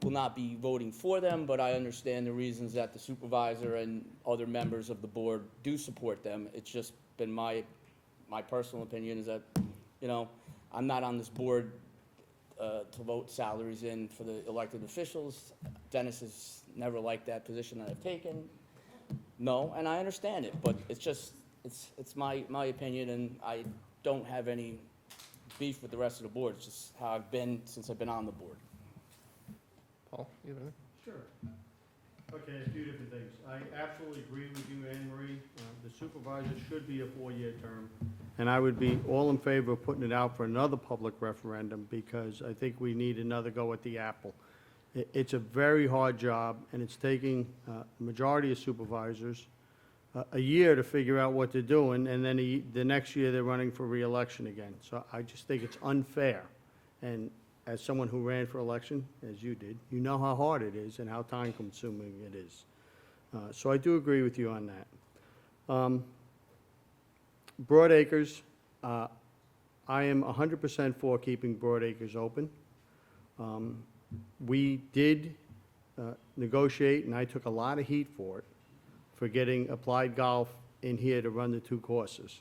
will not be voting for them, but I understand the reasons that the supervisor and other members of the board do support them. It's just been my personal opinion is that, you know, I'm not on this board to vote salaries in for the elected officials. Dennis has never liked that position that I've taken. No, and I understand it, but it's just, it's my opinion, and I don't have any beef with the rest of the board. It's just how I've been since I've been on the board. Paul, you have anything? Sure. Okay, a few different things. I absolutely agree with you, Anne Marie. The supervisor should be a 4-year term. And I would be all in favor of putting it out for another public referendum, because I think we need another go at the apple. It's a very hard job, and it's taking a majority of supervisors a year to figure out what they're doing, and then the next year they're running for reelection again. So I just think it's unfair. And as someone who ran for election, as you did, you know how hard it is and how time-consuming it is. So I do agree with you on that. Broadacres, I am 100% for keeping Broadacres open. We did negotiate, and I took a lot of heat for it, for getting Applied Golf in here to run the 2 courses.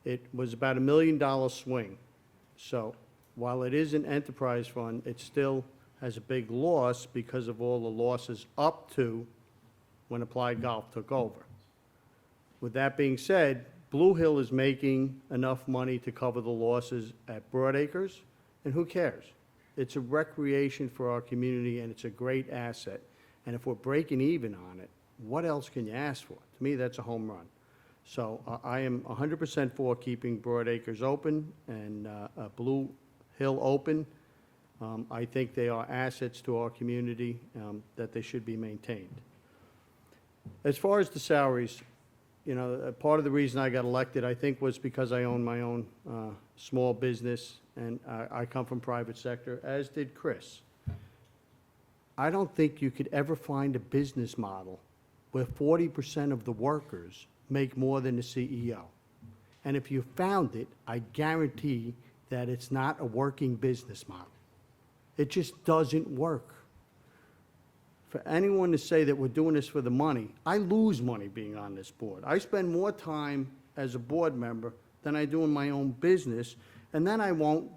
It was about $1 million swing. So while it is an enterprise fund, it still has a big loss because of all the losses up to when Applied Golf took over. With that being said, Blue Hill is making enough money to cover the losses at Broadacres, and who cares? It's a recreation for our community, and it's a great asset. And if we're breaking even on it, what else can you ask for? To me, that's a home run. So I am 100% for keeping Broadacres open and Blue Hill open. I think they are assets to our community that they should be maintained. As far as the salaries, you know, part of the reason I got elected, I think, was because I own my own small business, and I come from private sector, as did Chris. I don't think you could ever find a business model where 40% of the workers make more than the CEO. And if you found it, I guarantee that it's not a working business model. It just doesn't work. For anyone to say that we're doing this for the money, I lose money being on this board. I spend more time as a board member than I do in my own business, and then I won't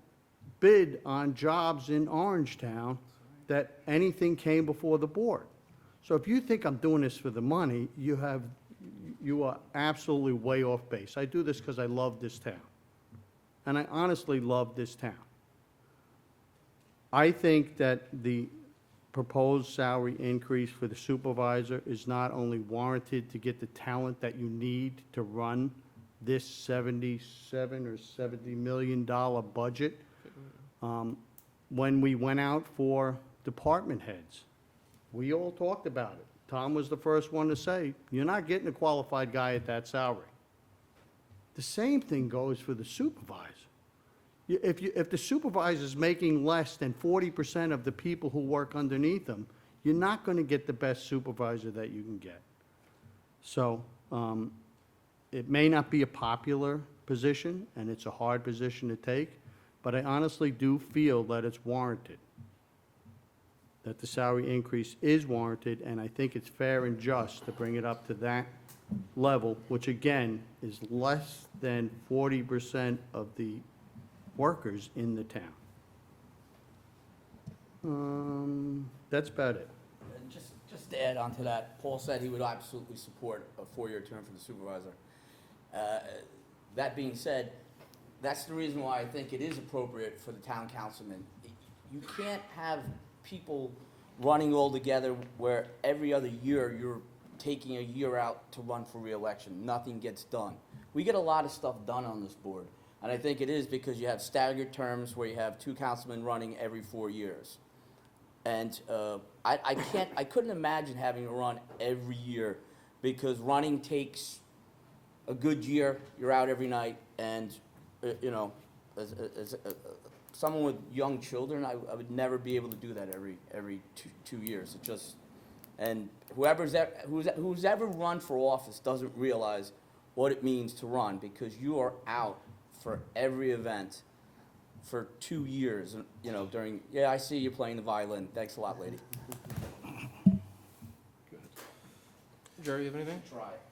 bid on jobs in Orangetown that anything came before the board. So if you think I'm doing this for the money, you are absolutely way off base. I do this because I love this town. And I honestly love this town. I think that the proposed salary increase for the supervisor is not only warranted to get the talent that you need to run this $77 or $70 million budget. When we went out for department heads, we all talked about it. Tom was the first one to say, you're not getting a qualified guy at that salary. The same thing goes for the supervisor. If the supervisor's making less than 40% of the people who work underneath them, you're not going to get the best supervisor that you can get. So it may not be a popular position, and it's a hard position to take, but I honestly do feel that it's warranted, that the salary increase is warranted, and I think it's fair and just to bring it up to that level, which again is less than 40% of the workers in the town. That's about it. And just to add on to that, Paul said he would absolutely support a 4-year term for the supervisor. That being said, that's the reason why I think it is appropriate for the town councilman. You can't have people running all together where every other year you're taking a year out to run for re-election. Nothing gets done. We get a lot of stuff done on this board, and I think it is because you have staggered terms where you have 2 councilmen running every 4 years. And I couldn't imagine having to run every year, because running takes a good year, you're out every night, and, you know, as someone with young children, I would never be able to do that every 2 years. It just, and who's ever run for office doesn't realize what it means to run, because you are out for every event for 2 years, you know, during, yeah, I see you playing the violin. Thanks a lot, lady. Jerry, you have anything?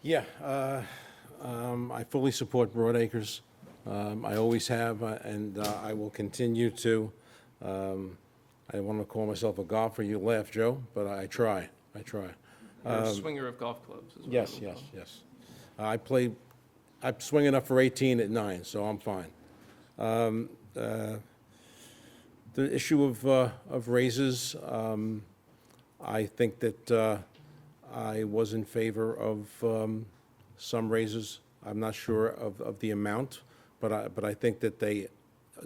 Yeah, I fully support Broadacres. I always have, and I will continue to. I want to call myself a golfer. You laugh, Joe, but I try. You're a swinger of golf clubs. Is what I Yes, would yes, call it. yes. I'm swinging up for 18 at 9, so I'm fine. The issue of raises, I think that I was in favor of some raises. I'm not sure of the amount, but I think that they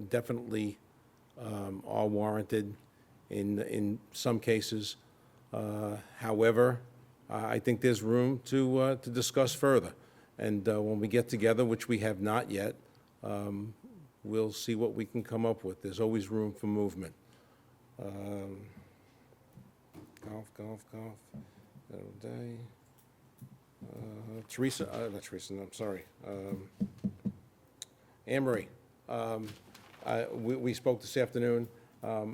definitely are warranted in some cases. However, I think there's room to discuss further. And when we get together, which we have not yet, we'll see what we can come up with. There's always room for movement. Golf. Every day. Teresa, not Teresa, no, I'm sorry. Anne Marie, we spoke this afternoon.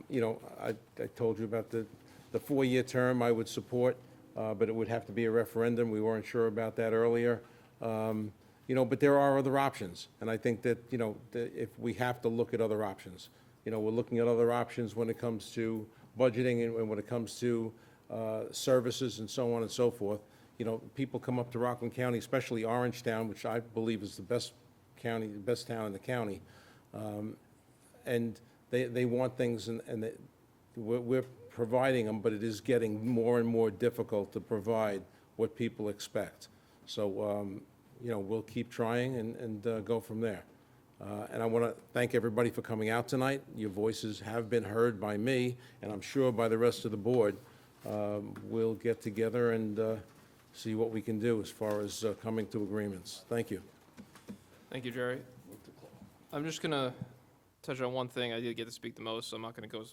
You know, I told you about the 4-year term I would support, but it would have to be a referendum. We weren't sure about that earlier. You know, but there are other options, and I think that, you know, if we have to look at other options. You know, we're looking at other options when it comes to budgeting and when it comes to services and so on and so forth. You know, people come up to Rockland County, especially Orangetown, which I believe is the best town in the county, and they want things, and we're providing them, but it is getting more and more difficult to provide what people expect. So, you know, we'll keep trying and go from there. And I want to thank everybody for coming out tonight. Your voices have been heard by me, and I'm sure by the rest of the board. We'll get together and see what we can do as far as coming to agreements. Thank you. Thank you, Jerry. I'm just going to touch on one thing. I did get to speak the most, so I'm not going to go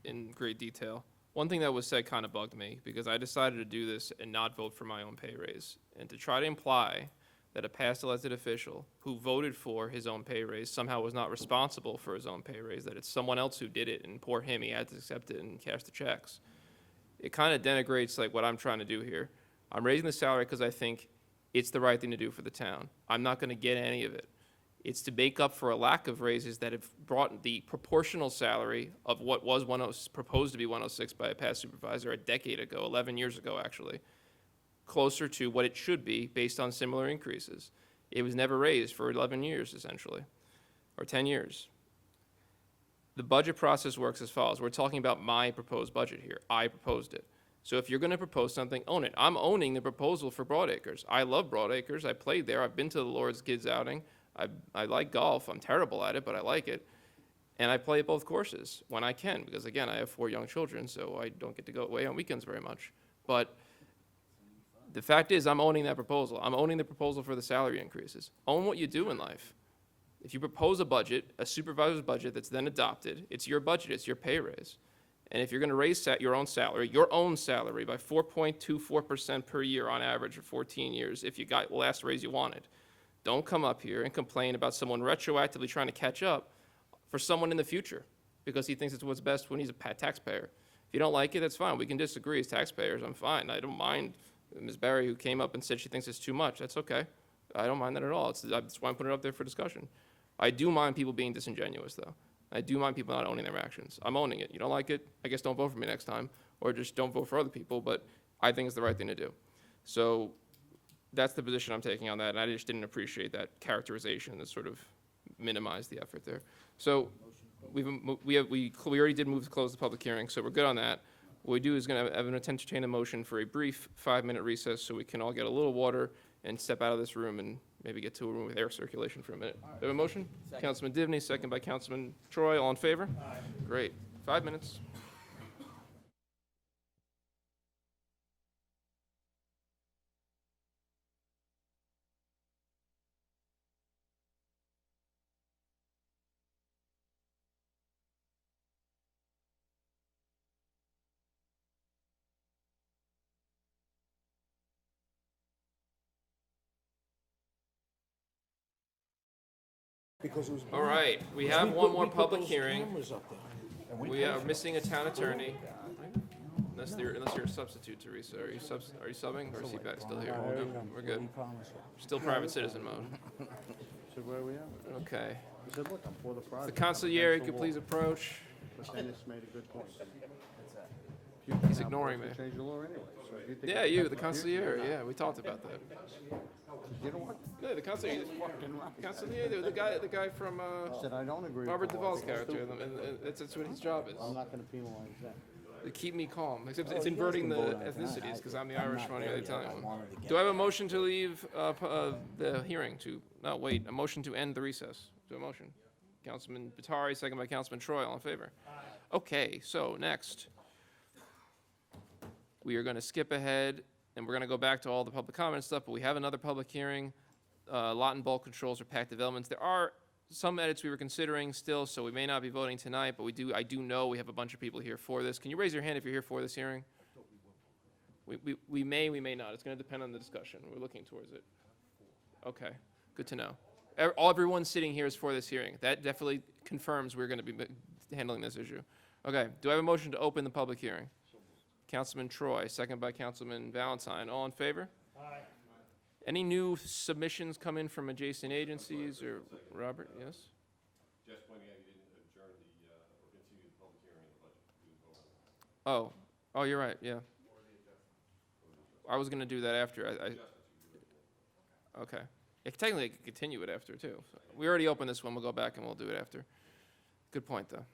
in great detail. One thing that was said kind of bugged me, because I decided to do this and not vote for my own pay raise. And to try to imply that a past elected official who voted for his own pay raise somehow was not responsible for his own pay raise, that it's someone else who did it, and poor him, he had to accept it and cash the checks. It kind of denigrates like what I'm trying to do here. I'm raising the salary because I think it's the right thing to do for the town. I'm not going to get any of it. It's to make up for a lack of raises that have brought the proportional salary of what was proposed to be 106 by a past supervisor a decade ago, 11 years ago actually, closer to what it should be based on similar increases. It was never raised for 11 years essentially, or 10 years. The budget process works as follows. We're talking about my proposed budget here. I proposed it. So if you're going to propose something, own it. I'm owning the proposal for Broadacres. I love Broadacres. I played there. I've been to the Lord's Kids outing. I like golf. I'm terrible at it, but I like it. And I play at both courses when I can, because again, I have 4 young children, so I don't get to go away on weekends very much. But the fact is, I'm owning that proposal. I'm owning the proposal for the salary increases. Own what you do in life. If you propose a budget, a supervisor's budget that's then adopted, it's your budget, it's your pay raise. And if you're going to raise your own salary by 4.24% per year on average for 14 years, if you got the last raise you wanted, don't come up here and complain about someone retroactively trying to catch up for someone in the future because he thinks it's what's best when he's a taxpayer. If you don't like it, that's fine. We can disagree as taxpayers. I'm fine. I don't mind Ms. Barry, who came up and said she thinks it's too much. That's okay. I don't mind that at all. That's why I'm putting it up there for discussion. I do mind people being disingenuous, though. I do mind people not owning their actions. I'm owning it. You don't like it, I guess don't vote for me next time, or just don't vote for other people, but I think it's the right thing to do. So that's the position I'm taking on that, and I just didn't appreciate that characterization that sort of minimized the effort there. So we already did move to close the public hearing, so we're good on that. What we do is going to have an entertain a motion for a brief 5-minute recess so we can all get a little water and step out of this room and maybe get to a room with air circulation for a minute. We have a motion? Second. Councilman Divney, second by Councilman Troy. All in favor? Aye. Great. 5 minutes. All right, we have one more public hearing. We are missing a town attorney. Unless you're a substitute, Teresa. Are you subbing, or is he back still here? No, we're good. Still private citizen mode. So where are we at? Okay. He said, look, I'm for the The project. consigliere I'm could against the please wall. approach. But Dennis made a good point. He's ignoring me. Change the law anyway, so if you think Yeah, it's you, the best- consigliere, yeah, we talked about that. You know what? No, the consigliere, the guy from, Said I don't agree with Robert the law. Duvall's character, and that's what his job is. I'm not gonna penalize that. To keep me calm, except Oh, it's you guys inverting can the vote on it tonight. ethnicities, because I'm the I'm Irish not one, there you're the yet. Italian I one. wanted to get Do I have a motion to leave the hearing to, no, wait, a motion to end the recess? Do a motion? Councilman Batari, second by Councilman Troy, all in favor? Okay, so next, we are going to skip ahead, and we're going to go back to all the public comment stuff, but we have another public hearing. Lot and bulk controls or packed developments. There are some edits we were considering still, so we may not be voting tonight, but I do know we have a bunch of people here for this. Can you raise your hand if you're here for this hearing? We may not. It's going to depend on the discussion. We're looking towards it. Okay, good to know. Everyone sitting here is for this hearing. That definitely confirms we're going to be handling this issue. Okay, do I have a motion to open the public hearing? Councilman Troy, second by Councilman Valentine. All in favor? Aye. Any new submissions come in from adjacent agencies, or Robert, yes? Just pointing out you didn't adjourn or continue the public hearing on the budget. You didn't vote on it. Oh, you're right, yeah. I was going to do that after. Okay. Technically, I could continue it after, too. So we already opened this one. We'll go back and we'll do it after. Good point, though.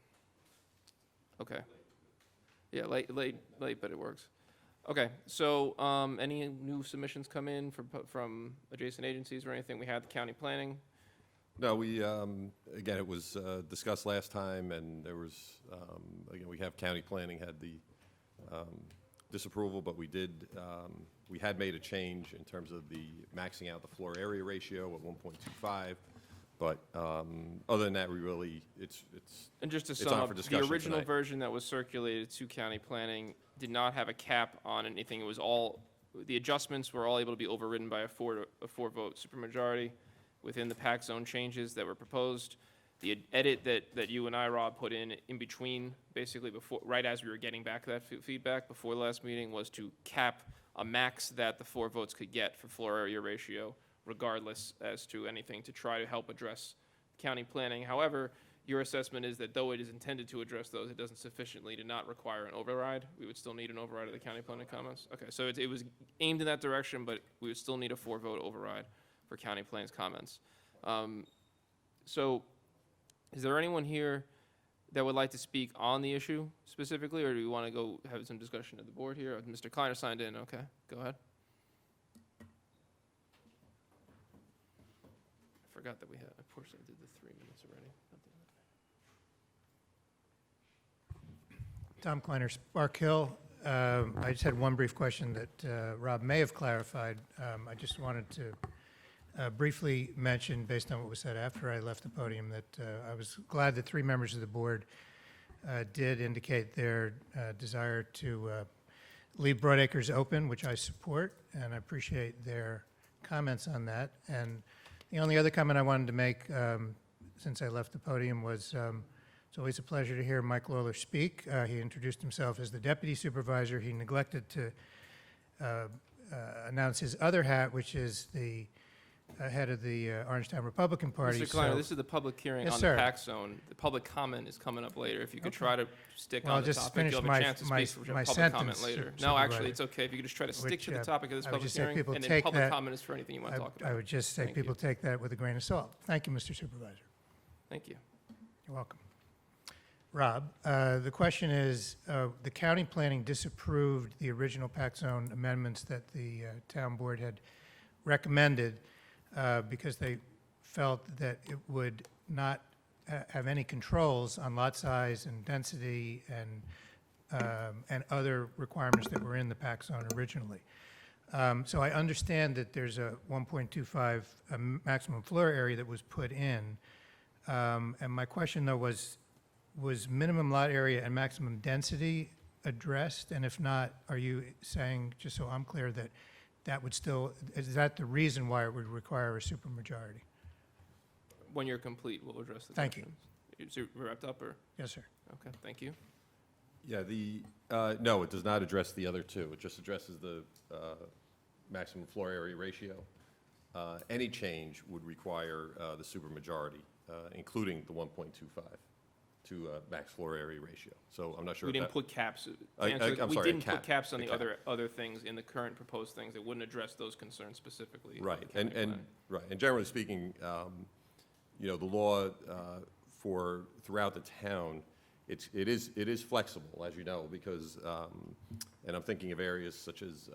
Okay. Yeah, late, but it works. Okay, so any new submissions come in from adjacent agencies or anything? We had the county planning. No, we, again, it was discussed last time, and there was, again, we have county planning had the disapproval, but we had made a change in terms of the maxing out the floor area ratio at 1.25. But other than that, we really, it's And just to it's sum on up, for the discussion original tonight. version that was circulated to county planning did not have a cap on anything. It was all, the adjustments were all able to be overridden by a four-vote supermajority within the PAC zone changes that were proposed. The edit that you and I, Rob, put in between, basically before, right as we were getting back that feedback before the last meeting, was to cap a max that the 4 votes could get for floor area ratio, regardless as to anything to try to help address county planning. However, your assessment is that though it is intended to address those, it doesn't sufficiently to not require an override. We would still need an override of the county planning comments. Okay, so it was aimed in that direction, but we would still need a 4-vote override for county planning's comments. So is there anyone here that would like to speak on the issue specifically, or do we want to go have some discussion at the board here? Mr. Kleiner signed in. Okay, go ahead. I forgot that we had, of course I did the 3 minutes already. Tom Kleiner, Spark Hill. I just had one brief question that Rob may have clarified. I just wanted to briefly mention, based on what was said after I left the podium, that I was glad that 3 members of the board did indicate their desire to leave Broadacres open, which I support, and I appreciate their comments on that. And the only other comment I wanted to make since I left the podium was it's always a pleasure to hear Mike Lawler speak. He introduced himself as the deputy supervisor. He neglected to announce his other hat, which is the head of the Orangetown Republican Party. Mr. Kleiner, So- this is the public hearing Yes, on sir. the PAC zone. The public comment is coming up later. If you could Okay. try to stick Well, on I'll the just topic, finish you'll have my- a chance to my- speak for my public comment sentence, later. No, Supervisor. actually, it's okay. If you could just try to stick Which, to the topic of this I would public just say hearing, people and then take public that- comment is for anything you want to talk about. I would just say Thank you. people take that with a grain of salt. Thank you, Mr. Supervisor. Thank you. You're welcome. Rob, the question is, the county planning disapproved the original PAC zone amendments that the town board had recommended because they felt that it would not have any controls on lot size and density and other requirements that were in the PAC zone originally. So I understand that there's a 1.25 maximum floor area that was put in. And my question, though, was minimum lot area and maximum density addressed? And if not, are you saying, just so I'm clear, that that would still, is that the reason why it would require a supermajority? when you're complete, we'll address the Thank you. questions. Is it wrapped up, or? Yes, sir. Okay, thank you. Yeah, no, it does not address the other two. It just addresses the maximum floor area ratio. Any change would require the supermajority, including the 1.25 to max floor area ratio. So I'm not sure We if didn't that- put caps. I'm We sorry, a didn't put cap, caps on a the cap. other things in the current proposed things. It wouldn't address those concerns specifically. in the Right, county plan. and generally speaking, you know, the law for throughout the town, it is flexible, as you know, because, and I'm thinking of areas such as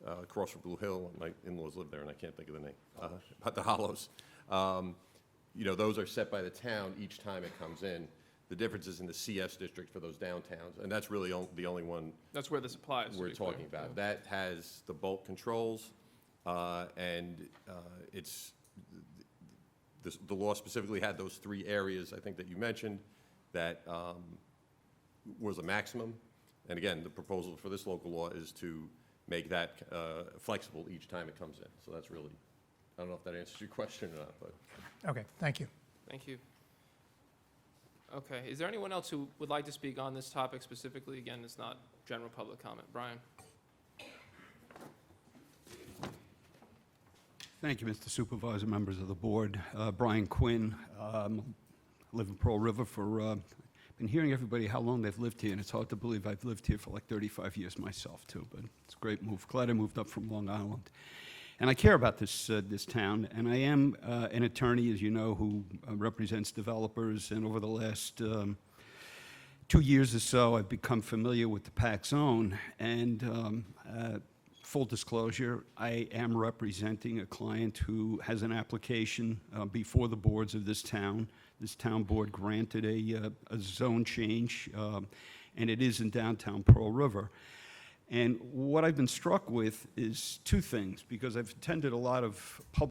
across from Blue Hill, my in-laws live there, and I can't think of the name, but the Hollows. You know, those are set by the town each time it comes in. The difference is in the CS district for those downtowns, and that's really the only one That's where this applies. to we're be clear. talking about. That has the bulk controls, and it's, the law specifically had those three areas, I think, that you mentioned, that was a maximum. And again, the proposal for this local law is to make that flexible each time it comes in. So that's really, I don't know if that answers your question or not, but. Okay, thank you. Thank you. Okay, is there anyone else who would like to speak on this topic specifically? Again, it's not general public comment. Brian? Thank you, Mr. Supervisor, members of the board. Brian Quinn, live in Pearl River for, been hearing everybody how long they've lived here, and it's hard to believe I've lived here for like 35 years myself, too, but it's a great move. Glad I moved up from Long Island. And I care about this town, and I am an attorney, as you know, who represents developers, and over the last 2 years or so, I've become familiar with the PAC zone, and full disclosure, I am representing a client who has an application before the boards of this town. This town board granted a zone change, and it is in downtown Pearl River. And what I've been struck with is two things, because I've attended a lot of public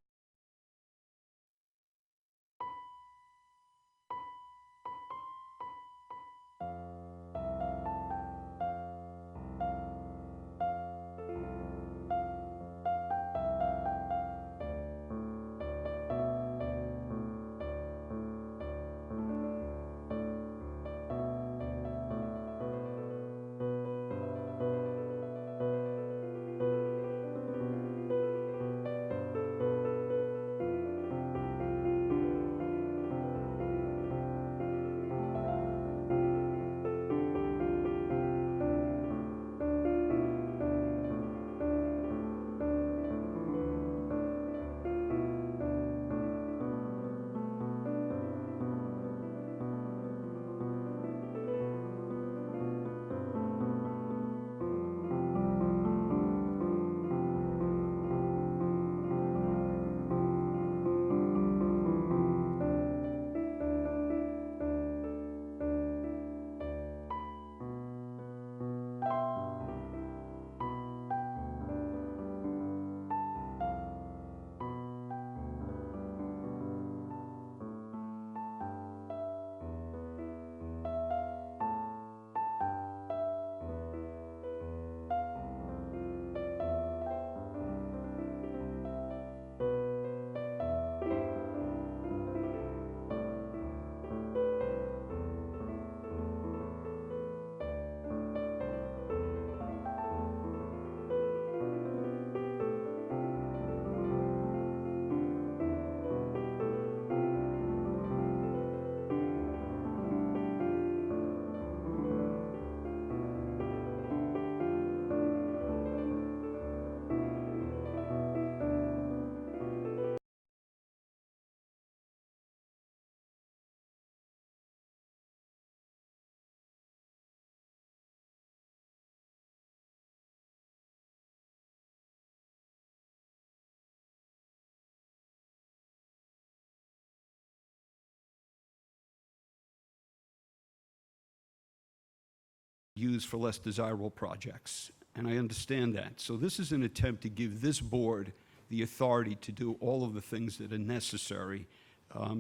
used for less desirable projects, and I understand that. So this is an attempt to give this board the authority to do all of the things that are necessary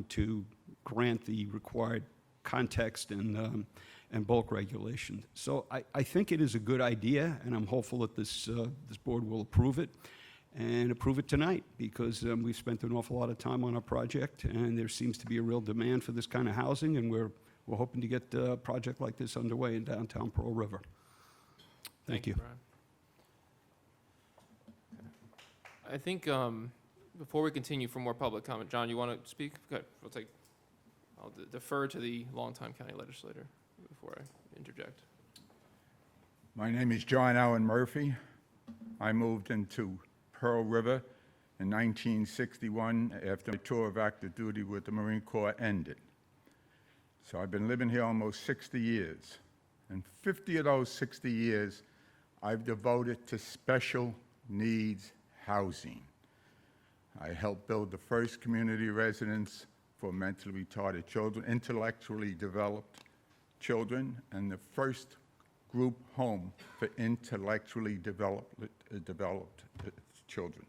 to grant the required context and bulk regulation. So I think it is a good idea, and I'm hopeful that this board will approve it. and approve it tonight, because we've spent an awful lot of time on our project, and there seems to be a real demand for this kind of housing, and we're hoping to get a project like this underway in downtown Pearl River. Thank you. Brian. I think before we continue for more public comment, John, you want to speak? Okay, I'll defer to the longtime county legislator before I interject. My name is John Allen Murphy. I moved into Pearl River in 1961 after my tour of active duty with the Marine Corps ended. So I've been living here almost 60 years. And 50 of those 60 years, I've devoted to special needs housing. I helped build the first community residence for mentally retarded children, intellectually developed children, and the first group home for intellectually developed children.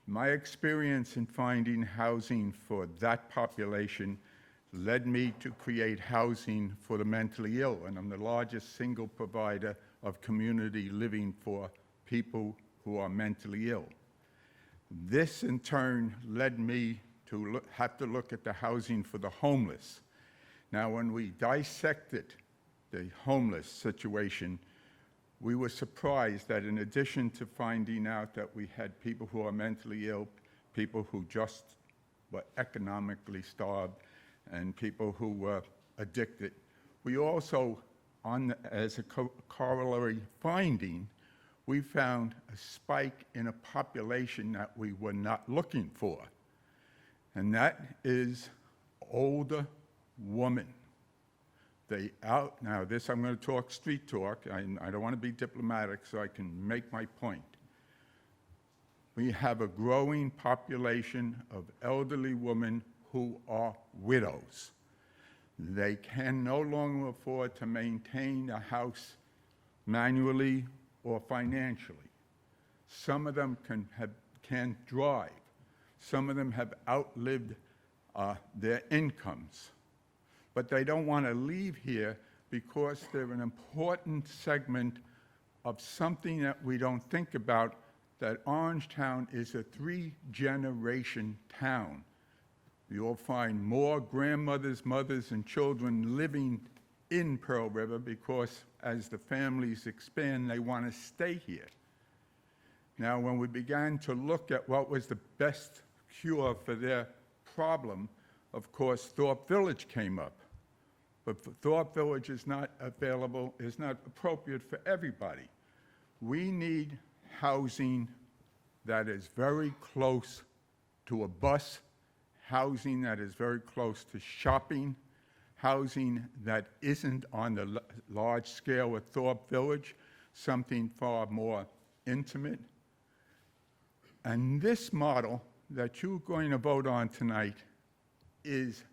My experience in finding housing for that population led me to create housing for the mentally ill, and I'm the largest single provider of community living for people who are mentally ill. This, in turn, led me to have to look at the housing for the homeless. Now, when we dissected the homeless situation, we were surprised that in addition to finding out that we had people who are mentally ill, people who just were economically starved, and people who were addicted, we also, as a corollary finding, we found a spike in a population that we were not looking for, and that is older women. Now this, I'm going to talk street talk. I don't want to be diplomatic, so I can make my point. We have a growing population of elderly women who are widows. They can no longer afford to maintain a house manually or financially. Some of them can't drive. Some of them have outlived their incomes. But they don't want to leave here because they're an important segment of something that we don't think about, that Orangetown is a 3-generation town. You'll find more grandmothers, mothers, and children living in Pearl River because as the families expand, they want to stay here. Now, when we began to look at what was the best cure for their problem, of course, Thorpe Village came up. But Thorpe Village is not available, is not appropriate for everybody. We need housing that is very close to a bus, housing that is very close to shopping, housing that isn't on the large scale at Thorpe Village, something far more intimate. And this model that you're going to vote on tonight is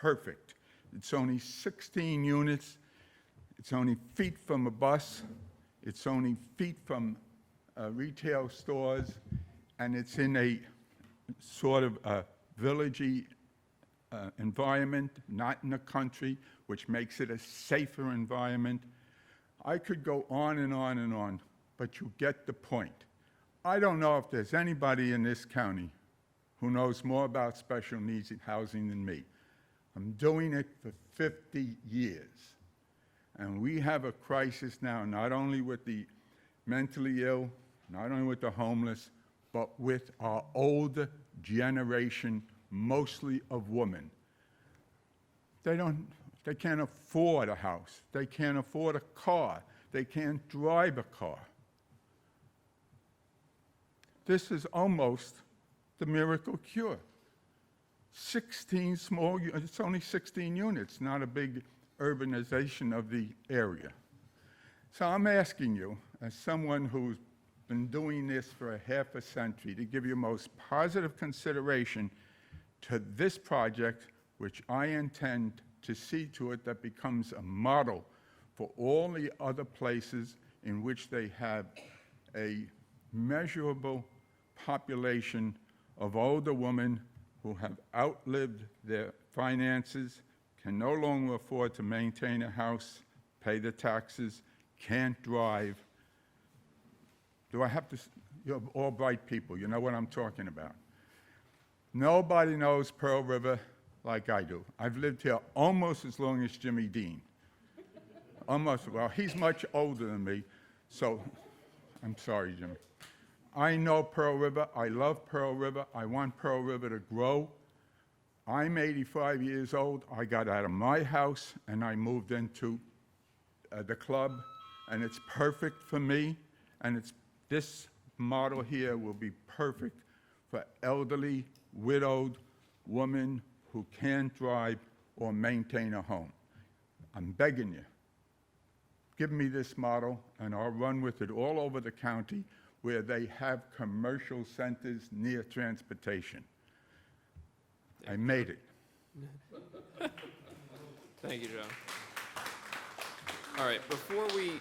perfect. It's only 16 units. It's only feet from a bus. It's only feet from retail stores. And it's in a sort of a villagey environment, not in the country, which makes it a safer environment. I could go on and on and on, but you get the point. I don't know if there's anybody in this county who knows more about special needs housing than me. I'm doing it for 50 years. And we have a crisis now, not only with the mentally ill, not only with the homeless, but with our older generation, mostly of women. They can't afford a house. They can't afford a car. They can't drive a car. This is almost the miracle cure. 16 small, it's only 16 units, not a big urbanization of the area. So I'm asking you, as someone who's been doing this for a half a century, to give your most positive consideration to this project, which I intend to see to it that becomes a model for all the other places in which they have a measurable population of older women who have outlived their finances, can no longer afford to maintain a house, pay the taxes, can't drive. Do I have to, you're all bright people, you know what I'm talking about. Nobody knows Pearl River like I do. I've lived here almost as long as Jimmy Dean. Almost, well, he's much older than me, so I'm sorry, Jimmy. I know Pearl River, I love Pearl River, I want Pearl River to grow. I'm 85 years old, I got out of my house and I moved into the club, and it's perfect for me, and this model here will be perfect for elderly, widowed women who can't drive or maintain a home. I'm begging you, give me this model, and I'll run with it all over the county where they have commercial centers near transportation. I made it. Thank you, John. All right, before we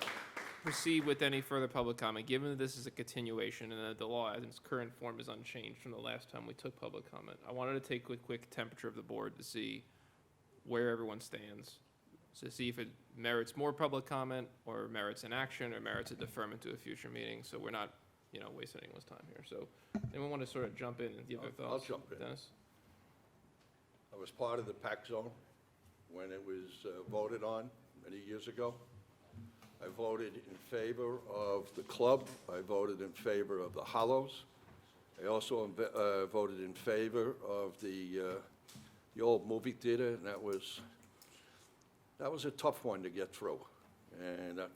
proceed with any further public comment, given that this is a continuation and that the law in its current form is unchanged from the last time we took public comment, I wanted to take a quick temperature of the board to see where everyone stands, to see if it merits more public comment or merits an action or merits a deferment to a future meeting, so we're not, wasting anyone's time here. So anyone want to sort of jump in and give their thoughts? I'll jump in. Dennis? I was part of the PAC zone when it was voted on many years ago. I voted in favor of the club. I voted in favor of the Hollows. I also voted in favor of the old movie theater, and that was a tough one to get through. And I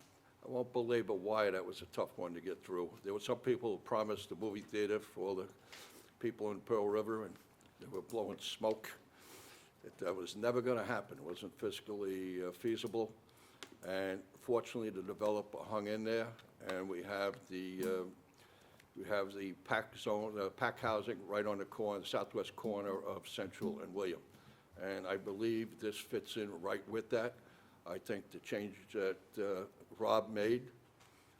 won't belabor why that was a tough one to get through. There were some people who promised the movie theater for all the people in Pearl River, and they were blowing smoke. That was never going to happen. It wasn't fiscally feasible. And fortunately, the developer hung in there, and we have the PAC zone, PAC housing right on the corner, southwest corner of Central and William. And I believe this fits in right with that. I think the change that Rob made,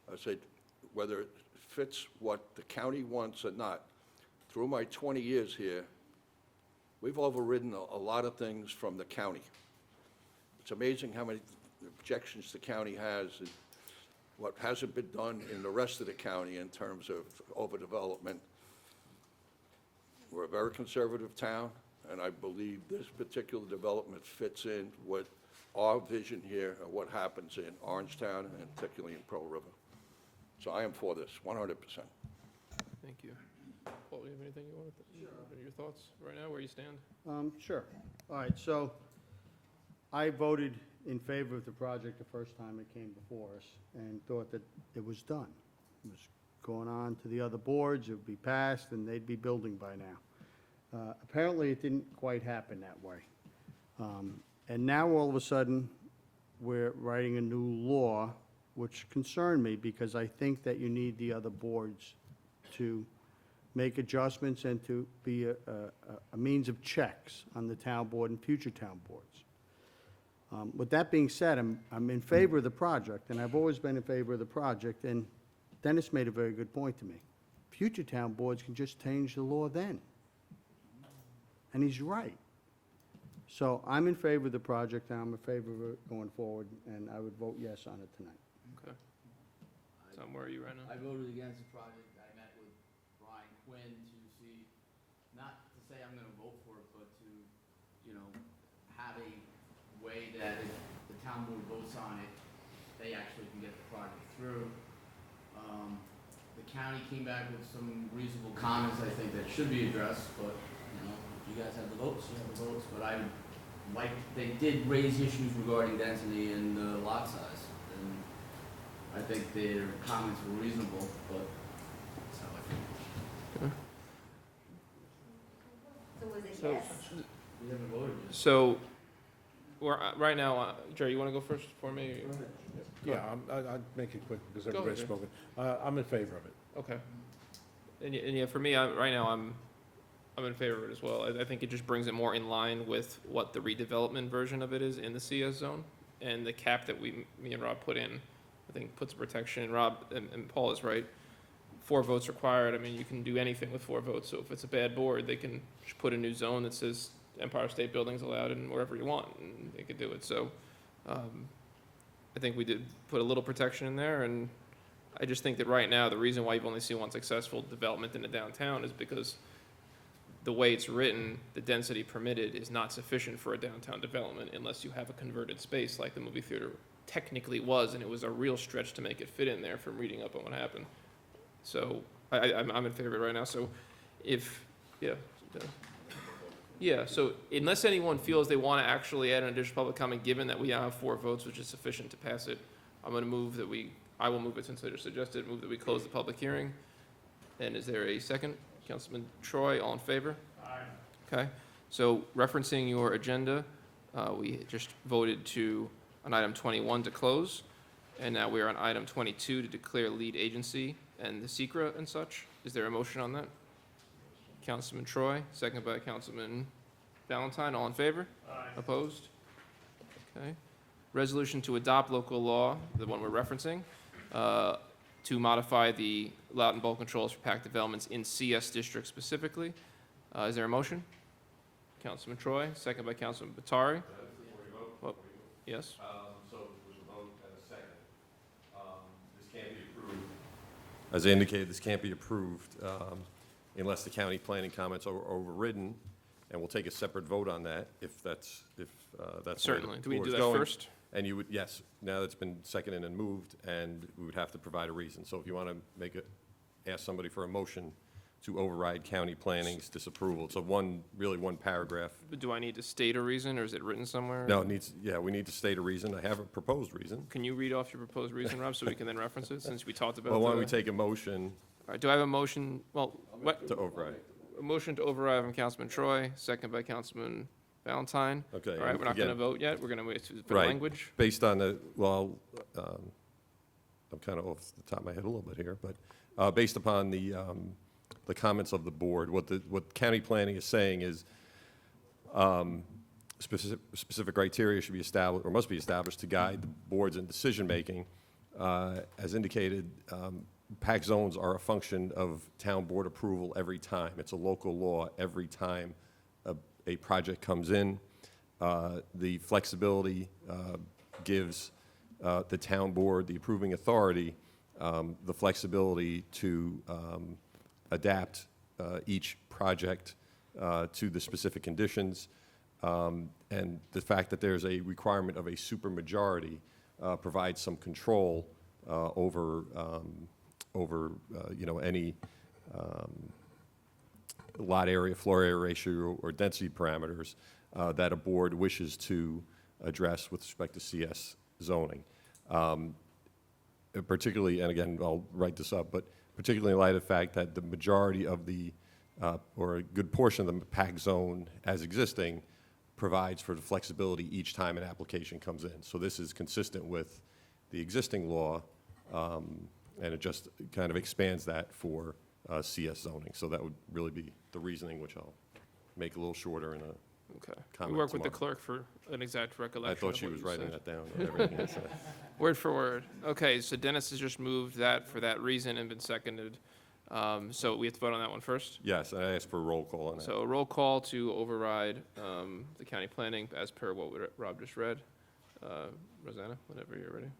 I said, whether it fits what the county wants or not, through my 20 years here, we've overridden a lot of things from the county. It's amazing how many objections the county has and what hasn't been done in the rest of the county in terms of overdevelopment. We're a very conservative town, and I believe this particular development fits in with our vision here of what happens in Orangetown and particularly in Pearl River. So I am for this, 100%. Thank you. Paul, do you have anything you want to, your thoughts right now, where you stand? Sure. All right, so I voted in favor of the project the first time it came before us and thought that it was done. It was going on to the other boards, it would be passed, and they'd be building by now. Apparently, it didn't quite happen that way. And now, all of a sudden, we're writing a new law, which concerned me because I think that you need the other boards to make adjustments and to be a means of checks on the town board and future town boards. With that being said, I'm in favor of the project, and I've always been in favor of the project, and Dennis made a very good point to me. Future town boards can just change the law then. And he's right. So I'm in favor of the project, and I'm in favor of it going forward, and I would vote yes on it tonight. Okay. Tom, where are you right now? I voted against the project. I met with Brian Quinn to see, not to say I'm gonna vote for it, but to, have a way that if the town board votes on it, they actually can get the project through. The county came back with some reasonable comments, I think, that should be addressed, but, if you guys have the votes, you have the votes, but they did raise issues regarding density and lot size, and I think their comments were reasonable, but that's how I feel. So was it So- yes? We haven't voted yet. So, we're, right now, Jerry, you want to go first for me? Go ahead. I'd make it quick because Go everybody's ahead, spoken. I'm in favor of it. Okay. And yeah, for me, right now, I'm in favor of it as well. I think it just brings it more in line with what the redevelopment version of it is in the CS zone. And the cap that me and Rob put in, I think puts protection. Rob and Paul is right. 4 votes required. I mean, you can do anything with 4 votes. So if it's a bad board, they can just put a new zone that says Empire State Building's allowed in wherever you want, and they could do it. So I think we did put a little protection in there, and I just think that right now, the reason why you've only seen one successful development in the downtown is because the way it's written, the density permitted is not sufficient for a downtown development unless you have a converted space like the movie theater technically was, and it was a real stretch to make it fit in there from reading up on what happened. So I'm in favor of it right now. So if, so unless anyone feels they want to actually add an additional public comment, given that we now have 4 votes, which is sufficient to pass it, I'm going to move that I will move it since I just suggested, move that we close the public hearing. And is there a second? Councilman Troy, all in favor? Aye. Okay, so referencing your agenda, we just voted on item 21 to close, and now we're on item 22 to declare lead agency and the secret and such. Is there a motion on that? Councilman Troy, second by Councilman Valentine, all in favor? Aye. Opposed? Okay. Resolution to adopt local law, the one we're referencing, to modify the loud and bulk controls for packed developments in CS districts specifically. Is there a motion? Councilman Troy, second by Councilman Batari. Yes? So there's a vote and a second. This can't be approved. As I indicated, this can't be approved unless the county planning comments are overridden, and we'll take a separate vote on that if that's where Certainly. the Do we board's do that going. first? And you would, yes, now that's been seconded and moved, and we would have to provide a reason. So if you want to ask somebody for a motion to override county planning's disapproval, it's really one paragraph. Do I need to state a reason, or is it written somewhere? No, we need to state a reason. I have a proposed reason. Can you read off your proposed reason, Rob, so we can then reference it, since we talked about Well, why don't we the- take a motion All right, do I have a motion, to override? a motion to override from Councilman Troy, second by Councilman Valentine. Okay, All right, and we're not going to again- vote yet, we're going to wait for the Right. language. Based on I'm kind of off the top of my head a little bit here, but based upon the comments of the board, what county planning is saying is specific criteria should be established, or must be established to guide the boards in decision-making. As indicated, PAC zones are a function of town board approval every time. It's a local law every time a project comes in. The flexibility gives the town board, the approving authority, the flexibility to adapt each project to the specific conditions. And the fact that there's a requirement of a supermajority provides some control over any lot area, floor area ratio, or density parameters that a board wishes to address with respect to CS zoning. Particularly, and again, I'll write this up, but particularly in light of the fact that the majority of or a good portion of the PAC zone as existing provides for the flexibility each time an application comes in. So this is consistent with the existing law, and it just kind of expands that for CS zoning. So that would really be the reasoning, which I'll make a little shorter in a Okay. comment We work with the tomorrow. clerk for an exact recollection. I thought of she what was you writing said. that down. and everything else. Word for word. Okay, so Dennis has just moved that for that reason and been seconded. So we have to vote on that one first? Yes, and I asked for a roll call on that. So a roll call to override the county planning as per what Rob just read. Rosanna, whenever you're ready.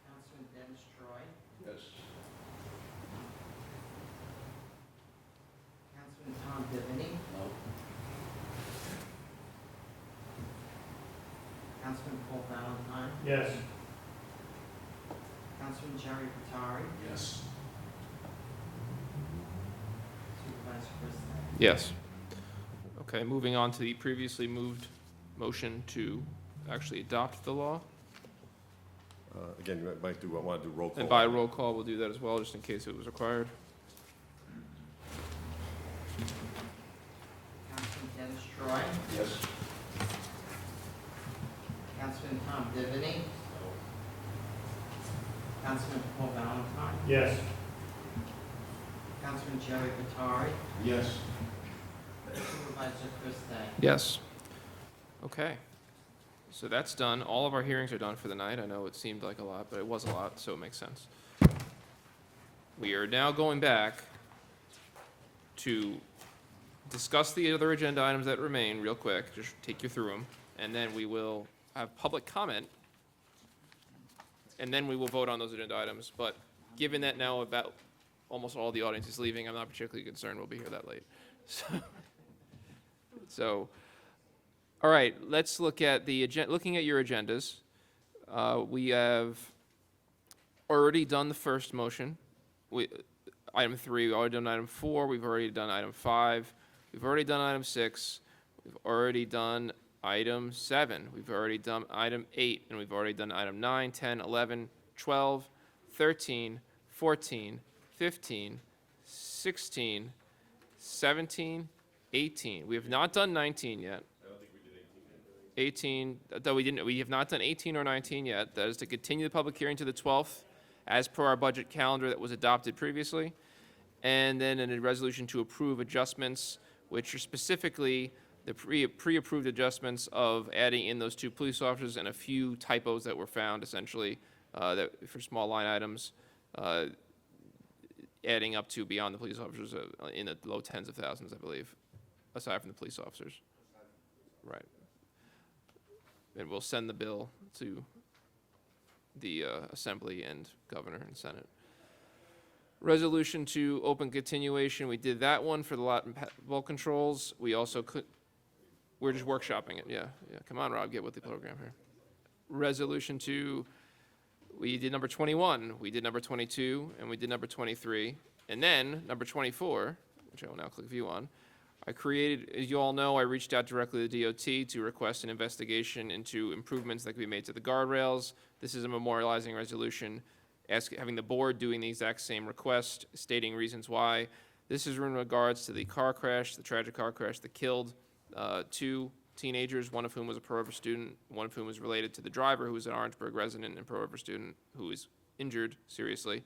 Councilman Dennis Troy, Yes. Councilman Tom Divany. No. Councilman Paul Valentine, Yes. Councilman Jerry Vitari, Yes. Supervisor Chris Day. Yes. Okay, moving on to the previously moved motion to actually adopt the law. Again, you might want to do roll call. And by roll call, we'll do that as well, just in case it was required. Councilman Dennis Troy, Yes. Councilman Tom Divany. Councilman Paul Valentine, Yes. Councilman Jerry Vitari, Yes. Supervisor Chris Day. Yes. Okay. So that's done. All of our hearings are done for the night. I know it seemed like a lot, but it was a lot, so it makes sense. We are now going back to discuss the other agenda items that remain real quick, just take you through them, and then we will have public comment, and then we will vote on those agenda items. But given that now about almost all the audience is leaving, I'm not particularly concerned we'll be here that late. So, all right, let's look at the looking at your agendas. We have already done the first motion. Item 3, we've already done item 4, we've already done item 5, we've already done item 6, we've already done item 7, we've already done item 8, and we've already done item 9, 10, 11, 12, 13, 14, 15, 16, 17, 18. We have not done 19 yet. 18, though we have not done 18 or 19 yet. That is to continue the public hearing to the 12th, as per our budget calendar that was adopted previously. And then a resolution to approve adjustments, which are specifically the pre-approved adjustments of adding in those 2 police officers and a few typos that were found, essentially, that for small line items, adding up to beyond the police officers in the low tens of thousands, I believe, aside from the police officers. Right. And we'll send the bill to the Assembly and Governor and Senate. Resolution to open continuation, we did that one for the lot and bulk controls. We also we're just workshopping it, yeah. Come on, Rob, get with the program here. Resolution to, we did number 21, we did number 22, and we did number 23. And then, number 24, which I will now click view on, I created, as you all know, I reached out directly to the DOT to request an investigation into improvements that could be made to the guardrails. This is a memorializing resolution, having the board doing the exact same request, stating reasons why. This is in regards to the car crash, the tragic car crash that killed 2 teenagers, one of whom was a Pearl River student, one of whom was related to the driver, who was an Orangeburg resident and Pearl River student, who was injured seriously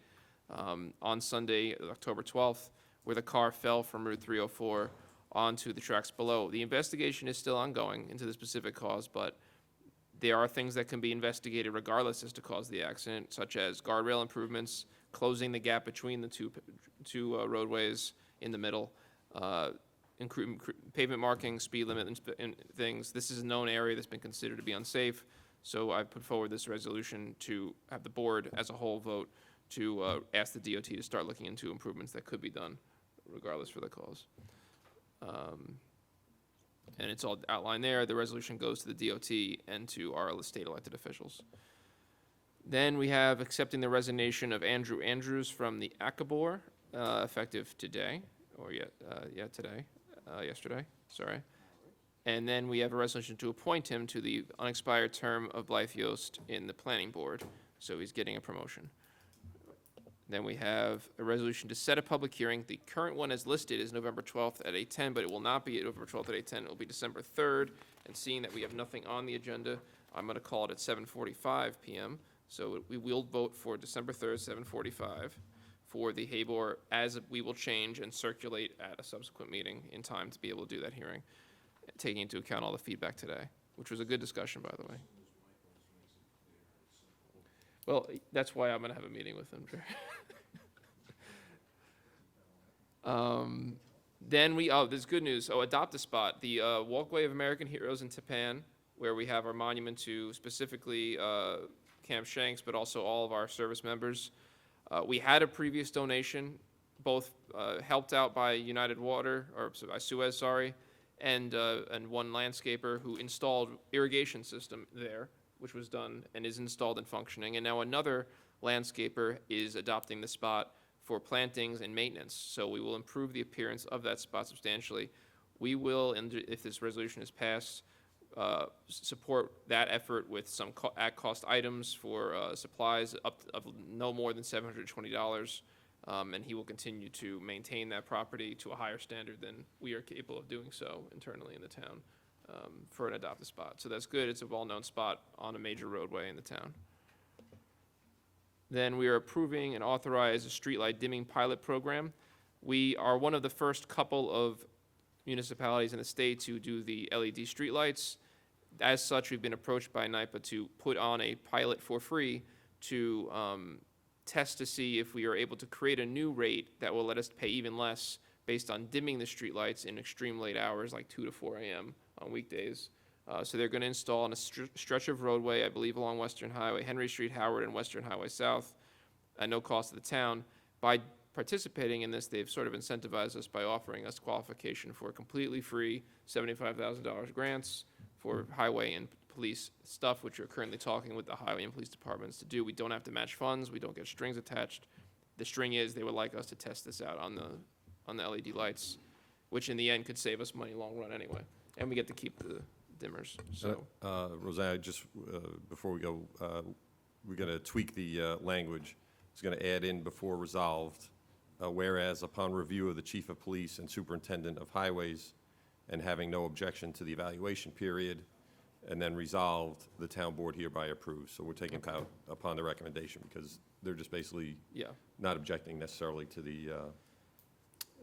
on Sunday, October 12th, where the car fell from Route 304 onto the tracks below. The investigation is still ongoing into the specific cause, but there are things that can be investigated regardless as to cause the accident, such as guardrail improvements, closing the gap between the two roadways in the middle, pavement marking, speed limit and things. This is a known area that's been considered to be unsafe, so I've put forward this resolution to have the board as a whole vote to ask the DOT to start looking into improvements that could be done regardless for the cause. And it's all outlined there. The resolution goes to the DOT and to our state elected officials. Then we have accepting the resignation of Andrew Andrews from the ACABOR, effective today, or yesterday, sorry. And then we have a resolution to appoint him to the unexpired term of Blythe Yost in the planning board, so he's getting a promotion. Then we have a resolution to set a public hearing. The current one as listed is November 12th at 8:10, but it will not be November 12th at 8:10. It will be December 3rd. And seeing that we have nothing on the agenda, I'm going to call it at 7:45 p.m. So we will vote for December 3rd, 7:45 for the HABOR, as we will change and circulate at a subsequent meeting in time to be able to do that hearing, taking into account all the feedback today, which was a good discussion, by the way. Well, that's why I'm going to have a meeting with them. Then there's good news. Adopt a Spot, the Walkway of American Heroes in Tapan, where we have our monument to specifically Camp Shanks, but also all of our service members. We had a previous donation, both helped out by United Water, or by Suez, sorry, and one landscaper who installed irrigation system there, which was done and is installed and functioning. And now another landscaper is adopting the spot for plantings and maintenance. So we will improve the appearance of that spot substantially. We will, if this resolution is passed, support that effort with some at-cost items for supplies of no more than $720. And he will continue to maintain that property to a higher standard than we are capable of doing so internally in the town. For an Adopt a Spot. So that's good. It's a well-known spot on a major roadway in the town. Then we are approving and authorize a streetlight dimming pilot program. We are one of the first couple of municipalities in the state to do the LED streetlights. As such, we've been approached by NYPA to put on a pilot for free to test to see if we are able to create a new rate that will let us pay even less based on dimming the streetlights in extreme late hours, like 2 to 4 a.m. on weekdays. So they're going to install on a stretch of roadway, I believe along Western Highway, Henry Street, Howard, and Western Highway South, at no cost to the town. By participating in this, they've sort of incentivized us by offering us qualification for completely free $75,000 grants for highway and police stuff, which we're currently talking with the highway and police departments to do. We don't have to match funds. We don't get strings attached. The string is they would like us to test this out on the LED lights, which in the end could save us money long run anyway. And we get to keep the dimmers. So Roseanne, just before we go, we're going to tweak the language. It's going to add in before resolved, whereas upon review of the chief of police and superintendent of highways and having no objection to the evaluation period, and then resolved, the town board hereby approves. So we're taking out upon the recommendation because they're just basically not objecting necessarily to the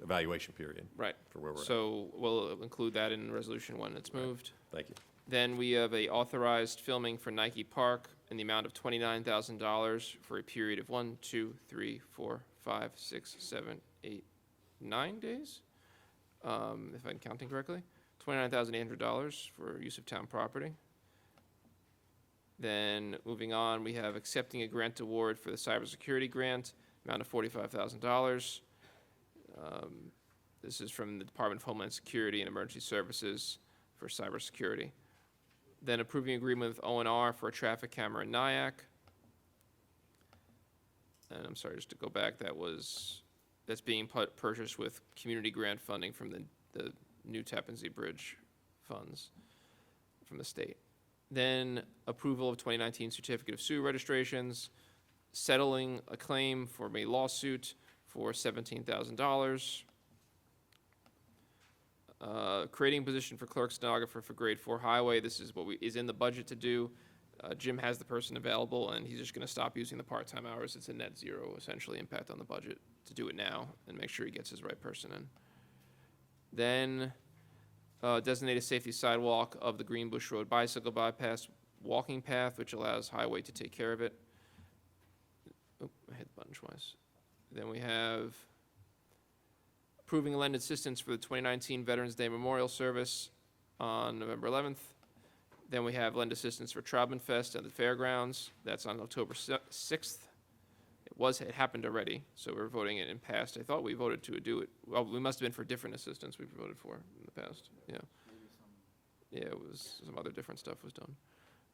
evaluation period. Right. For where we're at. So we'll include that in resolution when it's moved. Thank you. Then we have a authorized filming for Nike Park in the amount of $29,000 for a period of 1, 2, 3, 4, 5, 6, 7, 8, 9 days, if I'm counting correctly. $29,800 for use of town property. Then moving on, we have accepting a grant award for the cybersecurity grant, amount of $45,000. This is from the Department of Homeland Security and Emergency Services for cybersecurity. Then approving agreement with O&R for a traffic camera in Nyack. And I'm sorry, just to go back, that's being purchased with community grant funding from the new Tappan Zee Bridge funds from the state. Then approval of 2019 certificate of sue registrations, settling a claim for a lawsuit for $17,000. Creating a position for clerk stenographer for grade 4 highway. This is what is in the budget to do. Jim has the person available, and he's just going to stop using the part-time hours. It's a net zero, essentially, impact on the budget to do it now and make sure he gets his right person in. Then designated safety sidewalk of the Greenbush Road bicycle bypass walking path, which allows highway to take care of it. Oh, I hit the button twice. Then we have approving lend assistance for the 2019 Veterans Day Memorial Service on November 11th. Then we have lend assistance for Troutman Fest at the fairgrounds. That's on October 6th. It happened already, so we're voting it in past. I thought we voted to do it. Well, we must have been for different assistance we voted for in the past. Yeah. Yeah, it was some other different stuff was done.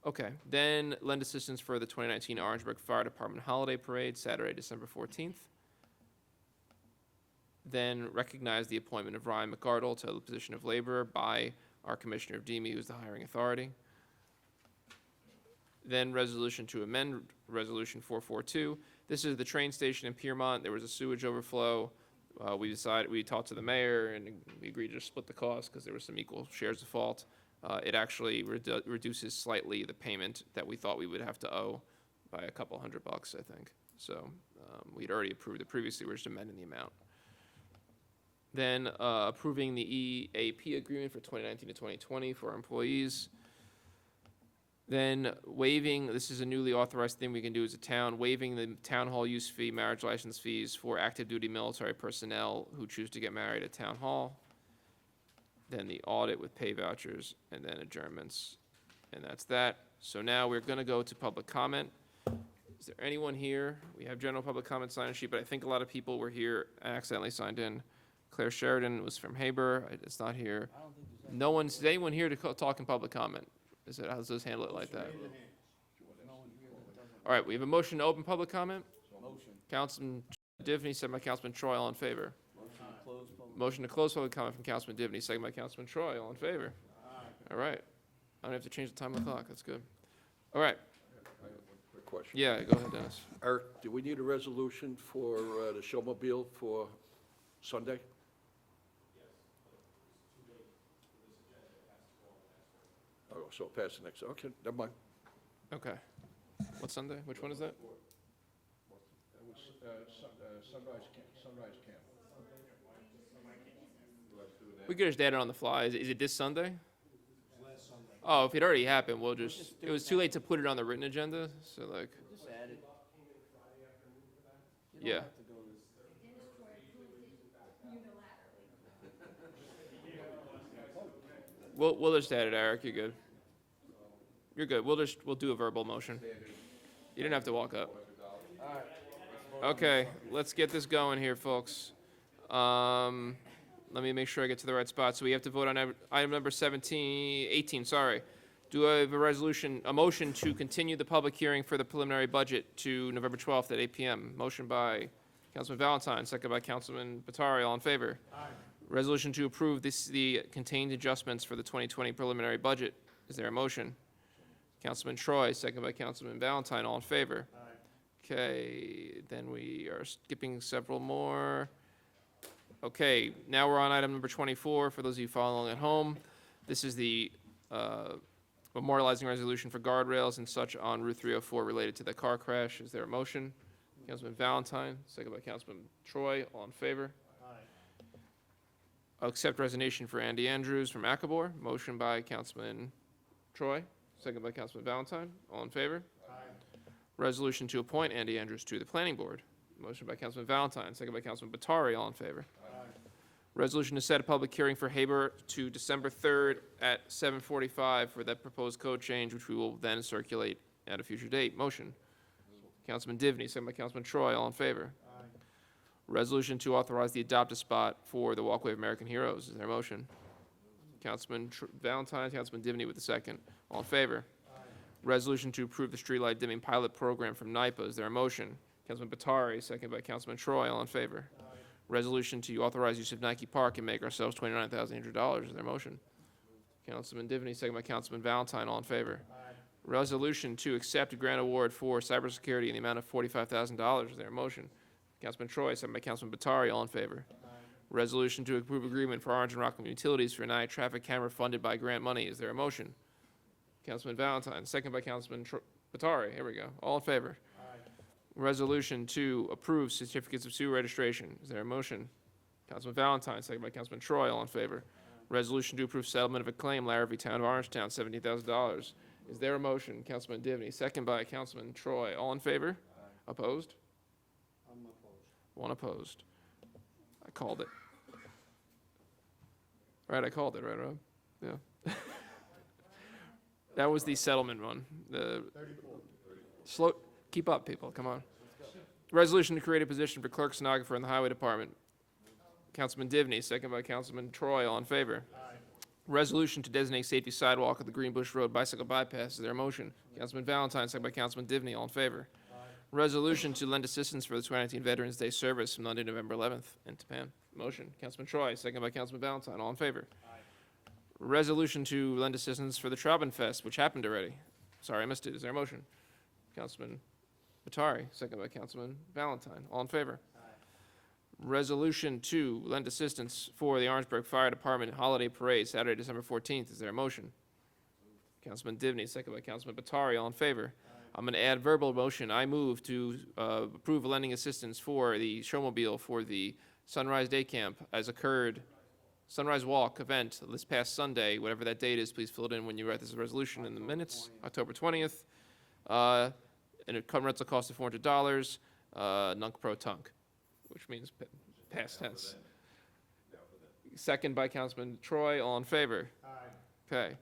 Okay, then lend assistance for the 2019 Orangeburg Fire Department Holiday Parade, Saturday, December 14th. Then recognize the appointment of Ryan McArdle to the position of laborer by our Commissioner of DEME, who's the hiring authority. Then resolution to amend Resolution 442. This is the train station in Piermont. There was a sewage overflow. We talked to the mayor and we agreed to split the cost because there was some equal shares of fault. It actually reduces slightly the payment that we thought we would have to owe by a couple $100, I think. So we'd already approved it previously. We're just amending the amount. Then approving the EAP agreement for 2019 to 2020 for our employees. Then waiving, this is a newly authorized thing we can do as a town, waiving the town hall use fee, marriage license fees for active duty military personnel who choose to get married at town hall. Then the audit with pay vouchers, and then adjournments. And that's that. So now we're going to go to public comment. Is there anyone here? We have general public comment sign-in sheet, but I think a lot of people were here and accidentally signed in. Claire Sheridan was from Haber. It's not here. No one's, is anyone here to talk in public comment? How does this handle it like that? All right, we have a motion to open public comment. Motion. Councilman Divney, second by Councilman Troy, all in favor. Motion to close public comment from Councilman Divney, second by Councilman Troy, all in favor. All right. I don't have to change the time of the clock. That's good. All right. Quick question. Yeah, go ahead, Dennis. Eric, do we need a resolution for the showmobile for Sunday? Oh, so pass the next, okay, never mind. Okay. What Sunday? Which one is that? It was Sunrise Camp. We could just add it on the fly. Is it this Sunday? Oh, if it already happened, we'll just, it was too late to put it on the written agenda, so like, Just add it. yeah. We'll just add it, Eric, you're good. You're good, we'll do a verbal motion. You didn't have to walk up. Okay, let's get this going here, folks. Let me make sure I get to the right spot. So we have to vote on item number 18, sorry. Do I have a motion to continue the public hearing for the preliminary budget to November 12th at 8 PM? Motion by Councilman Valentine, second by Councilman Batari, all in favor? Aye. Resolution to approve the contained adjustments for the 2020 preliminary budget. Is there a motion? Councilman Troy, second by Councilman Valentine, all in favor? Aye. Okay, then we are skipping several more. Okay, now we're on item number 24, for those of you following at home. This is the memorializing resolution for guardrails and such on Route 304 related to the car crash. Is there a motion? Councilman Valentine, second by Councilman Troy, all in favor? Aye. I'll accept resignation for Andy Andrews from Akabor. Motion by Councilman Troy, second by Councilman Valentine, all in favor? Aye. Resolution to appoint Andy Andrews to the Planning Board. Motion by Councilman Valentine, second by Councilman Batari, all in favor? Resolution to set a public hearing for Haber to December 3rd at 7:45 for that proposed code change, which we will then circulate at a future date. Motion. Councilman Divney, second by Councilman Troy, all in favor? Aye. Resolution to authorize the adopt-a spot for the Walkway of American Heroes. Is there a motion? Councilman Valentine, Councilman Divney with the second. All in favor? Aye. Resolution to approve the streetlight dimming pilot program from NIPA. Is there a motion? Councilman Batari, second by Councilman Troy, all in favor? Aye. Resolution to authorize use of Nike Park and make ourselves $29,800. Is there a motion? Councilman Divney, second by Councilman Valentine, all in favor? Aye. Resolution to accept a grant award for cybersecurity in the amount of $45,000. Is there a motion? Councilman Troy, second by Councilman Batari, all in favor? Aye. Resolution to approve agreement for Orange and Rockland Utilities for a night traffic camera funded by grant money. Is there a motion? Councilman Valentine, second by Councilman Batari. Here we go. All in favor? Resolution to approve certificates of sewer registration. Is there a motion? Councilman Valentine, second by Councilman Troy, all in favor. Resolution to approve settlement of a claim, Larrabee v. Town of Orangetown, $17,000. Is there a motion? Councilman Divney, second by Councilman Troy, all in favor? Opposed? I'm opposed. One opposed. I called it. Right, I called it, right, Rob? Yeah. That was the settlement one. The 34. Keep up, people, come on. Resolution to create a position for clerk stenographer in the Highway Department. Councilman Divney, second by Councilman Troy, all in favor? Aye. Resolution to designate safety sidewalk at the Greenbush Road bicycle bypass. Is there a motion? Councilman Valentine, second by Councilman Divney, all in favor? Aye. Resolution to lend assistance for the 2019 Veterans Day service from Monday, November 11th in Tapan. Motion. Councilman Troy, second by Councilman Valentine, all in favor? Aye. Resolution to lend assistance for the Traubin Fest, which happened already. Sorry, I missed it. Is there a motion? Councilman Batari, second by Councilman Valentine. All in favor? Aye. Resolution to lend assistance for the Orangeburg Fire Department Holiday Parade, Saturday, December 14th. Is there a motion? Councilman Divney, second by Councilman Batari. All in favor? Aye. I'm going to add verbal motion. I move to approve lending assistance for the showmobile for the Sunrise Day Camp as occurred, Sunrise Walk event this past Sunday, whatever that date is. Please fill it in when you write this resolution in the minutes. October 20th. And a rental cost of $400, nunc pro tunc, which means past tense. Second by Councilman Troy, all in favor? Aye. Okay.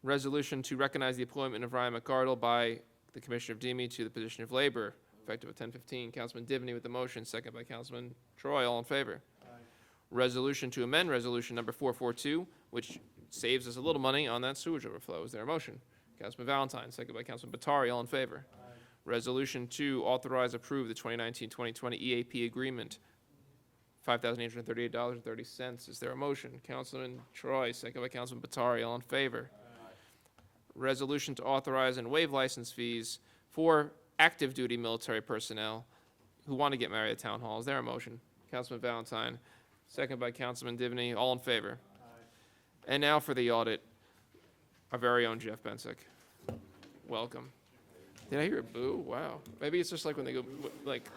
Resolution to recognize the appointment of Ryan McGardle by the Commissioner of DEME to the position of labor, effective at 10:15. Councilman Divney with the motion, second by Councilman Troy, all in favor? Aye. Resolution to amend resolution number 442, which saves us a little money on that sewage overflow. Is there a motion? Councilman Valentine, second by Councilman Batari, all in favor? Aye. Resolution to authorize approve the 2019-2020 EAP agreement, $5,838.30. Is there a motion? Councilman Troy, second by Councilman Batari, all in favor? Aye. Resolution to authorize and waive license fees for active duty military personnel who want to get married at town hall. Is there a motion? Councilman Valentine, second by Councilman Divney, all in favor? Aye. And now for the audit, our very own Jeff Bensick. Welcome. Did I hear a boo? Wow. Maybe it's just like when they go, like,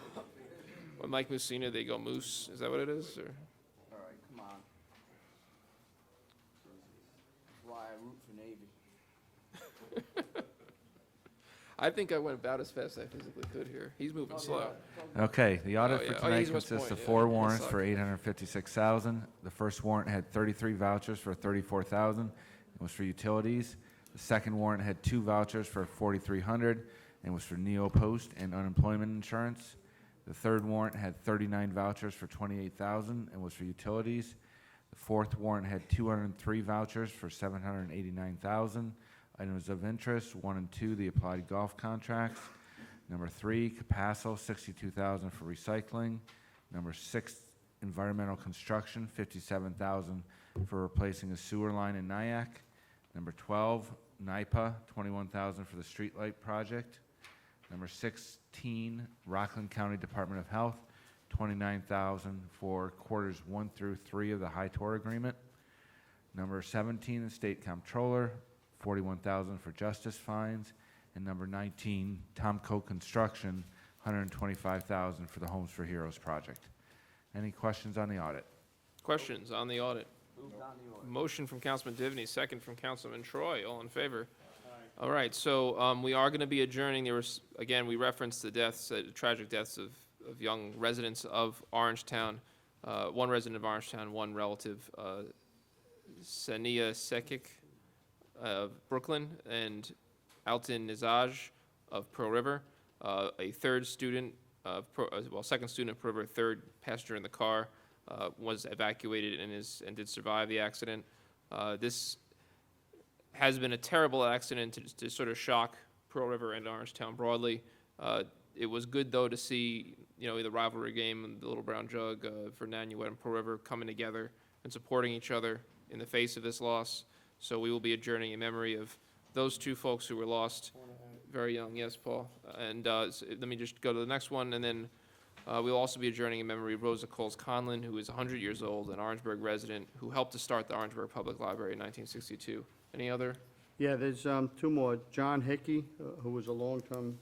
when Mike Mussina, they go moose. Is that what it is? Or? All right, come on. That's why I root for Navy. I think I went about as fast as I physically could here. He's moving slow. Okay, the audit Oh, for yeah. Oh, tonight he's West consists of Point, 4 yeah. warrants Yes, for sir. $856,000. The first warrant had 33 vouchers for $34,000 and was for utilities. The second warrant had 2 vouchers for $4,300 and was for Neo Post and unemployment insurance. The third warrant had 39 vouchers for $28,000 and was for utilities. The fourth warrant had 203 vouchers for $789,000. Items of interest, 1 and 2, the applied golf contracts. Number 3, Capasso, $62,000 for recycling. Number 6, environmental construction, $57,000 for replacing a sewer line in Nyack. Number 12, NIPA, $21,000 for the streetlight project. Number 16, Rockland County Department of Health, $29,000 for quarters 1 through 3 of the High Tor agreement. Number 17, the State Comptroller, $41,000 for justice fines. And number 19, Tomco Construction, $125,000 for the Homes for Heroes project. Any questions on the audit? Questions on the audit? Motion from Councilman Divney, second from Councilman Troy. All in favor? All right, so we are going to be adjourning. There was, again, we referenced the deaths, tragic deaths of young residents of Orangetown. One resident of Orangetown, one relative, Sania Sekic of Brooklyn, and Alton Nizaj of Pearl River. A third student, second student of Pearl River, third passenger in the car, was evacuated and did survive the accident. This has been a terrible accident to sort of shock Pearl River and Orangetown broadly. It was good, though, to see, the rivalry game and the Little Brown Jug for Nanuet and Pearl River coming together and supporting each other in the face of this loss. So we will be adjourning in memory of those two folks who were lost very young. Yes, Paul. And let me just go to the next one, and then we'll also be adjourning in memory of Rosa Coles Conlon, who is 100 years old, an Orangeburg resident who helped to start the Orangeburg Public Library in 1962. Any other? Yeah, there's 2 more. John Hickey, who was a longtime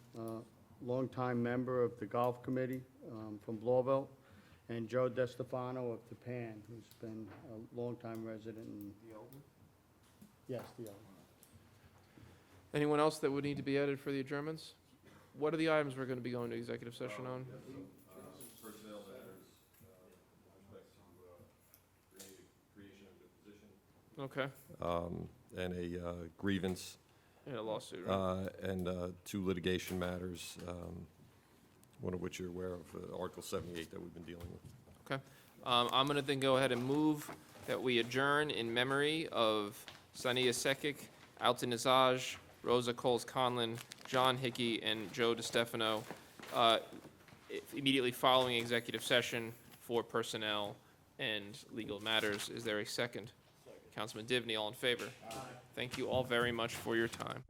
member of the golf committee from Blauvelt, and Joe DeStefano of Tapan, who's been a longtime resident in... The Oldham? Yes, the Oldham. Anyone else that would need to be added for the adjournments? What are the items we're going to be going to executive session on? Personnel matters, with respect to creation of the position. Okay. And a grievance. And a lawsuit, right? And 2 litigation matters, one of which you're aware of, Article 78 that we've been dealing with. Okay. I'm going to then go ahead and move that we adjourn in memory of Sania Sekic, Alton Nizaj, Rosa Coles Conlon, John Hickey, and Joe DeStefano, immediately following executive session for personnel and legal matters. Is there a second? Councilman Divney, all in favor? Aye. Thank you all very much for your time.